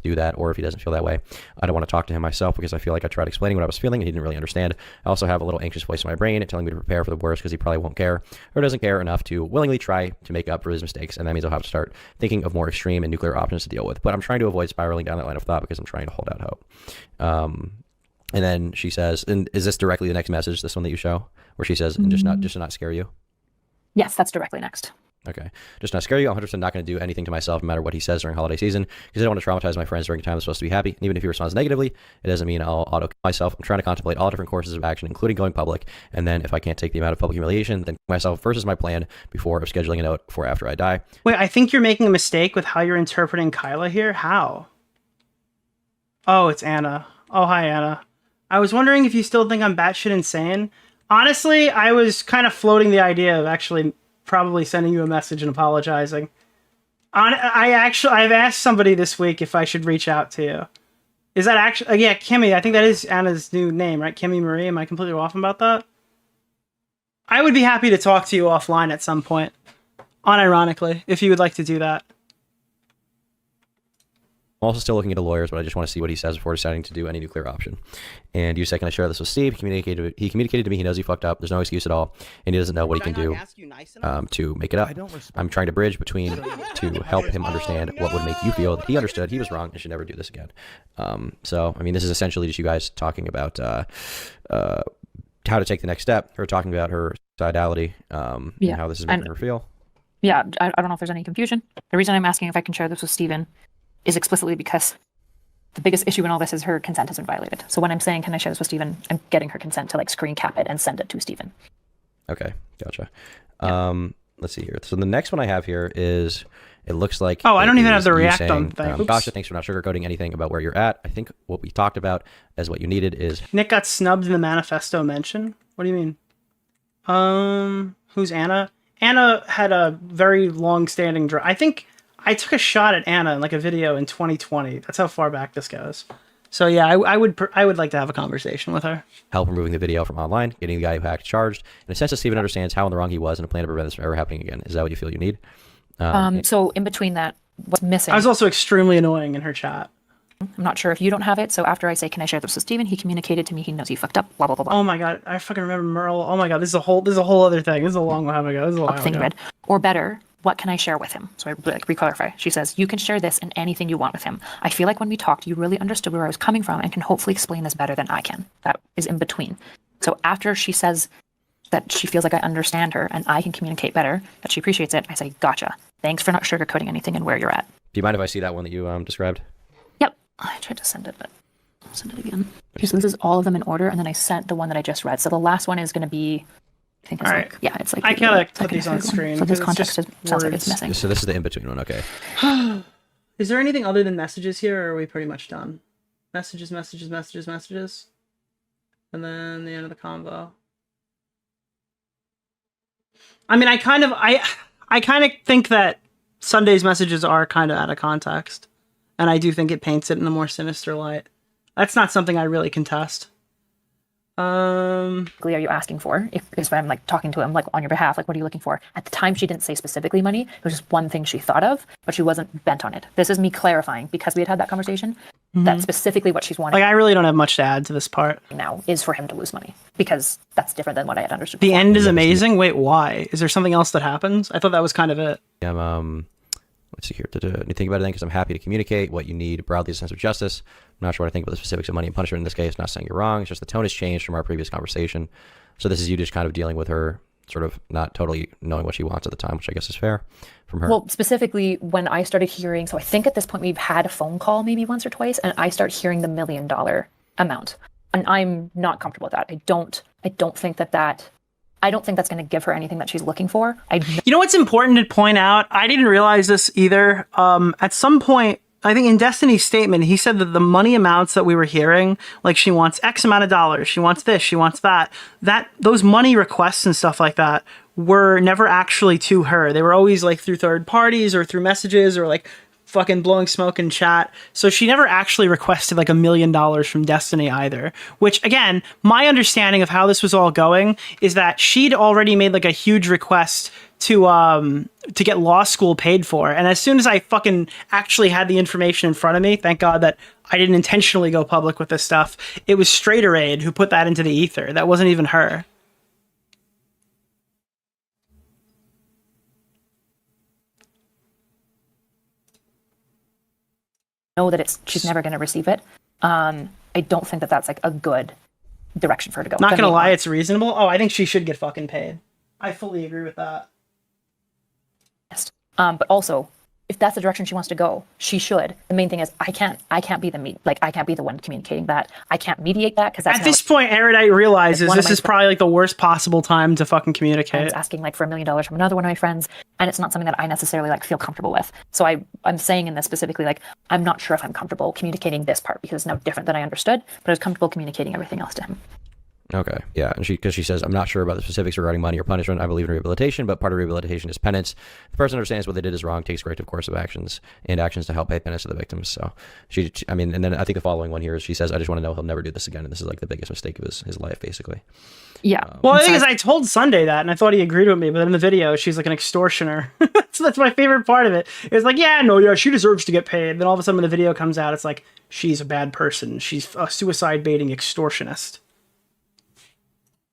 Do that, or if he doesn't feel that way, I don't want to talk to him myself because I feel like I tried explaining what I was feeling and he didn't really understand. I also have a little anxious voice in my brain telling me to prepare for the worst because he probably won't care or doesn't care enough to willingly try to make up for his mistakes, and that means I'll have to start thinking of more extreme and nuclear options to deal with. But I'm trying to avoid spiraling down that line of thought because I'm trying to hold out hope. And then she says, and is this directly the next message, this one that you show, where she says, and just to not scare you? Yes, that's directly next. Okay. Just not scare you. I'm 100% not going to do anything to myself no matter what he says during holiday season because I don't want to traumatize my friends during a time that's supposed to be happy. And even if he responds negatively, it doesn't mean I'll auto myself. I'm trying to contemplate all different courses of action, including going public. And then if I can't take the amount of public humiliation, then myself versus my plan before scheduling a note for after I die. Wait, I think you're making a mistake with how you're interpreting Kyla here. How? Oh, it's Anna. Oh, hi, Anna. I was wondering if you still think I'm batshit insane. Honestly, I was kind of floating the idea of actually probably sending you a message and apologizing. I've asked somebody this week if I should reach out to you. Is that actually... yeah, Kimmy. I think that is Anna's new name, right? Kimmy Marie. Am I completely off about that? I would be happy to talk to you offline at some point. Unironically, if you would like to do that. I'm also still looking into lawyers, but I just want to see what he says before deciding to do any nuclear option. And you say, can I share this with Steve? He communicated to me he knows he fucked up. There's no excuse at all. And he doesn't know what he can do to make it up. I'm trying to bridge between to help him understand what would make you feel that he understood he was wrong and should never do this again. So, I mean, this is essentially just you guys talking about how to take the next step, her talking about her suicidality and how this is making her feel. Yeah, I don't know if there's any confusion. The reason I'm asking if I can share this with Steven is explicitly because the biggest issue in all this is her consent has been violated. So when I'm saying, can I share this with Steven, I'm getting her consent to like screen cap it and send it to Steven. Okay, gotcha. Let's see here. So the next one I have here is, it looks like... oh, I don't even have the react on thing. Gosh, thanks for not sugarcoating anything about where you're at. I think what we talked about as what you needed is... Nick got snubbed in the manifesto mention? What do you mean? Who's Anna? Anna had a very long-standing... I think... I took a shot at Anna in like a video in 2020. That's how far back this goes. So yeah, I would like to have a conversation with her. Help removing the video from online, getting the guy who hacked charged, in a sense that Steven understands how in the wrong he was and a plan to prevent this from ever happening again. Is that what you feel you need? So in between that, what's missing? I was also extremely annoying in her chat. I'm not sure if you don't have it. So after I say, can I share this with Steven? He communicated to me he knows he fucked up. Blah blah blah blah. Oh my god, I fucking remember Merle. Oh my god, this is a whole other thing. This is a long time ago. This is a long thing read. Or better, what can I share with him? So I like re-clarify. She says, you can share this and anything you want with him. I feel like when we talked, you really understood where I was coming from and can hopefully explain this better than I can. That is in between. So after she says that she feels like I understand her and I can communicate better, that she appreciates it, I say, gotcha. Thanks for not sugarcoating anything and where you're at. Do you mind if I see that one that you described? Yep. I tried to send it, but I'll send it again. Okay, so this is all of them in order, and then I sent the one that I just read. So the last one is going to be... I think it's all like, right. Yeah, it's like... I gotta put these on screen. So this context sounds like it's missing. So this is the in-between one, okay. Is there anything other than messages here, or are we pretty much done? Messages, messages, messages, messages. And then the end of the convo. I mean, I kind of think that Sunday's messages are kind of out of context, and I do think it paints it in a more sinister light. That's not something I really contest. Are you asking for? If I'm like talking to him like on your behalf, like what are you looking for? At the time, she didn't say specifically money. It was just one thing she thought of, but she wasn't bent on it. This is me clarifying because we had that conversation. That's specifically what she's wanting. Like, I really don't have much to add to this part. Now is for him to lose money because that's different than what I had understood. The before. end is amazing. Wait, why? Is there something else that happens? I thought that was kind of it. Let's see here. You think about it then, because I'm happy to communicate what you need broadly as a sense of justice. I'm not sure what I think about the specifics of money and punishment in this case. Not saying you're wrong. It's just the tone has changed from our previous conversation. So this is you just kind of dealing with her, sort of not totally knowing what she wants at the time, which I guess is fair from her. Well, specifically when I started hearing, so I think at this point we've had a phone call maybe once or twice, and I start hearing the $1 million amount, and I'm not comfortable with that. I don't think that's going to give her anything that she's looking for. You know what's important to point out? I didn't realize this either. At some point, I think in Destiny's statement, he said that the money amounts that we were hearing, like she wants X amount of dollars, she wants this, she wants that those money requests and stuff like that were never actually to her. They were always like through third parties or through messages or like fucking blowing smoke in chat. So she never actually requested like $1 million from Destiny either, which again, my understanding of how this was all going is that she'd already made like a huge request to get law school paid for. And as soon as I fucking actually had the information in front of me, thank God that I didn't intentionally go public with this stuff. It was Straighter Aid who put that into the ether. That wasn't even her. Know that she's never going to receive it. I don't think that that's like a good direction for her to go. Not going to lie, it's reasonable. Oh, I think she should get fucking paid. I fully agree with that. But also, if that's the direction she wants to go, she should. The main thing is I can't be I can't be the one communicating that. I can't mediate that because at this point, Erudite realizes this is probably like the worst possible time to fucking communicate. Asking like for $1 million from another one of my friends, and it's not something that I necessarily like feel comfortable with. So I'm saying in this specifically, like I'm not sure if I'm comfortable communicating this part because it's no different than I understood, but I was comfortable communicating everything else to him. Okay, yeah, and because she says, I'm not sure about the specifics regarding money or punishment. I believe in rehabilitation, but part of rehabilitation is penance. The person understands what they did is wrong, takes corrective course of actions to help pay penance to the victims. So and then I think the following one here is she says, I just want to know he'll never do this again, and this is like the biggest mistake of his life, basically. Yeah. Well, the thing is, I told Sunday that, and I thought he agreed with me, but in the video, she's like an extortioner. So that's my favorite part of it. It's like, yeah, she deserves to get paid. Then all of a sudden when the video comes out, it's like, she's a bad person. She's a suicide baiting extortionist.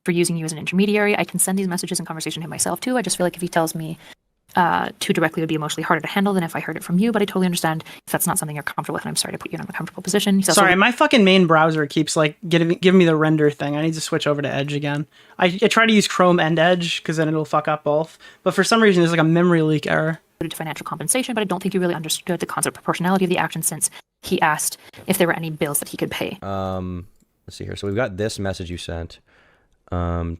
For using you as an intermediary, I can send these messages and conversation to him myself too. I just feel like if he tells me too directly, it would be emotionally harder to handle than if I heard it from you. But I totally understand if that's not something you're comfortable with, and I'm sorry to put you in an uncomfortable position. Sorry, my fucking main browser keeps like giving me the render thing. I need to switch over to Edge again. I try to use Chrome and Edge because then it'll fuck up both. But for some reason, there's like a memory leak error. To financial compensation, but I don't think you really understood the concept of proportionality of the action since he asked if there were any bills that he could pay. Let's see here. So we've got this message you sent. Let's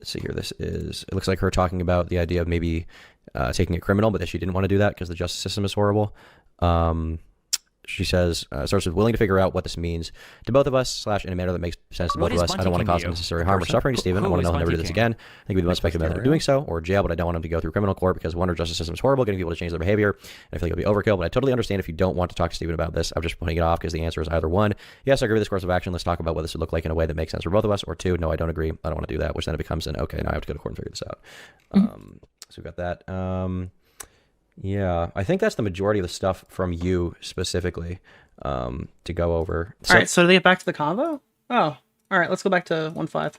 see here. It looks like her talking about the idea of maybe taking a criminal, but that she didn't want to do that because the justice system is horrible. She says, starts with willing to figure out what this means to both of us, / in a manner that makes sense to both of us. I don't want to cause unnecessary harm or suffering to Stephen. I want to know he'll never do this again. I think we'd be the most effective method of doing so, or jail, but I don't want him to go through criminal court because one, our justice system is horrible, getting people to change their behavior. And I feel like it'll be overkill, but I totally understand if you don't want to talk to Stephen about this. I'm just putting it off because the answer is either one, yes, I agree with this course of action. Let's talk about what this would look like in a way that makes sense for both of us, or two, no, I don't agree. I don't want to do that, which then it becomes an, okay, now I have to go to court and figure this out. So we've got that. Yeah, I think that's the majority of the stuff from you specifically. To go over. All right, so do they get back to the convo? Oh, all right, let's go back to 1.5.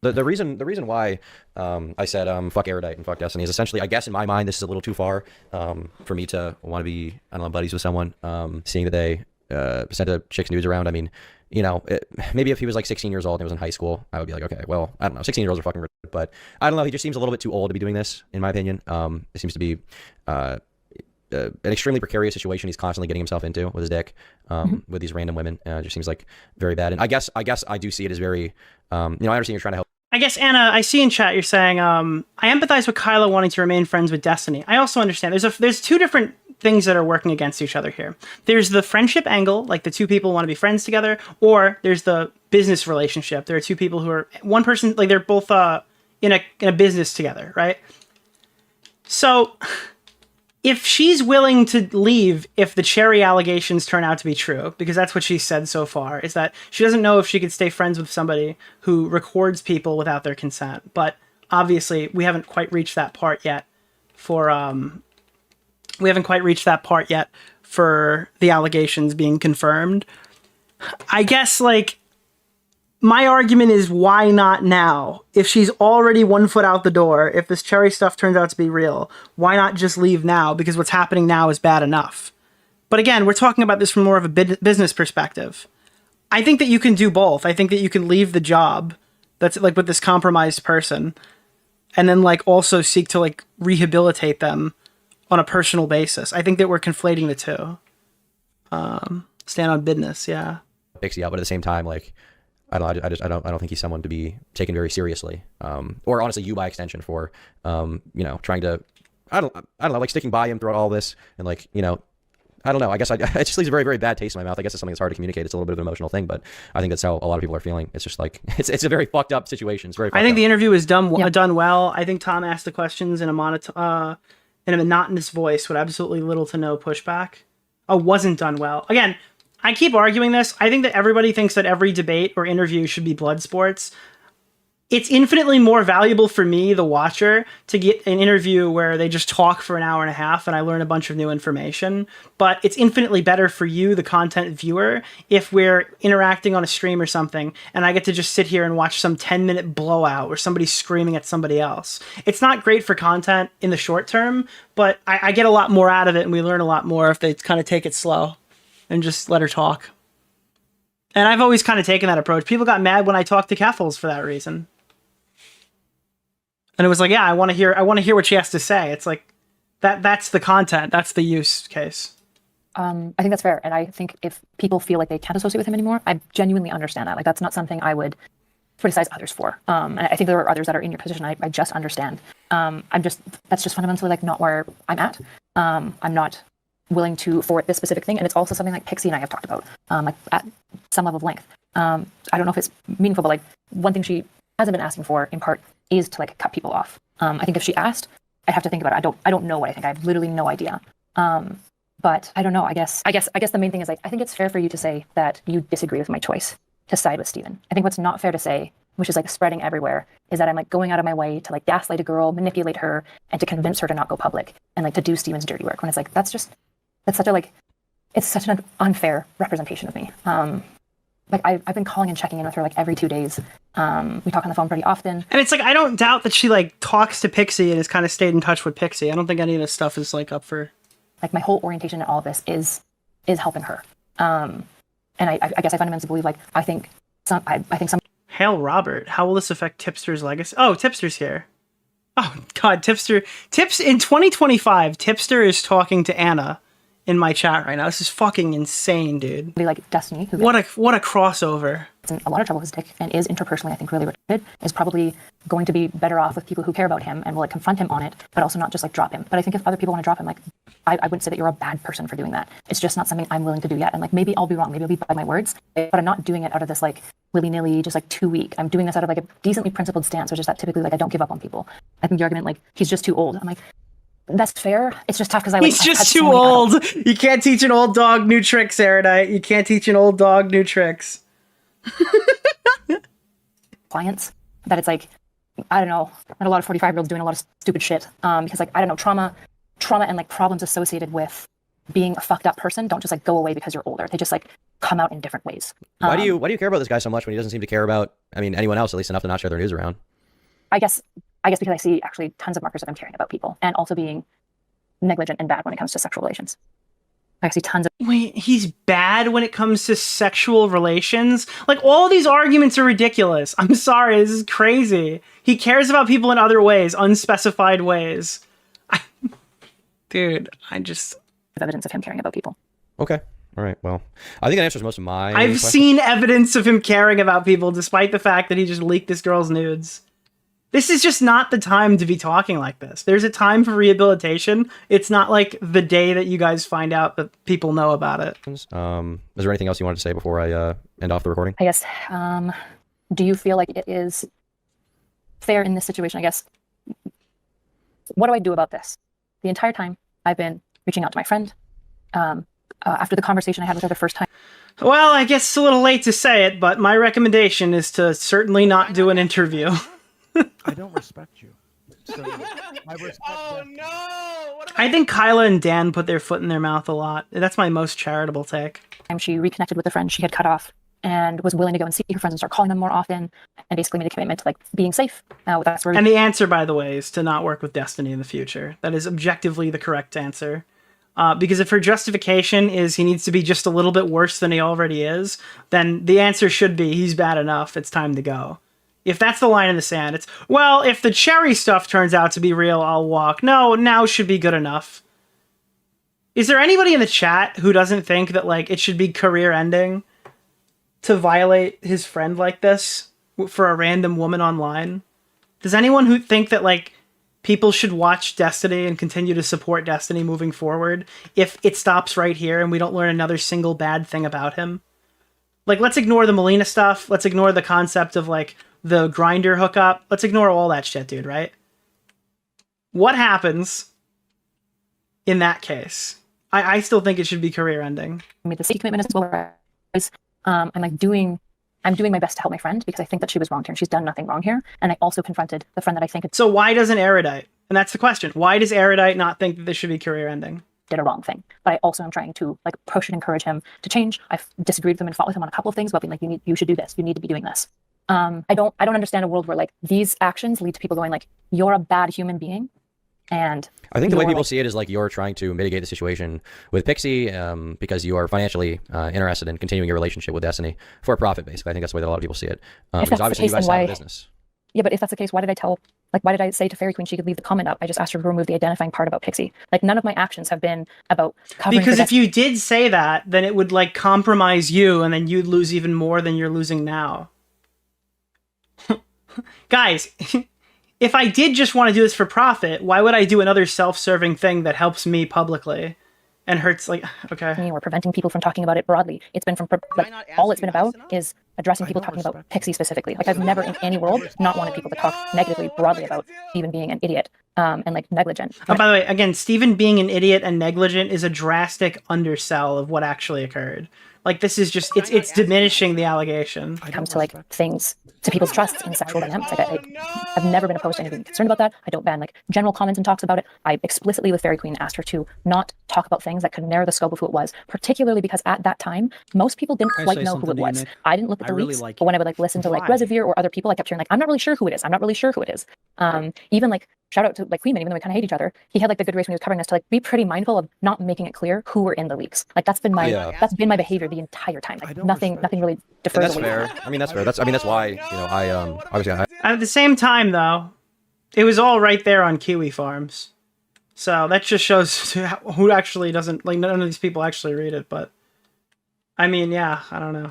The reason why I said fuck Erudite and fuck Destiny is essentially, I guess in my mind, this is a little too far for me to want to be, I don't know, buddies with someone. Seeing that they sent a chick's nudes around. I mean, maybe if he was like 16 years old and was in high school, I would be like, okay, well, I don't know, 16-year-olds are fucking retarded, but I don't know. He just seems a little bit too old to be doing this, in my opinion. It seems to be an extremely precarious situation he's constantly getting himself into with his dick, with these random women. It just seems like very bad. And I guess I do see it as very, I understand you're trying to help. I guess, Anna, I see in chat you're saying, I empathize with Kyla wanting to remain friends with Destiny. I also understand there's two different things that are working against each other here. There's the friendship angle, like the two people want to be friends together, or there's the business relationship. There are two people who are, one person, like they're both in a business together, right? So if she's willing to leave if the cherry allegations turn out to be true, because that's what she said so far, is that she doesn't know if she could stay friends with somebody who records people without their consent. But obviously, we haven't quite reached that part yet for the allegations being confirmed. I guess, like, my argument is, why not now? If she's already 1 foot out the door, if this cherry stuff turns out to be real, why not just leave now? Because what's happening now is bad enough. But again, we're talking about this from more of a business perspective. I think that you can do both. I think that you can leave the job that's like with this compromised person and then like also seek to like rehabilitate them on a personal basis. I think that we're conflating the two. Stand on business, yeah. Pixie out, but at the same time, like, I don't think he's someone to be taken very seriously. Or honestly, you by extension for, you know, trying to, I don't know, like sticking by him throughout all this and like, you know, I don't know. I guess it just leaves a very, very bad taste in my mouth. I guess it's something that's hard to communicate. It's a little bit of an emotional thing, but I think that's how a lot of people are feeling. It's just like, it's a very fucked up situation. It's very fucked I think up. the interview was done well. I think Tom asked the questions in a monotonous voice with absolutely little to no pushback. Wasn't done well. Again, I keep arguing this. I think that everybody thinks that every debate or interview should be blood sports. It's infinitely more valuable for me, the watcher, to get an interview where they just talk for an hour and a half and I learn a bunch of new information. But it's infinitely better for you, the content viewer, if we're interacting on a stream or something and I get to just sit here and watch some 10-minute blowout where somebody's screaming at somebody else. It's not great for content in the short term, but I get a lot more out of it and we learn a lot more if they kind of take it slow and just let her talk. And I've always kind of taken that approach. People got mad when I talked to Keffels for that reason. And it was like, yeah, I want to hear what she has to say. It's like that's the content. That's the use case. I think that's fair. And I think if people feel like they can't associate with him anymore, I genuinely understand that. Like, that's not something I would criticize others for. And I think there are others that are in your position. I just understand. That's just fundamentally like not where I'm at. I'm not willing to forward this specific thing. And it's also something like Pixie and I have talked about, like at some level of length. I don't know if it's meaningful, but like one thing she hasn't been asking for in part is to like cut people off. I think if she asked, I'd have to think about it. I don't know what I think. I have literally no idea. But I don't know. I guess the main thing is like, I think it's fair for you to say that you disagree with my choice to side with Steven. I think what's not fair to say, which is like spreading everywhere, is that I'm like going out of my way to like gaslight a girl, manipulate her, and to convince her to not go public and like to do Steven's dirty work. When it's like, it's such an unfair representation of me. Like I've been calling and checking in with her like every 2 days. We talk on the phone pretty often. And it's like, I don't doubt that she like talks to Pixie and has kind of stayed in touch with Pixie. I don't think any of this stuff is like up for... Like my whole orientation in all of this is helping her. And I guess I fundamentally believe like, I think some... Hail Robert, how will this affect Tipster's legacy? Oh, Tipster's here. Oh God, Tips in 2025, Tipster is talking to Anna in my chat right now. This is fucking insane, dude. Be like Destiny. What a crossover. It's in a lot of trouble with his dick and is interpersonally, I think, really retarded, is probably going to be better off with people who care about him and will like confront him on it, but also not just like drop him. But I think if other people want to drop him, like I wouldn't say that you're a bad person for doing that. It's just not something I'm willing to do yet. And like maybe I'll be wrong, maybe I'll be by my words, but I'm not doing it out of this like willy-nilly, just like 2 week. I'm doing this out of like a decently principled stance, which is that typically like I don't give up on people. I think the argument like he's just too old. I'm like, that's fair. It's just tough because He's just too old. You can't teach an old dog new tricks, Erudite. You can't teach an old dog new tricks. Clients that it's like, I don't know, and a lot of 45-year-olds doing a lot of stupid shit because like, I don't know, trauma and like problems associated with being a fucked up person don't just like go away because you're older. They just like come out in different ways. Why do you care about this guy so much when he doesn't seem to care about, I mean, anyone else, at least enough to not share their news around? I guess because I see actually tons of markers of him caring about people and also being negligent and bad when it comes to sexual relations. I see tons of... Wait, he's bad when it comes to sexual relations? Like, all these arguments are ridiculous. I'm sorry, this is crazy. He cares about people in other ways, unspecified ways. Dude, evidence of him caring about people. Okay. All right. Well, I think that answers most of my I've seen evidence of him caring about people despite the fact that he just leaked this girl's nudes. This is just not the time to be talking like this. There's a time for rehabilitation. It's not like the day that you guys find out that people know about it. Is there anything else you wanted to say before I end off the recording? I guess, do you feel like it is fair in this situation, I guess. What do I do about this? The entire time I've been reaching out to my friend. After the conversation I had with her the first time. Well, I guess it's a little late to say it, but my recommendation is to certainly not do an interview. I don't respect you. So I respect I think Kyla and Dan put their foot in their mouth a lot. That's my most charitable take. And she reconnected with a friend she had cut off and was willing to go and see her friends and start calling them more often and basically made a commitment to like being safe. That's where and the answer, by the way, is to not work with Destiny in the future. That is objectively the correct answer. Because if her justification is he needs to be just a little bit worse than he already is, then the answer should be he's bad enough, it's time to go. If that's the line in the sand, it's, well, if the cherry stuff turns out to be real, I'll walk. No, now should be good enough. Is there anybody in the chat who doesn't think that, like, it should be career ending to violate his friend like this for a random woman online? Does anyone who think that, like, people should watch Destiny and continue to support Destiny moving forward if it stops right here and we don't learn another single bad thing about him? Like, let's ignore the Melina stuff. Let's ignore the concept of, like, the grinder hookup. Let's ignore all that shit, dude, right? What happens in that case? I still think it should be career ending. I made the safety commitment as well. I'm doing my best to help my friend because I think that she was wronged here and she's done nothing wrong here. And I also confronted the friend that I think So why doesn't Erudite? And that's the question. Why does Erudite not think that this should be career ending? Did a wrong thing. But I also am trying to like push and encourage him to change. I've disagreed with him and fought with him on a couple of things about being like, you should do this. You need to be doing this. I don't understand a world where like these actions lead to people going like, you're a bad human being. And I think the way people see it is like you're trying to mitigate the situation with Pixie because you are financially interested in continuing your relationship with Destiny for a profit, basically. I think that's the way that a lot of people see it. Because obviously you guys have a business. Yeah, but if that's the case, why did I say to Fairy Queen she could leave the comment up? I just asked her to remove the identifying part about Pixie. Like, none of my actions have been about covering Because if you did say that, then it would like compromise you and then you'd lose even more than you're losing now. Guys, if I did just want to do this for profit, why would I do another self-serving thing that helps me publicly and hurts, like, okay. We're preventing people from talking about it broadly. It's been from, like, all it's been about is addressing people talking about Pixie specifically. Like, I've never in any world not wanted people to talk negatively broadly about Steven being an idiot and, like, negligent. Oh, by the way, again, Steven being an idiot and negligent is a drastic undersell of what actually occurred. Like, this is just, it's diminishing the allegation. When it comes to, like, things, to people's trusts in sexual dynamics. Like, I've never been opposed to anything concerned about that. I don't ban, like, general comments and talks about it. I explicitly, with Fairy Queen, asked her to not talk about things that could narrow the scope of who it was, particularly because at that time, most people didn't quite know who it was. I didn't look at the leaks, but when I would, like, listen to, like, Reservoir or other people, I kept hearing, like, I'm not really sure who it is. I'm not really sure who it is. Even, like, shout out to, like, Queenman, even though we kind of hate each other, he had, like, the good grace when he was covering us to, like, be pretty mindful of not making it clear who were in the leaks. Like, that's been my behavior the entire time. Like, nothing really defers That's away. fair. I mean, that's fair. That's why, you know, obviously At the same time, though, it was all right there on Kiwi Farms. So that just shows who actually doesn't, like, none of these people actually read it, but I mean, yeah, I don't know.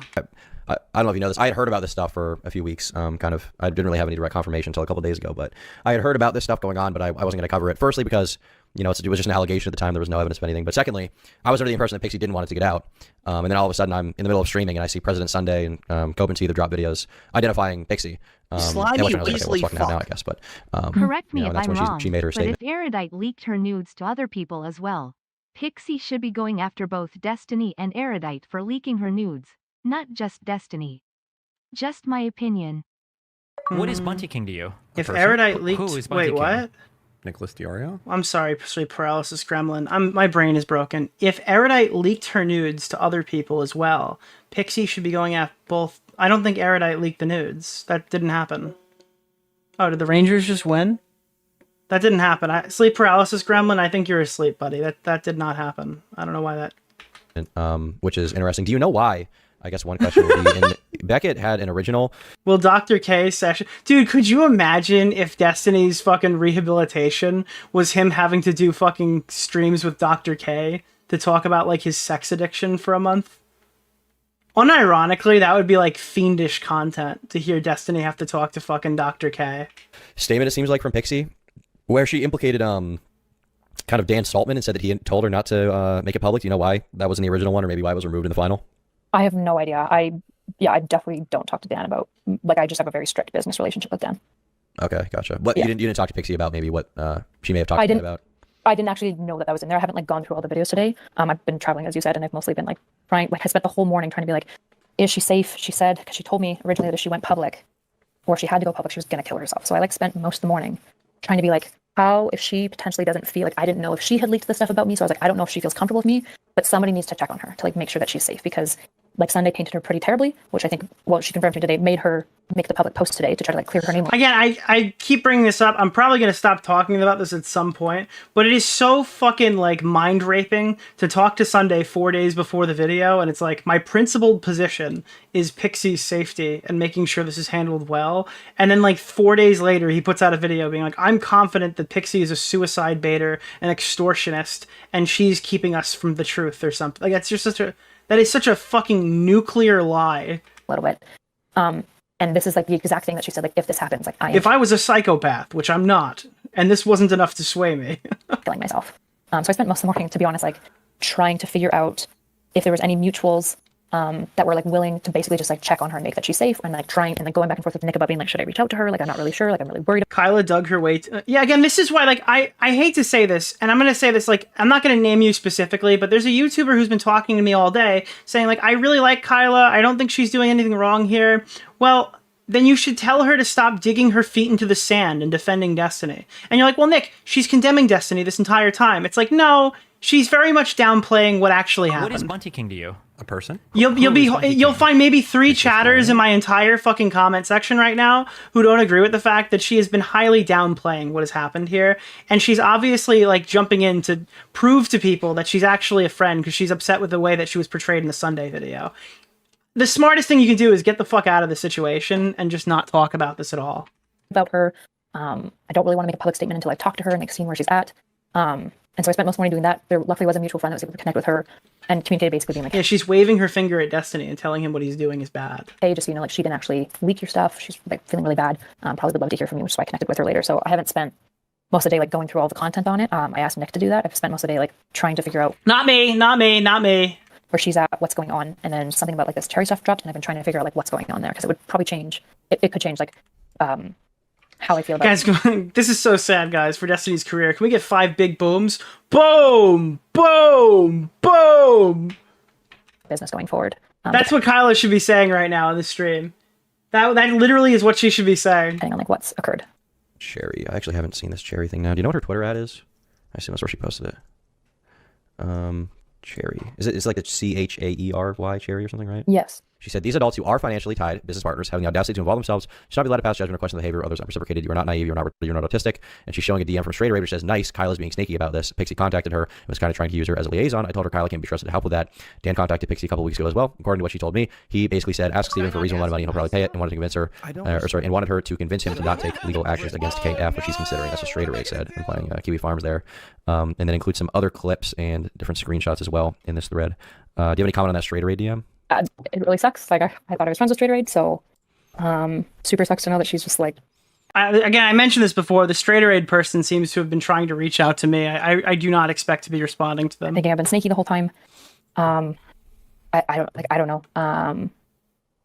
I don't know if you know this. I had heard about this stuff for a few weeks. I didn't really have any direct confirmation until a couple of days ago, but I had heard about this stuff going on, but I wasn't going to cover it. Firstly, because, you know, it was just an allegation at the time. There was no evidence of anything. But secondly, I was under the impression that Pixie didn't want it to get out. And then all of a sudden, I'm in the middle of streaming and I see President Sunday and Cope and Seether drop videos identifying Pixie. Slimy, what's fucking out now, I guess. But correct me you know, if that's I'm when wrong, she made her but statement. if Erudite leaked her nudes to other people as well, Pixie should be going after both Destiny and Erudite for leaking her nudes, not just Destiny. Just my opinion. What is Bunty King to you? If Erudite leaked... Who is Bunty Wait, King? what? Nicholas DeOrio? I'm sorry, sleep paralysis gremlin. My brain is broken. If Erudite leaked her nudes to other people as well, Pixie should be going after both. I don't think Erudite leaked the nudes. That didn't happen. Oh, did the Rangers just win? That didn't happen. Sleep paralysis gremlin, I think you're asleep, buddy. That did not happen. I don't know why that... Which is interesting. Do you know why? I guess one question would be, Beckett had an original. Will Dr. K session... Dude, could you imagine if Destiny's fucking rehabilitation was him having to do fucking streams with Dr. K to talk about, like, his sex addiction for a month? Unironically, that would be, like, fiendish content to hear Destiny have to talk to fucking Dr. K. Statement, it seems like, from Pixie, where she implicated, kind of Dan Saltman and said that he told her not to make it public. Do you know why that was in the original one, or maybe why it was removed in the final? I have no idea. I definitely don't talk to Dan about, like, I just have a very strict business relationship with Dan. Okay, gotcha. What Yeah. you didn't talk to Pixie about maybe what she may have talked to you about? I didn't actually know that was in there. I haven't like gone through all the videos today. I've been traveling, as you said, and I've mostly been like trying. Like I spent the whole morning trying to be like, is she safe? She said, because she told me originally that if she went public, or if she had to go public, she was gonna kill herself. So I like spent most of the morning trying to be like, how if she potentially doesn't feel like I didn't know if she had leaked the stuff about me. So I was like, I don't know if she feels comfortable with me, but somebody needs to check on her to like make sure that she's safe because like Sunday painted her pretty terribly, which I think, well, she confirmed to me today, made her make the public post today to try to like clear her name. Again, I keep bringing this up. I'm probably going to stop talking about this at some point, but it is so fucking like mind raping to talk to Sunday 4 days before the video. And it's like my principled position is Pixie's safety and making sure this is handled well. And then like 4 days later, he puts out a video being like, I'm confident that Pixie is a suicide baiter, an extortionist, and she's keeping us from the truth or something. Like that's just that is such a fucking nuclear lie. A little bit. And this is like the exact thing that she said, like, if this happens, like if I was a psychopath, which I'm not, and this wasn't enough to sway me. Killing myself. So I spent most of the morning, to be honest, like trying to figure out if there was any mutuals that were like willing to basically just like check on her and make that she's safe, and like trying and like going back and forth with Nick about being like, should I reach out to her? Like, I'm not really sure. Like, I'm really worried. Kyla dug her way. Yeah, again, this is why like I hate to say this, and I'm gonna say this like I'm not gonna name you specifically, but there's a YouTuber who's been talking to me all day saying like, I really like Kyla. I don't think she's doing anything wrong here. Well, then you should tell her to stop digging her feet into the sand and defending Destiny. And you're like, well, Nick, she's condemning Destiny this entire time. It's like, no, she's very much downplaying what actually happened. What is Bunty King to you? A person? You'll find maybe 3 chatters in my entire fucking comment section right now who don't agree with the fact that she has been highly downplaying what has happened here, and she's obviously like jumping in to prove to people that she's actually a friend because she's upset with the way that she was portrayed in the Sunday video. The smartest thing you can do is get the fuck out of the situation and just not talk about this at all. About her, I don't really want to make a public statement until I talk to her and like see where she's at. And so I spent most of the morning doing that. There luckily was a mutual friend that was able to connect with her and communicate basically being like, yeah, she's waving her finger at Destiny and telling him what he's doing is bad. Hey, just so you know, like she didn't actually leak your stuff. She's like feeling really bad. Probably would love to hear from you, which is why I connected with her later. So I haven't spent most of the day like going through all the content on it. I asked Nick to do that. I've spent most of the day like trying to figure out not me where she's at, what's going on, and then something about like this cherry stuff dropped, and I've been trying to figure out like what's going on there because it would probably change. It could change like how I feel about guys. This is so sad, guys, for Destiny's career. Can we get 5 big booms? Boom, boom, boom. Business going forward. That's what Kyla should be saying right now in the stream. That literally is what she should be saying. Depending on like what's occurred. Cherry. I actually haven't seen this Cherry thing now. Do you know what her Twitter ad is? I assume that's where she posted it. Cherry. Is it? It's like a CHAERY Cherry or something, right? Yes. She said, these adults who are financially tied, business partners, having the audacity to involve themselves, should not be allowed to pass judgment or question the behavior of others unreciprocated. You are not naive. You're not autistic. And she's showing a DM from Straight which says, nice. Kyla's being snaky about this. Pixie contacted her and was kind of trying to use her as a liaison. I told her Kyla can't be trusted to help with that. Dan contacted Pixie a couple weeks ago as well. According to what she told me, he basically said, ask Steven for a reasonable amount of money and he'll probably pay it, and wanted to convince her, and wanted her to convince him to not take legal actions against KF, which she's considering. That's what Straight said, implying Kiwi Farms there. And then include some other clips and different screenshots as well in this thread. Do you have any comment on that Straight DM? It really sucks. Like I thought I was friends with Straight so super sucks to know that she's just like. Again, I mentioned this before. The Straight person seems to have been trying to reach out to me. I do not expect to be responding to them. Thinking I've been sneaky the whole time. I don't know. I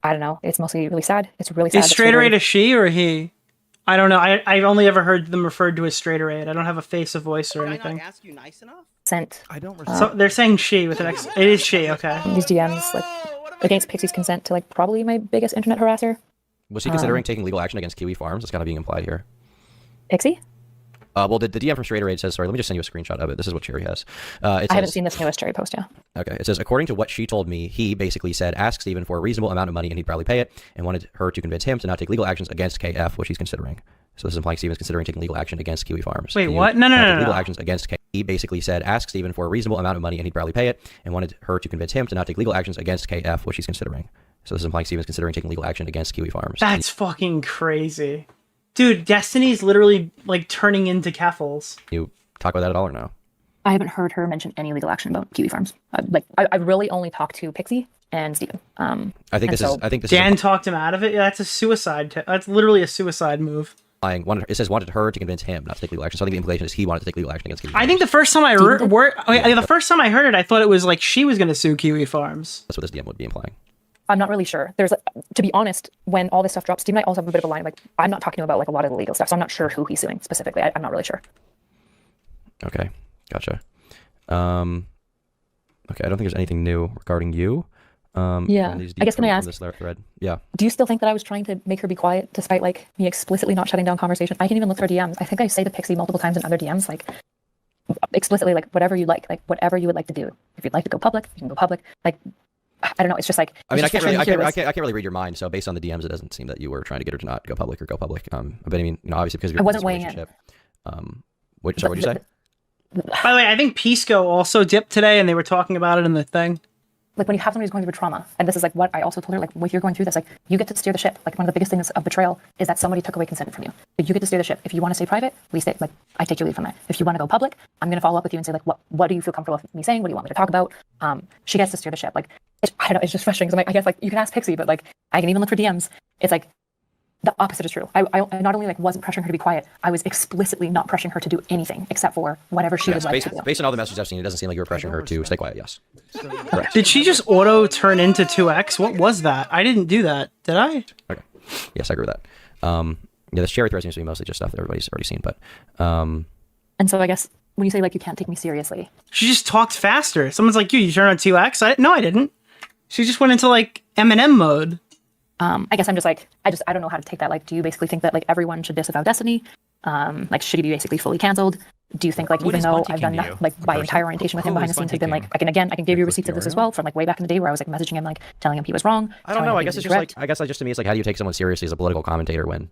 don't know. It's mostly really sad. It's really sad. Is Straight a she or a he? I don't know. I've only ever heard them referred to as Straight. I don't have a face, a voice, or anything. Did I not ask you nice enough? Sent. I don't. So they're saying she with an X. It is she. Okay. These DMs like against Pixie's consent to like probably my biggest internet harasser. Was he considering taking legal action against Kiwi Farms? That's kind of being implied here. Pixie? Well, the DM from Straight says, sorry, let me just send you a screenshot of it. This is what Cherry has. I haven't seen this newest Cherry post yet. Okay. It says, according to what she told me, he basically said, ask Steven for a reasonable amount of money and he'd probably pay it, and wanted her to convince him to not take legal actions against KF, which he's considering. So this is implying Steven's considering taking legal action against Kiwi Farms. Wait, what? No. Legal actions against KF. He basically said, ask Steven for a reasonable amount of money and he'd probably pay it, and wanted her to convince him to not take legal actions against KF, which he's considering. So this is implying Steven's considering taking legal action against Kiwi Farms. That's fucking crazy. Dude, Destiny's literally like turning into Keffels. You talk about that at all or no? I haven't heard her mention any legal action about Kiwi Farms. I really only talked to Pixie and Steven. I think this is Dan talked him out of it. Yeah, that's a suicide. That's literally a suicide move. It says wanted her to convince him not to take legal action. So I think the implication is he wanted to take legal action against Kiwi Farms. I think the first time the first time I heard it, I thought it was like she was going to sue Kiwi Farms. That's what this DM would be implying. I'm not really sure. There's, to be honest, when all this stuff drops, Steve and I also have a bit of a line. Like, I'm not talking about like a lot of the legal stuff, so I'm not sure who he's suing specifically. I'm not really sure. Okay, gotcha. Okay, I don't think there's anything new regarding you. Yeah, I guess, can I ask, this thread? Yeah. do you still think that I was trying to make her be quiet despite like me explicitly not shutting down conversation? I can even look for DMs. I think I say to Pixie multiple times in other DMs, like explicitly, like whatever you like whatever you would like to do. If you'd like to go public, you can go public. Like, I don't know. It's just like, I mean, I can't really read your mind. So based on the DMs, it doesn't seem that you were trying to get her to not go public or go public. But I mean, obviously because of your I wasn't weighing in. What'd you say? By the way, I think Pisco also dipped today, and they were talking about it in the thing. Like when you have somebody who's going through trauma, and this is like what I also told her, like if you're going through this, like you get to steer the ship. Like one of the biggest things of betrayal is that somebody took away consent from you. Like, you get to steer the ship. If you want to stay private, we stay. Like I take your lead from that. If you want to go public, I'm going to follow up with you and say like, what do you feel comfortable with me saying? What do you want me to talk about? She gets to steer the ship. Like I don't know. It's just frustrating. Because I guess like you can ask Pixie, but like I can even look for DMs. It's like the opposite is true. I not only like wasn't pressuring her to be quiet, I was explicitly not pressuring her to do anything except for whatever she would like to do. Based on all the messages I've seen, it doesn't seem like you were pressuring her to stay quiet. Yes. Correct. Did she just auto turn into 2x? What was that? I didn't do that. Did I? Okay. Yes, I agree with that. Yeah, the cherry thread seems to be mostly just stuff that everybody's already seen, but and so I guess when you say like you can't take me seriously, she just talked faster. Someone's like, you turn on 2x? No, I didn't. She just went into like Eminem mode. I guess I'm just like, I don't know how to take that. Like, do you basically think that like everyone should disavow Destiny? Like, should he be basically fully canceled? Do you think like even though I've done that, like my entire orientation with him behind the scenes has been like, I can give you receipts of this as well from like way back in the day where I was like messaging him, like telling him he was wrong. I don't know. I guess it's just like, to me, it's like, how do you take someone seriously as a political commentator when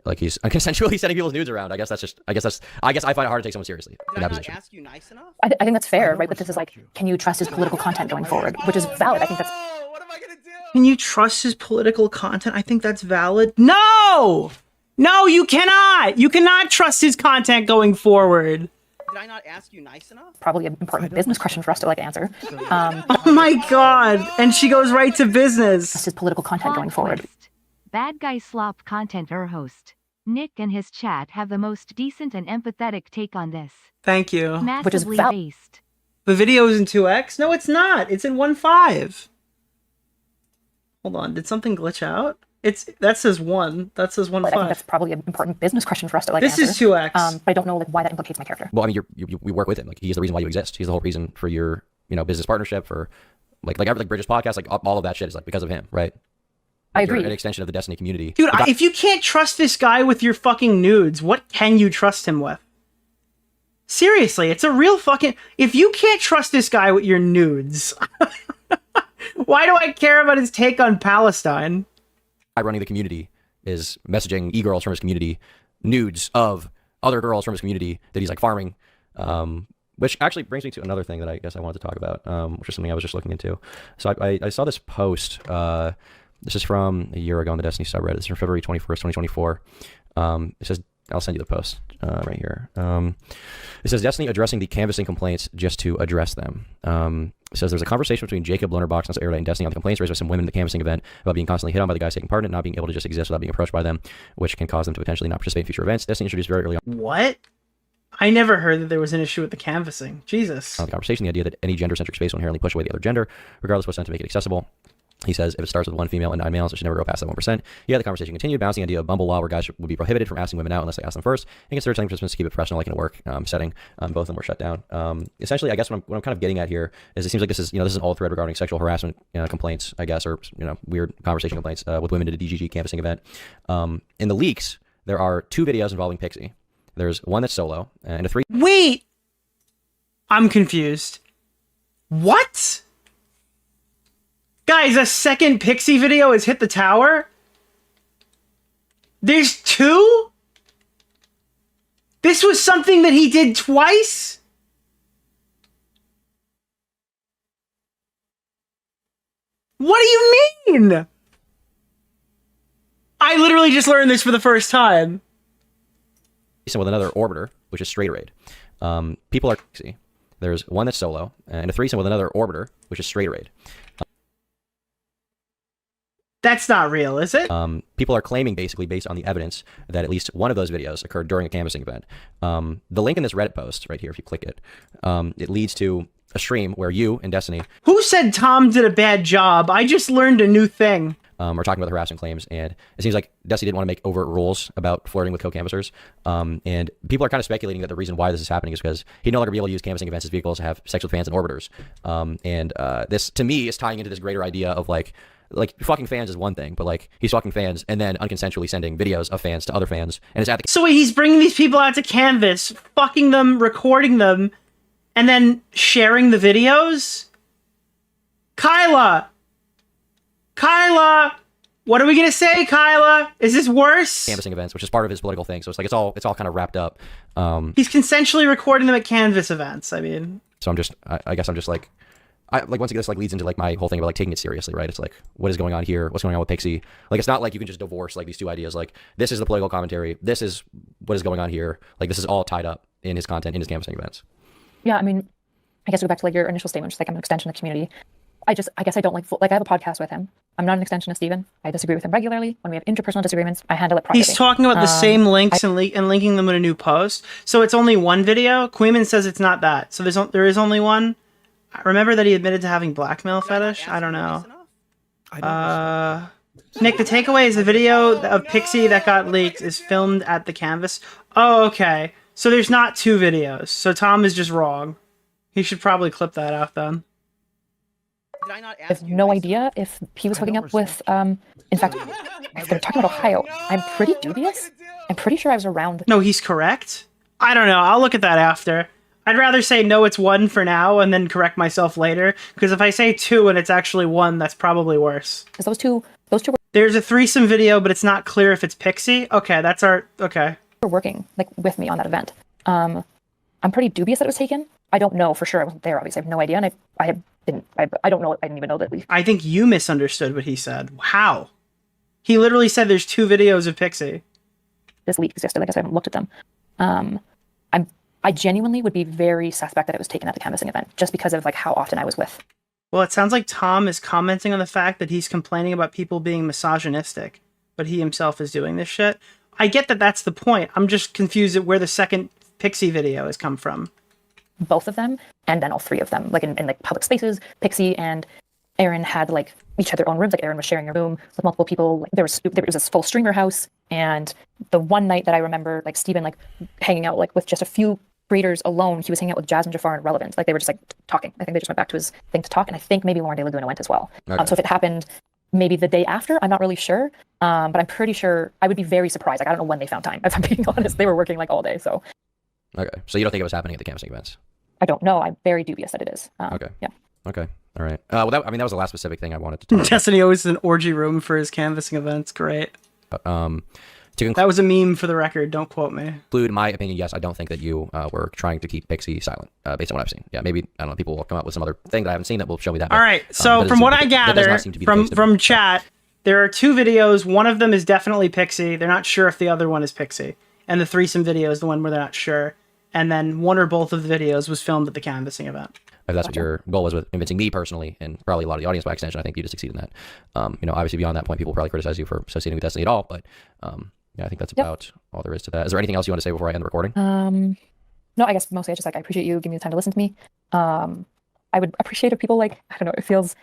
like he's consensually sending people's nudes around? I guess I find it hard to take someone seriously. Did I not ask you nice enough? I think that's fair, right? But this is like, can you trust his political content going forward? Which is valid. I think that's. Can you trust his political content? I think that's valid. No, you cannot. You cannot trust his content going forward. Did I not ask you nice enough? Probably an important business question for us to like answer. Oh my god! And she goes right to business. Trust his political content going forward. Bad guy slop content host. Nick and his chat have the most decent and empathetic take on this. Thank you. Massively based. The video is in 2x? No, it's not. It's in 1.5. Hold on, did something glitch out? That says 1. That says 1.5. I think that's probably an important business question for us to like answer. This is 2x. But I don't know like why that implicates my character. Well, I mean, we work with him. Like he's the reason why you exist. He's the whole reason for your business partnership, for like Bridges podcast, like all of that shit is like because of him, right? I agree. You're an extension of the Destiny community. Dude, if you can't trust this guy with your fucking nudes, what can you trust him with? Seriously, it's a real fucking... If you can't trust this guy with your nudes, why do I care about his take on Palestine? Running the community is messaging e-girls from his community nudes of other girls from his community that he's like farming, which actually brings me to another thing that I guess I wanted to talk about, which is something I was just looking into. So I saw this post. This is from a year ago on the Destiny subreddit. It's from February 21st, 2024. It says, I'll send you the post right here. It says, Destiny addressing the canvassing complaints just to address them. It says, there's a conversation between Jacob, Lonerbox, notsoErudite, and Destiny on the complaints raised by some women in the canvassing event about being constantly hit on by the guys taking part in it, not being able to just exist without being approached by them, which can cause them to potentially not participate in future events. Destiny introduced very early on. What? I never heard that there was an issue with the canvassing. Jesus. The conversation, the idea that any gender-centric space will inherently push away the other gender, regardless of what's done to make it accessible. He says, if it starts with 1 female and 9 males, it should never go past that 1%. Yeah, the conversation continued, bouncing the idea of Bumble law, where guys would be prohibited from asking women out unless they ask them first, and consider telling participants to keep it professional, like in a work setting. Both of them were shut down. Essentially, I guess what I'm kind of getting at here is it seems like this is an all thread regarding sexual harassment complaints, I guess, or weird conversation complaints with women at a DGG canvassing event. In the leaks, there are 2 videos involving Pixie. There's one that's solo, and a 3. Wait! I'm confused. What? Guys, a second Pixie video has hit the tower? There's 2? This was something that he did twice? What do you mean? I literally just learned this for the first time. With another orbiter, which is straight raid. People are Pixie. There's one that's solo, and a threesome with another orbiter, which is straight raid. That's not real, is it? People are claiming, basically, based on the evidence, that at least one of those videos occurred during a canvassing event. The link in this Reddit post, right here, if you click it, it leads to a stream where you and Destiny Who said Tom did a bad job? I just learned a new thing. are talking about the harassment claims, and it seems like Destiny didn't want to make overt rules about flirting with co-canvassers. And people are kind of speculating that the reason why this is happening is because he'd no longer be able to use canvassing events as vehicles to have sex with fans and orbiters. This, to me, is tying into this greater idea of like fucking fans is one thing, but like he's fucking fans and then unconsensually sending videos of fans to other fans, and it's at the. So wait, he's bringing these people out to Canvas, fucking them, recording them, and then sharing the videos? Kyla! What are we gonna say, Kyla? Is this worse? Canvassing events, which is part of his political thing, so it's like it's all kind of wrapped up. He's consensually recording them at Canvas events. I mean, so I guess I'm just like. Once again, this like leads into like my whole thing about like taking it seriously, right? It's like, what is going on here? What's going on with Pixie? Like, it's not like you can just divorce like these two ideas. Like, this is the political commentary. This is what is going on here. Like, this is all tied up in his content, in his canvassing events. Yeah, I mean, I guess to go back to like your initial statement, which is like I'm an extension of the community. I guess I don't like I have a podcast with him. I'm not an extension of Steven. I disagree with him regularly. When we have interpersonal disagreements, I handle it privately. He's talking about the same links and linking them in a new post. So it's only one video. Queeman says it's not that. So there is only one. Remember that he admitted to having blackmail fetish? I don't know. Nick, the takeaway is the video of Pixie that got leaked is filmed at the Canvas. Oh, okay. So there's not two videos. So Tom is just wrong. He should probably clip that out then. I have no idea if he was hooking up with, in fact, if they're talking about Ohio, I'm pretty dubious. I'm pretty sure I was around. No, he's correct? I don't know. I'll look at that after. I'd rather say no, it's one for now and then correct myself later. Because if I say two and it's actually one, that's probably worse. Because those two were... There's a threesome video, but it's not clear if it's Pixie. Okay, that's our... Okay. Were working like with me on that event. I'm pretty dubious that it was taken. I don't know for sure. I wasn't there, obviously. I have no idea. And I don't know. I didn't even know that we... I think you misunderstood what he said. How? He literally said there's two videos of Pixie. This leak existed. Like I said, I haven't looked at them. I genuinely would be very suspect that it was taken at the canvassing event, just because of like how often I was with. Well, it sounds like Tom is commenting on the fact that he's complaining about people being misogynistic, but he himself is doing this shit. I get that that's the point. I'm just confused at where the second Pixie video has come from. Both of them, and then all three of them, like in like public spaces. Pixie and Aaron had like each had their own rooms. Like Aaron was sharing a room with multiple people. Like, there was this full streamer house, and the one night that I remember, like Steven like hanging out like with just a few creators alone, he was hanging out with Jasmine Jafar and Relevant. Like they were just like talking. I think they just went back to his thing to talk, and I think maybe Lauren De Laguna went as well. Okay. So if it happened maybe the day after, I'm not really sure, but I'm pretty sure. I would be very surprised. Like I don't know when they found time. If I'm being honest, they were working like all day. So okay, so you don't think it was happening at the canvassing events? I don't know. I'm very dubious that it is. Okay. Yeah. Okay. All right. Well, that was the last specific thing I wanted to talk about. Destiny always has an orgy room for his canvassing events. Great. That was a meme for the record. Don't quote me. Conclude my opinion, yes, I don't think that you were trying to keep Pixie silent, based on what I've seen. Yeah, maybe, I don't know, people will come up with some other thing that I haven't seen that will show me that. All right, so from what I gather from chat, there are two videos. One of them is definitely Pixie. They're not sure if the other one is Pixie. And the threesome video is the one where they're not sure. And then one or both of the videos was filmed at the canvassing event. If that's what your goal was with convincing me personally, and probably a lot of the audience by extension, I think you just succeed in that. Obviously beyond that point, people probably criticize you for associating with Destiny at all, but yeah, I think that's about all there is to that. Is there anything else you want to say before I end the recording? No, I guess mostly I just like I appreciate you giving me the time to listen to me. I would appreciate if people like, I don't know, it feels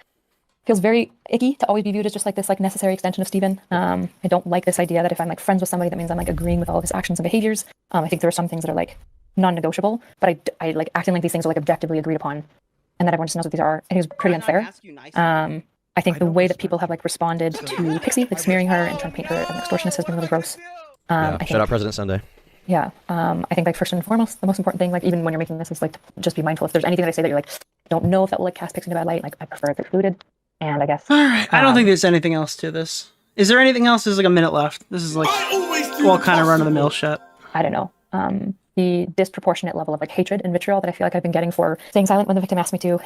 very icky to always be viewed as just like this like necessary extension of Steven. I don't like this idea that if I'm like friends with somebody, that means I'm like agreeing with all of his actions and behaviors. I think there are some things that are like non-negotiable, but I like acting like these things are like objectively agreed upon, and that everyone just knows what these are. I think it's pretty unfair. I think the way that people have like responded to Pixie, like smearing her and trying to paint her as an extortionist, has been really gross. Shout out President Sunday. Yeah, I think like first and foremost, the most important thing, like even when you're making this, is like to just be mindful. If there's anything that I say that you're like, don't know if that will like cast Pixie in a bad light, like I prefer it excluded. And I guess. All right, I don't think there's anything else to this. Is there anything else? There's like a minute left. This is like all kind of run of the mill shit. I don't know. The disproportionate level of like hatred and vitriol that I feel like I've been getting for staying silent when the victim asked me to,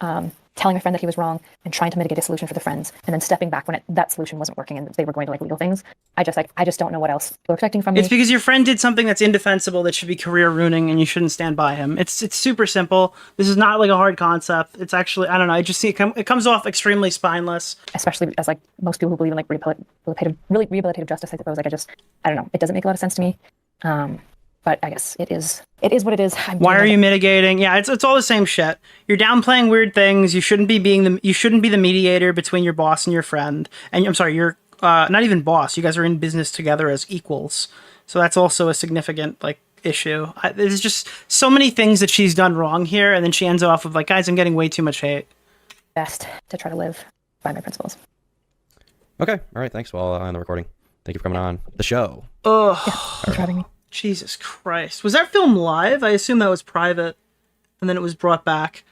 telling my friend that he was wrong and trying to mitigate a solution for the friends, and then stepping back when that solution wasn't working and they were going to like legal things. I just don't know what else they're expecting from me. It's because your friend did something that's indefensible that should be career ruining, and you shouldn't stand by him. It's super simple. This is not like a hard concept. It's actually, I don't know. I just see it comes off extremely spineless, especially as like most people who believe in like rehabilitative justice. I suppose I don't know. It doesn't make a lot of sense to me. but I guess it is what it is. Why are you mitigating? Yeah, it's all the same shit. You're downplaying weird things. You shouldn't be the mediator between your boss and your friend. And I'm sorry, you're not even boss. You guys are in business together as equals. So that's also a significant issue. There's just so many things that she's done wrong here, and then she ends off with guys, I'm getting way too much hate. Best to try to live by my principles. Okay. All right. Thanks. Well, on the recording. Thank you for coming on the show. Ugh. Yeah, thanks for having me. Jesus Christ. Was that film live? I assume that was private, and then it was brought back.